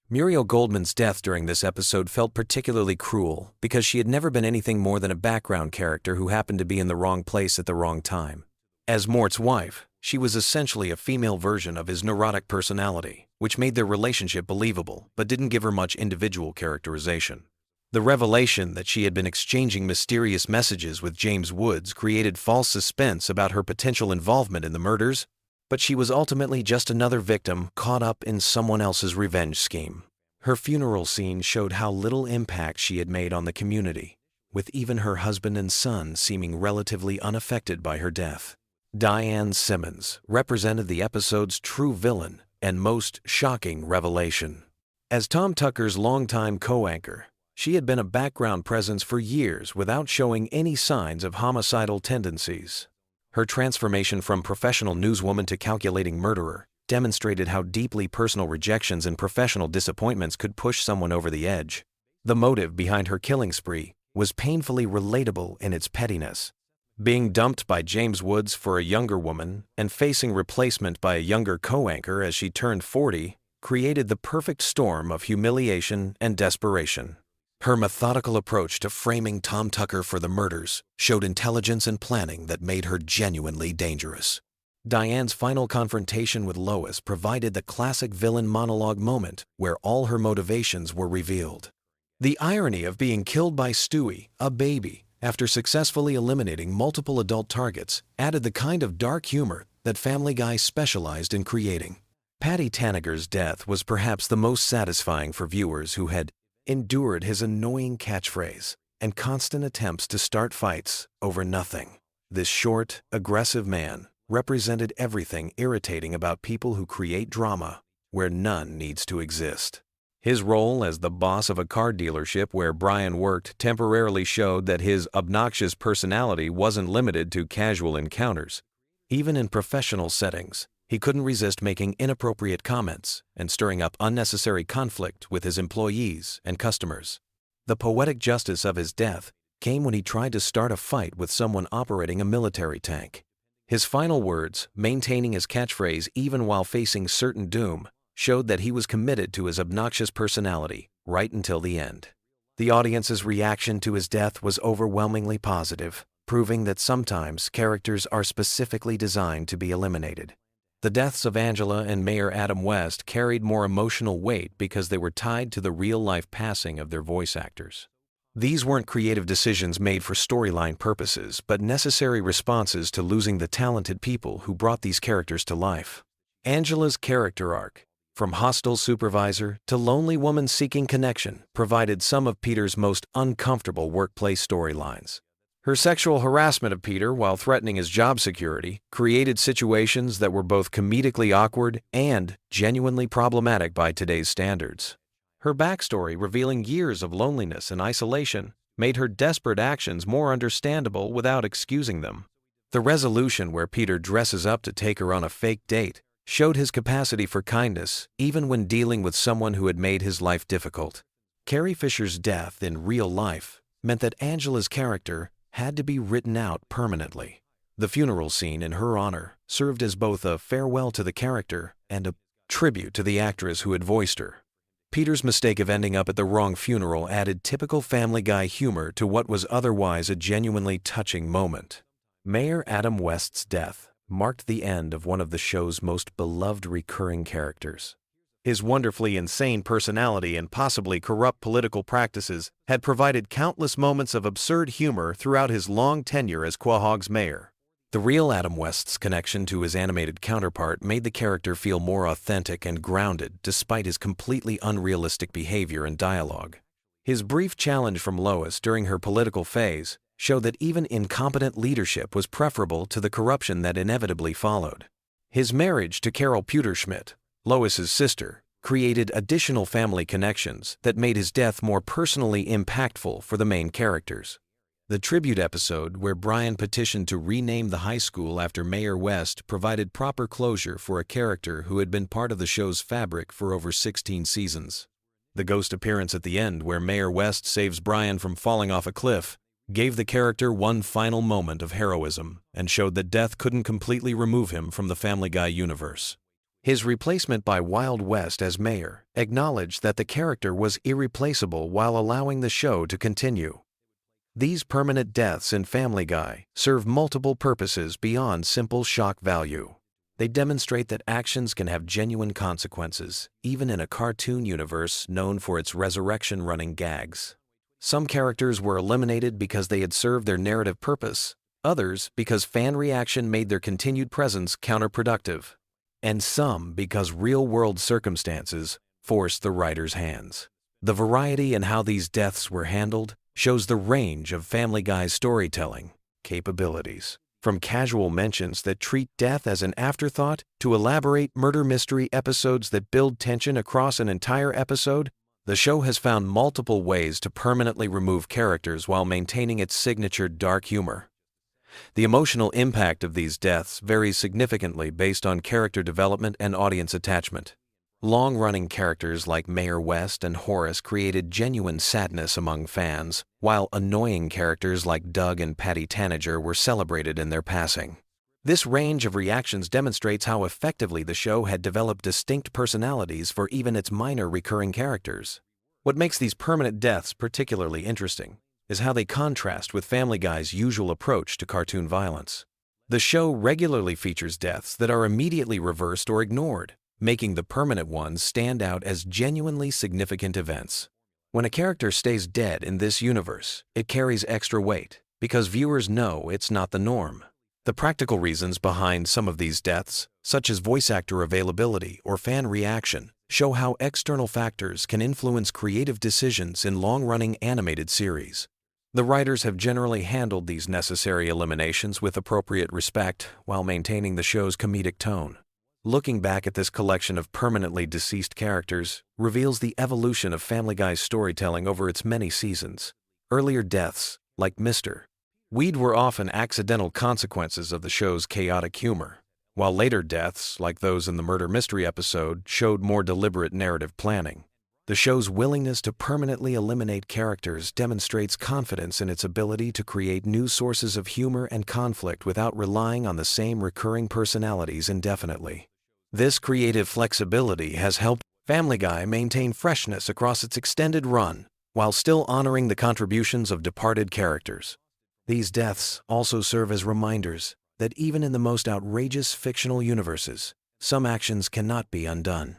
Muriel Goldman's death during this episode felt particularly cruel because she had never been anything more than a background character who happened to be in the wrong place at the wrong time. As Mort's wife, she was essentially a female version of his neurotic personality, which made their relationship believable but didn't give her much individual characterization. The revelation that she had been exchanging mysterious messages with James Woods created false suspense about her potential involvement in the murders, but she was ultimately just another victim caught up in someone else's revenge scheme. Her funeral scene showed how little impact she had made on the community, with even her husband and son seeming relatively unaffected by her death. Diane Simmons represented the episode's true villain and most shocking revelation. As Tom Tucker's longtime co-anchor, she had been a background presence for years without showing any signs of homicidal tendencies. Her transformation from professional newswoman to calculating murderer demonstrated how deeply personal rejections and professional disappointments could push someone over the edge. The motive behind her killing spree was painfully relatable in its pettiness. Being dumped by James Woods for a younger woman and facing replacement by a younger co-anchor as she turned 40 created the perfect storm of humiliation and desperation. Her methodical approach to framing Tom Tucker for the murders showed intelligence and planning that made her genuinely dangerous. Diane's final confrontation with Lois provided the classic villain monologue moment where all her motivations were revealed. The irony of being killed by Stewie, a baby, after successfully eliminating multiple adult targets added the kind of dark humor that Family Guy specialized in creating. Patty Tanager's death was perhaps the most satisfying for viewers who had endured his annoying catchphrase. and constant attempts to start fights over nothing. This short, aggressive man represented everything irritating about people who create drama where none needs to exist. His role as the boss of a car dealership where Brian worked temporarily showed that his obnoxious personality wasn't limited to casual encounters. Even in professional settings, he couldn't resist making inappropriate comments and stirring up unnecessary conflict with his employees and customers. The poetic justice of his death came when he tried to start a fight with someone operating a military tank. His final words, maintaining his catchphrase even while facing certain doom, showed that he was committed to his obnoxious personality right until the end. The audience's reaction to his death was overwhelmingly positive, proving that sometimes characters are specifically designed to be eliminated. The deaths of Angela and Mayor Adam West carried more emotional weight because they were tied to the real-life passing of their voice actors. These weren't creative decisions made for storyline purposes, but necessary responses to losing the talented people who brought these characters to life. Angela's character arc, from hostile supervisor to lonely woman seeking connection, provided some of Peter's most uncomfortable workplace storylines. Her sexual harassment of Peter while threatening his job security created situations that were both comedically awkward and genuinely problematic by today's standards. Her backstory, revealing years of loneliness and isolation, made her desperate actions more understandable without excusing them. The resolution where Peter dresses up to take her on a fake date showed his capacity for kindness even when dealing with someone who had made his life difficult. Carrie Fisher's death in real life meant that Angela's character had to be written out permanently. The funeral scene in her honor served as both a farewell to the character and a tribute to the actress who had voiced her. Peter's mistake of ending up at the wrong funeral added typical Family Guy humor to what was otherwise a genuinely touching moment. Mayor Adam West's death marked the end of one of the show's most beloved recurring characters. His wonderfully insane personality and possibly corrupt political practices had provided countless moments of absurd humor throughout his long tenure as Quahog's mayor. The real Adam West's connection to his animated counterpart made the character feel more authentic and grounded despite his completely unrealistic behavior and dialogue. His brief challenge from Lois during her political phase showed that even incompetent leadership was preferable to the corruption that inevitably followed. His marriage to Carol Pewterschmidt, Lois's sister, created additional family connections that made his death more personally impactful for the main characters. The tribute episode where Brian petitioned to rename the high school after Mayor West provided proper closure for a character who had been part of the show's fabric for over 16 seasons. The ghost appearance at the end where Mayor West saves Brian from falling off a cliff gave the character one final moment of heroism and showed that death couldn't completely remove him from the Family Guy universe. His replacement by Wild West as mayor acknowledged that the character was irreplaceable while allowing the show to continue. These permanent deaths in Family Guy serve multiple purposes beyond simple shock value. They demonstrate that actions can have genuine consequences, even in a cartoon universe known for its resurrection-running gags. Some characters were eliminated because they had served their narrative purpose, others because fan reaction made their continued presence counterproductive, and some because real-world circumstances forced the writer's hands. The variety in how these deaths were handled shows the range of Family Guy's storytelling capabilities, from casual mentions that treat death as an afterthought to elaborate murder mystery episodes that build tension across an entire episode. The show has found multiple ways to permanently remove characters while maintaining its signature dark humor. The emotional impact of these deaths varies significantly based on character development and audience attachment. Long-running characters like Mayor West and Horace created genuine sadness among fans, while annoying characters like Doug and Patty Tanager were celebrated in their passing. This range of reactions demonstrates how effectively the show had developed distinct personalities for even its minor recurring characters. What makes these permanent deaths particularly interesting is how they contrast with Family Guy's usual approach to cartoon violence. The show regularly features deaths that are immediately reversed or ignored, making the permanent ones stand out as genuinely significant events. When a character stays dead in this universe, it carries extra weight because viewers know it's not the norm. The practical reasons behind some of these deaths, such as voice actor availability or fan reaction, show how external factors can influence creative decisions in long-running animated series. The writers have generally handled these necessary eliminations with appropriate respect while maintaining the show's comedic tone. Looking back at this collection of permanently deceased characters reveals the evolution of Family Guy's storytelling over its many seasons. Earlier deaths, like Mr. Weed, were often accidental consequences of the show's chaotic humor, while later deaths, like those in the murder mystery episode, showed more deliberate narrative planning. The show's willingness to permanently eliminate characters demonstrates confidence in its ability to create new sources of humor and conflict without relying on the same recurring personalities indefinitely. This creative flexibility has helped Family Guy maintain freshness across its extended run, while still honoring the contributions of departed characters. These deaths also serve as reminders that even in the most outrageous fictional universes, some actions cannot be undone.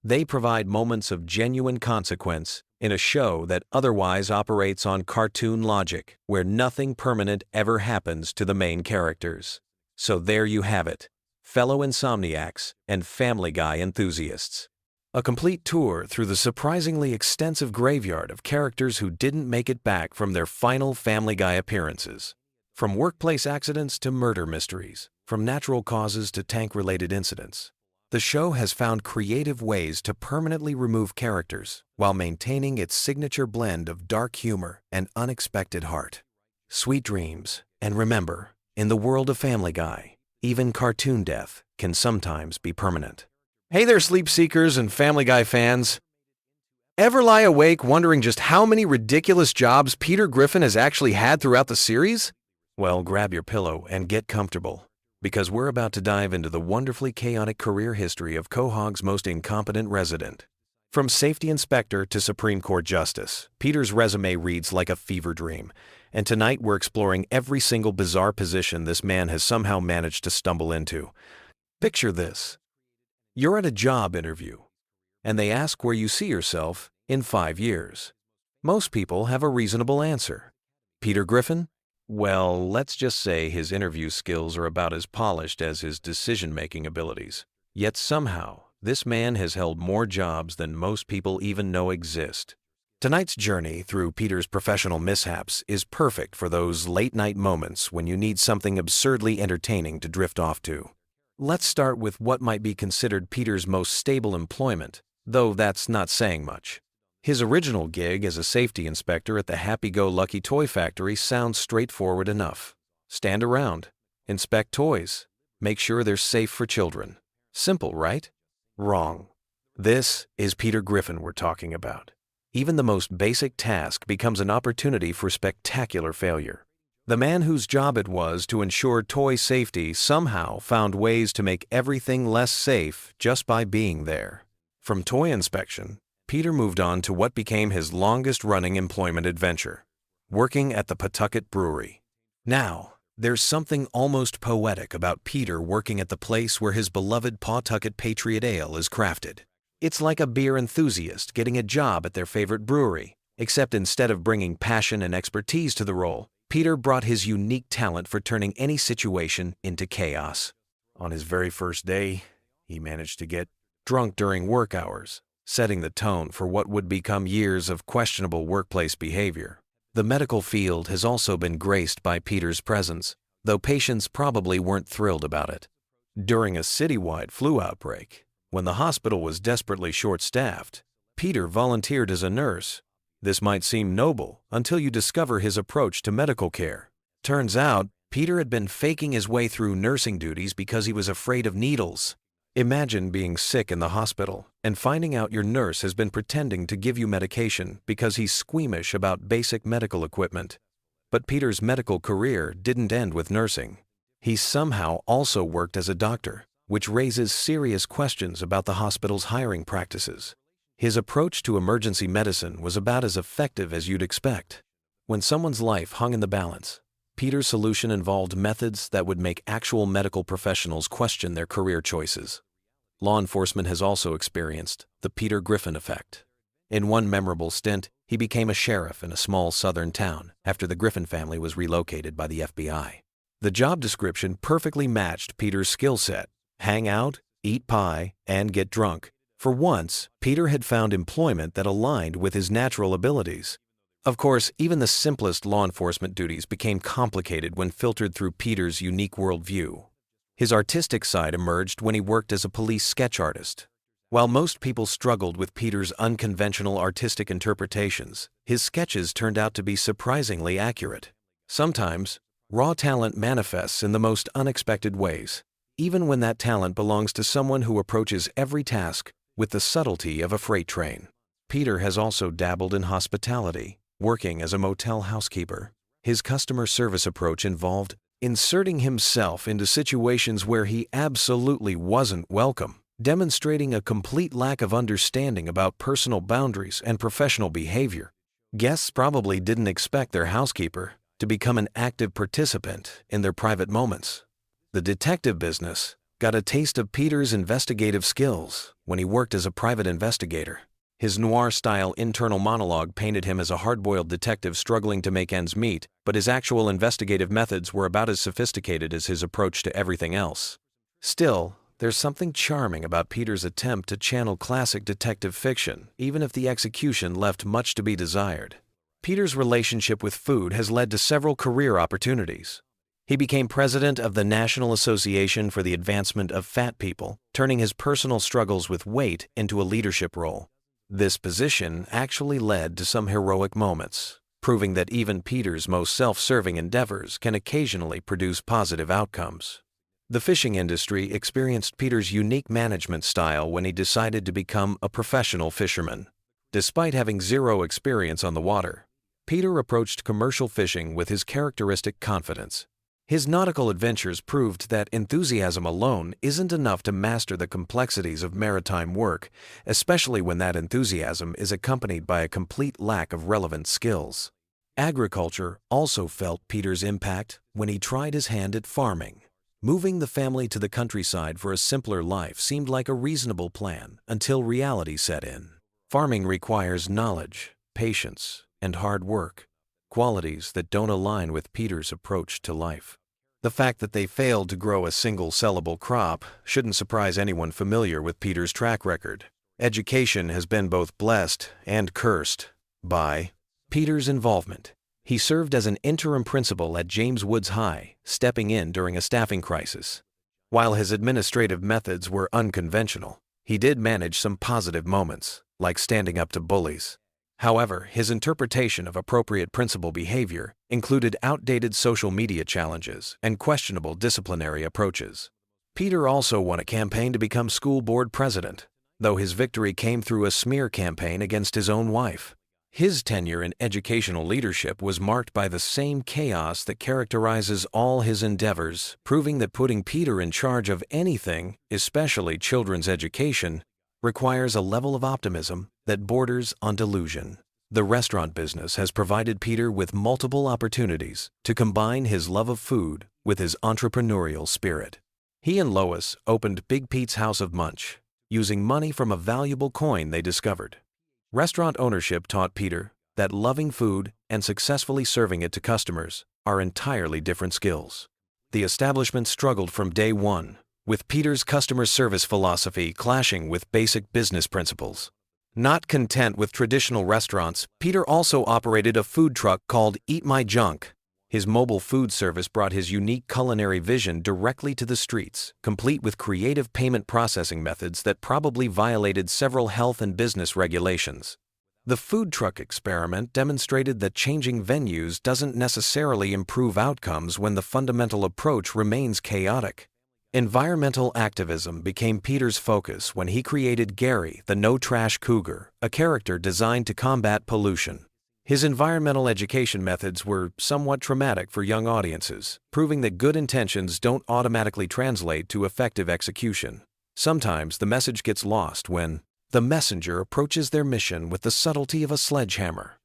They provide moments of genuine consequence in a show that otherwise operates on cartoon logic, where nothing permanent ever happens to the main characters. So there you have it, fellow insomniacs and Family Guy enthusiasts. A complete tour through the surprisingly extensive graveyard of characters who didn't make it back from their final Family Guy appearances. From workplace accidents to murder mysteries, from natural causes to tank-related incidents, the show has found creative ways to permanently remove characters while maintaining its signature blend of dark humor and unexpected heart. Sweet dreams, and remember, in the world of Family Guy, even cartoon death can sometimes be permanent. Hey there, sleep seekers and Family Guy fans. Ever lie awake wondering just how many ridiculous jobs Peter Griffin has actually had throughout the series? Well, grab your pillow and get comfortable, because we're about to dive into the wonderfully chaotic career history of Quahog's most incompetent resident. From safety inspector to Supreme Court justice, Peter's resume reads like a fever dream, and tonight we're exploring every single bizarre position this man has somehow managed to stumble into. Picture this. You're at a job interview, and they ask where you see yourself in 5 years. Most people have a reasonable answer. Peter Griffin? Well, let's just say his interview skills are about as polished as his decision-making abilities. Yet somehow, this man has held more jobs than most people even know exist. Tonight's journey through Peter's professional mishaps is perfect for those late-night moments when you need something absurdly entertaining to drift off to. Let's start with what might be considered Peter's most stable employment, though that's not saying much. His original gig as a safety inspector at the Happy-Go-Lucky Toy Factory sounds straightforward enough. Stand around, inspect toys, make sure they're safe for children. Simple, right? Wrong. This is Peter Griffin we're talking about. Even the most basic task becomes an opportunity for spectacular failure. The man whose job it was to ensure toy safety somehow found ways to make everything less safe just by being there. From toy inspection, Peter moved on to what became his longest-running employment adventure, working at the Pawtucket Brewery. Now, there's something almost poetic about Peter working at the place where his beloved Pawtucket Patriot Ale is crafted. It's like a beer enthusiast getting a job at their favorite brewery, except instead of bringing passion and expertise to the role, Peter brought his unique talent for turning any situation into chaos. On his very first day, he managed to get drunk during work hours, setting the tone for what would become years of questionable workplace behavior. The medical field has also been graced by Peter's presence, though patients probably weren't thrilled about it. During a citywide flu outbreak, when the hospital was desperately short-staffed, Peter volunteered as a nurse. This might seem noble until you discover his approach to medical care. Turns out, Peter had been faking his way through nursing duties because he was afraid of needles. Imagine being sick in the hospital and finding out your nurse has been pretending to give you medication because he's squeamish about basic medical equipment. But Peter's medical career didn't end with nursing. He somehow also worked as a doctor, which raises serious questions about the hospital's hiring practices. His approach to emergency medicine was about as effective as you'd expect. When someone's life hung in the balance, Peter's solution involved methods that would make actual medical professionals question their career choices. Law enforcement has also experienced the Peter Griffin effect. In one memorable stint, he became a sheriff in a small southern town after the Griffin family was relocated by the FBI. The job description perfectly matched Peter's skill set: hang out, eat pie, and get drunk. For once, Peter had found employment that aligned with his natural abilities. Of course, even the simplest law enforcement duties became complicated when filtered through Peter's unique worldview. His artistic side emerged when he worked as a police sketch artist. While most people struggled with Peter's unconventional artistic interpretations, his sketches turned out to be surprisingly accurate. Sometimes, raw talent manifests in the most unexpected ways, even when that talent belongs to someone who approaches every task with the subtlety of a freight train. Peter has also dabbled in hospitality, working as a motel housekeeper. His customer service approach involved inserting himself into situations where he absolutely wasn't welcome, demonstrating a complete lack of understanding about personal boundaries and professional behavior. Guests probably didn't expect their housekeeper to become an active participant in their private moments. The detective business got a taste of Peter's investigative skills when he worked as a private investigator. His noir-style internal monologue painted him as a hard-boiled detective struggling to make ends meet, but his actual investigative methods were about as sophisticated as his approach to everything else. Still, there's something charming about Peter's attempt to channel classic detective fiction, even if the execution left much to be desired. Peter's relationship with food has led to several career opportunities. He became president of the National Association for the Advancement of Fat People, turning his personal struggles with weight into a leadership role. This position actually led to some heroic moments, proving that even Peter's most self-serving endeavors can occasionally produce positive outcomes. The fishing industry experienced Peter's unique management style when he decided to become a professional fisherman. Despite having zero experience on the water, Peter approached commercial fishing with his characteristic confidence. His nautical adventures proved that enthusiasm alone isn't enough to master the complexities of maritime work, especially when that enthusiasm is accompanied by a complete lack of relevant skills. Agriculture also felt Peter's impact when he tried his hand at farming. Moving the family to the countryside for a simpler life seemed like a reasonable plan until reality set in. Farming requires knowledge, patience, and hard work, qualities that don't align with Peter's approach to life. The fact that they failed to grow a single sellable crop shouldn't surprise anyone familiar with Peter's track record. Education has been both blessed and cursed by Peter's involvement. He served as an interim principal at James Woods High, stepping in during a staffing crisis. While his administrative methods were unconventional, he did manage some positive moments, like standing up to bullies. However, his interpretation of appropriate principal behavior included outdated social media challenges and questionable disciplinary approaches. Peter also won a campaign to become school board president, though his victory came through a smear campaign against his own wife. His tenure in educational leadership was marked by the same chaos that characterizes all his endeavors, proving that putting Peter in charge of anything, especially children's education, requires a level of optimism that borders on delusion. The restaurant business has provided Peter with multiple opportunities to combine his love of food with his entrepreneurial spirit. He and Lois opened Big Pete's House of Munch, using money from a valuable coin they discovered. Restaurant ownership taught Peter that loving food and successfully serving it to customers are entirely different skills. The establishment struggled from day one, with Peter's customer service philosophy clashing with basic business principles. Not content with traditional restaurants, Peter also operated a food truck called Eat My Junk. His mobile food service brought his unique culinary vision directly to the streets, complete with creative payment processing methods that probably violated several health and business regulations. The food truck experiment demonstrated that changing venues doesn't necessarily improve outcomes when the fundamental approach remains chaotic. Environmental activism became Peter's focus when he created Gary, the no-trash cougar, a character designed to combat pollution. His environmental education methods were somewhat traumatic for young audiences, proving that good intentions don't automatically translate to effective execution. Sometimes the message gets lost when the messenger approaches their mission with the subtlety of a sledgehammer.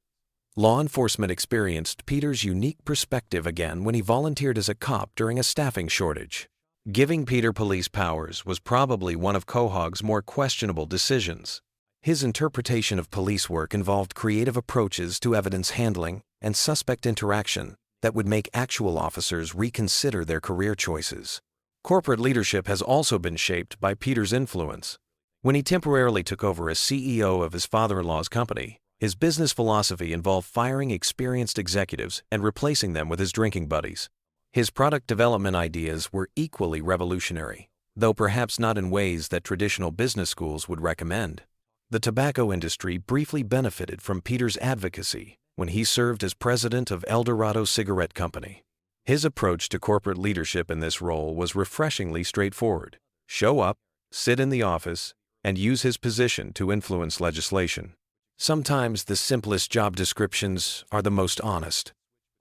Law enforcement experienced Peter's unique perspective again when he volunteered as a cop during a staffing shortage. Giving Peter police powers was probably one of Quahog's more questionable decisions. His interpretation of police work involved creative approaches to evidence handling and suspect interaction that would make actual officers reconsider their career choices. Corporate leadership has also been shaped by Peter's influence. When he temporarily took over as CEO of his father-in-law's company, His business philosophy involved firing experienced executives and replacing them with his drinking buddies. His product development ideas were equally revolutionary, though perhaps not in ways that traditional business schools would recommend. The tobacco industry briefly benefited from Peter's advocacy when he served as president of El Dorado Cigarette Company. His approach to corporate leadership in this role was refreshingly straightforward. Show up, sit in the office, and use his position to influence legislation. Sometimes the simplest job descriptions are the most honest.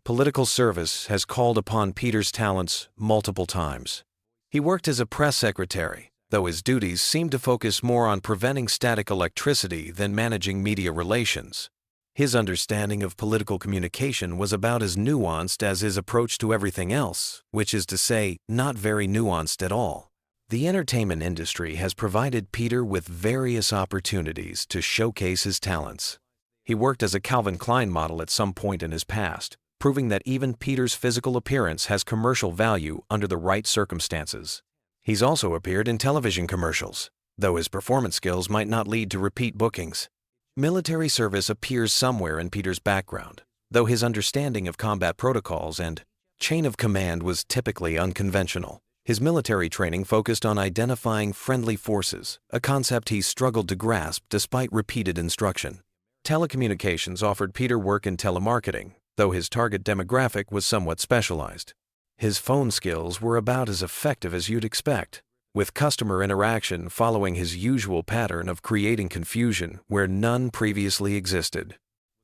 Political service has called upon Peter's talents multiple times. He worked as a press secretary, though his duties seemed to focus more on preventing static electricity than managing media relations. His understanding of political communication was about as nuanced as his approach to everything else, which is to say, not very nuanced at all. The entertainment industry has provided Peter with various opportunities to showcase his talents. He worked as a Calvin Klein model at some point in his past, proving that even Peter's physical appearance has commercial value under the right circumstances. He's also appeared in television commercials, though his performance skills might not lead to repeat bookings. Military service appears somewhere in Peter's background, though his understanding of combat protocols and chain of command was typically unconventional. His military training focused on identifying friendly forces, a concept he struggled to grasp despite repeated instruction. Telecommunications offered Peter work in telemarketing, though his target demographic was somewhat specialized. His phone skills were about as effective as you'd expect, with customer interaction following his usual pattern of creating confusion where none previously existed.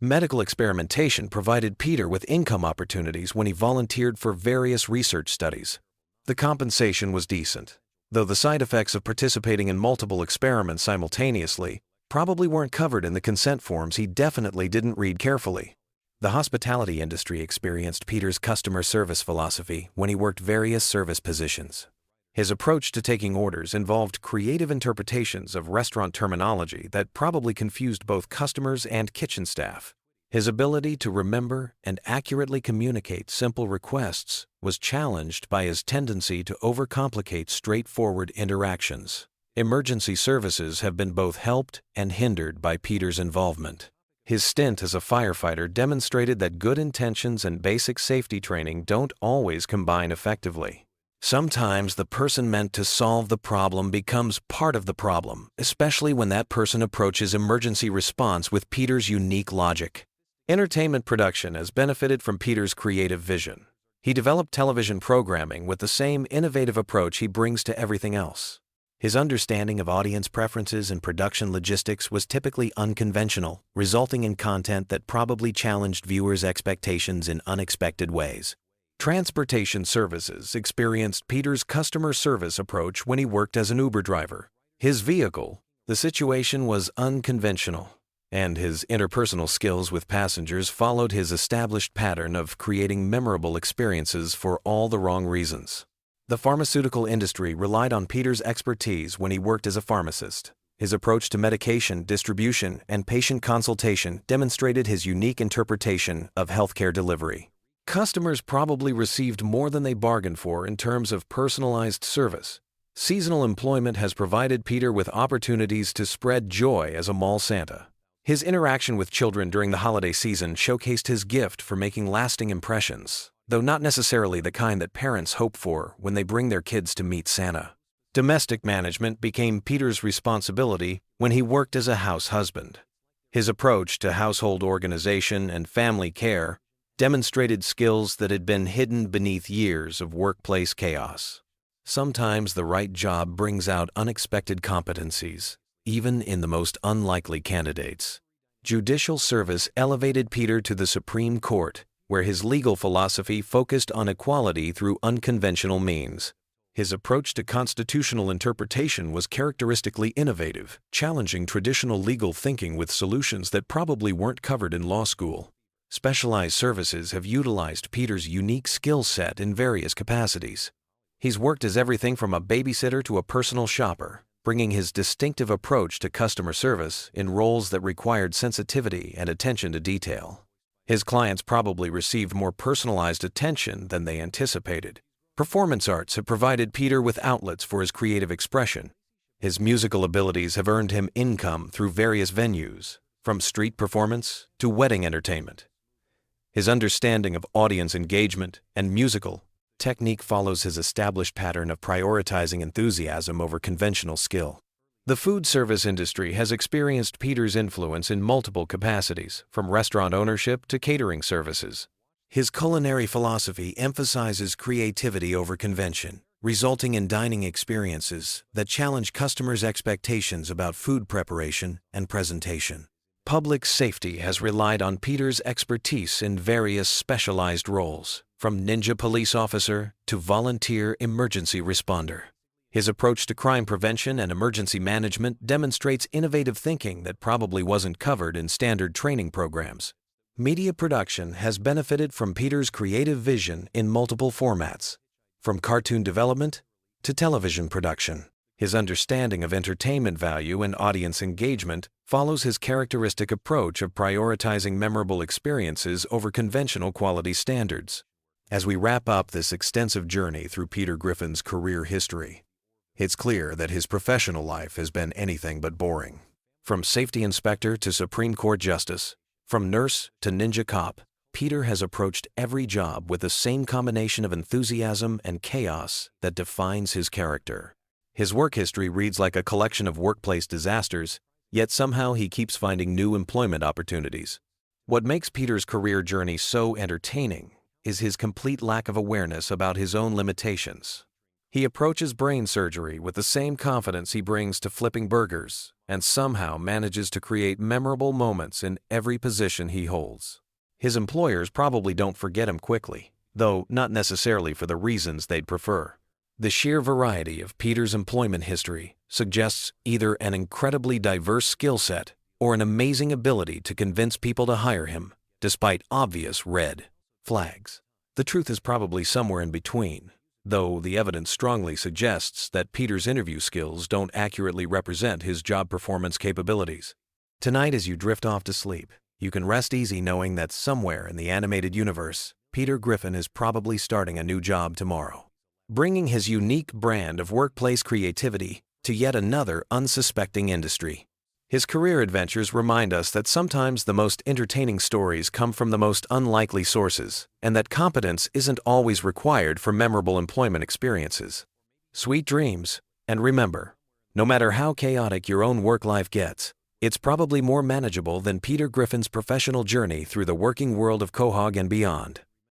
Medical experimentation provided Peter with income opportunities when he volunteered for various research studies. The compensation was decent, though the side effects of participating in multiple experiments simultaneously probably weren't covered in the consent forms he definitely didn't read carefully. The hospitality industry experienced Peter's customer service philosophy when he worked various service positions. His approach to taking orders involved creative interpretations of restaurant terminology that probably confused both customers and kitchen staff. His ability to remember and accurately communicate simple requests was challenged by his tendency to overcomplicate straightforward interactions. Emergency services have been both helped and hindered by Peter's involvement. His stint as a firefighter demonstrated that good intentions and basic safety training don't always combine effectively. Sometimes the person meant to solve the problem becomes part of the problem, especially when that person approaches emergency response with Peter's unique logic. Entertainment production has benefited from Peter's creative vision. He developed television programming with the same innovative approach he brings to everything else. His understanding of audience preferences and production logistics was typically unconventional, resulting in content that probably challenged viewers' expectations in unexpected ways. Transportation services experienced Peter's customer service approach when he worked as an Uber driver. His vehicle, the situation was unconventional, and his interpersonal skills with passengers followed his established pattern of creating memorable experiences for all the wrong reasons. The pharmaceutical industry relied on Peter's expertise when he worked as a pharmacist. His approach to medication distribution and patient consultation demonstrated his unique interpretation of healthcare delivery. Customers probably received more than they bargained for in terms of personalized service. Seasonal employment has provided Peter with opportunities to spread joy as a mall Santa. His interaction with children during the holiday season showcased his gift for making lasting impressions, though not necessarily the kind that parents hope for when they bring their kids to meet Santa. Domestic management became Peter's responsibility when he worked as a house husband. His approach to household organization and family care demonstrated skills that had been hidden beneath years of workplace chaos. Sometimes the right job brings out unexpected competencies, even in the most unlikely candidates. Judicial service elevated Peter to the Supreme Court, where his legal philosophy focused on equality through unconventional means. His approach to constitutional interpretation was characteristically innovative, challenging traditional legal thinking with solutions that probably weren't covered in law school. Specialized services have utilized Peter's unique skill set in various capacities. He's worked as everything from a babysitter to a personal shopper, bringing his distinctive approach to customer service in roles that required sensitivity and attention to detail. His clients probably received more personalized attention than they anticipated. Performance arts have provided Peter with outlets for his creative expression. His musical abilities have earned him income through various venues, from street performance to wedding entertainment. His understanding of audience engagement and musical technique follows his established pattern of prioritizing enthusiasm over conventional skill. The food service industry has experienced Peter's influence in multiple capacities, from restaurant ownership to catering services. His culinary philosophy emphasizes creativity over convention, resulting in dining experiences that challenge customers' expectations about food preparation and presentation. Public safety has relied on Peter's expertise in various specialized roles, from ninja police officer to volunteer emergency responder. His approach to crime prevention and emergency management demonstrates innovative thinking that probably wasn't covered in standard training programs. Media production has benefited from Peter's creative vision in multiple formats, from cartoon development to television production. His understanding of entertainment value and audience engagement follows his characteristic approach of prioritizing memorable experiences over conventional quality standards. As we wrap up this extensive journey through Peter Griffin's career history, it's clear that his professional life has been anything but boring. From safety inspector to Supreme Court justice, from nurse to ninja cop, Peter has approached every job with the same combination of enthusiasm and chaos that defines his character. His work history reads like a collection of workplace disasters, yet somehow he keeps finding new employment opportunities. What makes Peter's career journey so entertaining is his complete lack of awareness about his own limitations. He approaches brain surgery with the same confidence he brings to flipping burgers, and somehow manages to create memorable moments in every position he holds. His employers probably don't forget him quickly, though not necessarily for the reasons they'd prefer. The sheer variety of Peter's employment history suggests either an incredibly diverse skill set or an amazing ability to convince people to hire him, despite obvious red flags. The truth is probably somewhere in between, though the evidence strongly suggests that Peter's interview skills don't accurately represent his job performance capabilities. Tonight, as you drift off to sleep, you can rest easy knowing that somewhere in the animated universe, Peter Griffin is probably starting a new job tomorrow, bringing his unique brand of workplace creativity to yet another unsuspecting industry. His career adventures remind us that sometimes the most entertaining stories come from the most unlikely sources, and that competence isn't always required for memorable employment experiences. Sweet dreams, and remember, no matter how chaotic your own work life gets, it's probably more manageable than Peter Griffin's professional journey through the working world of Quahog and beyond.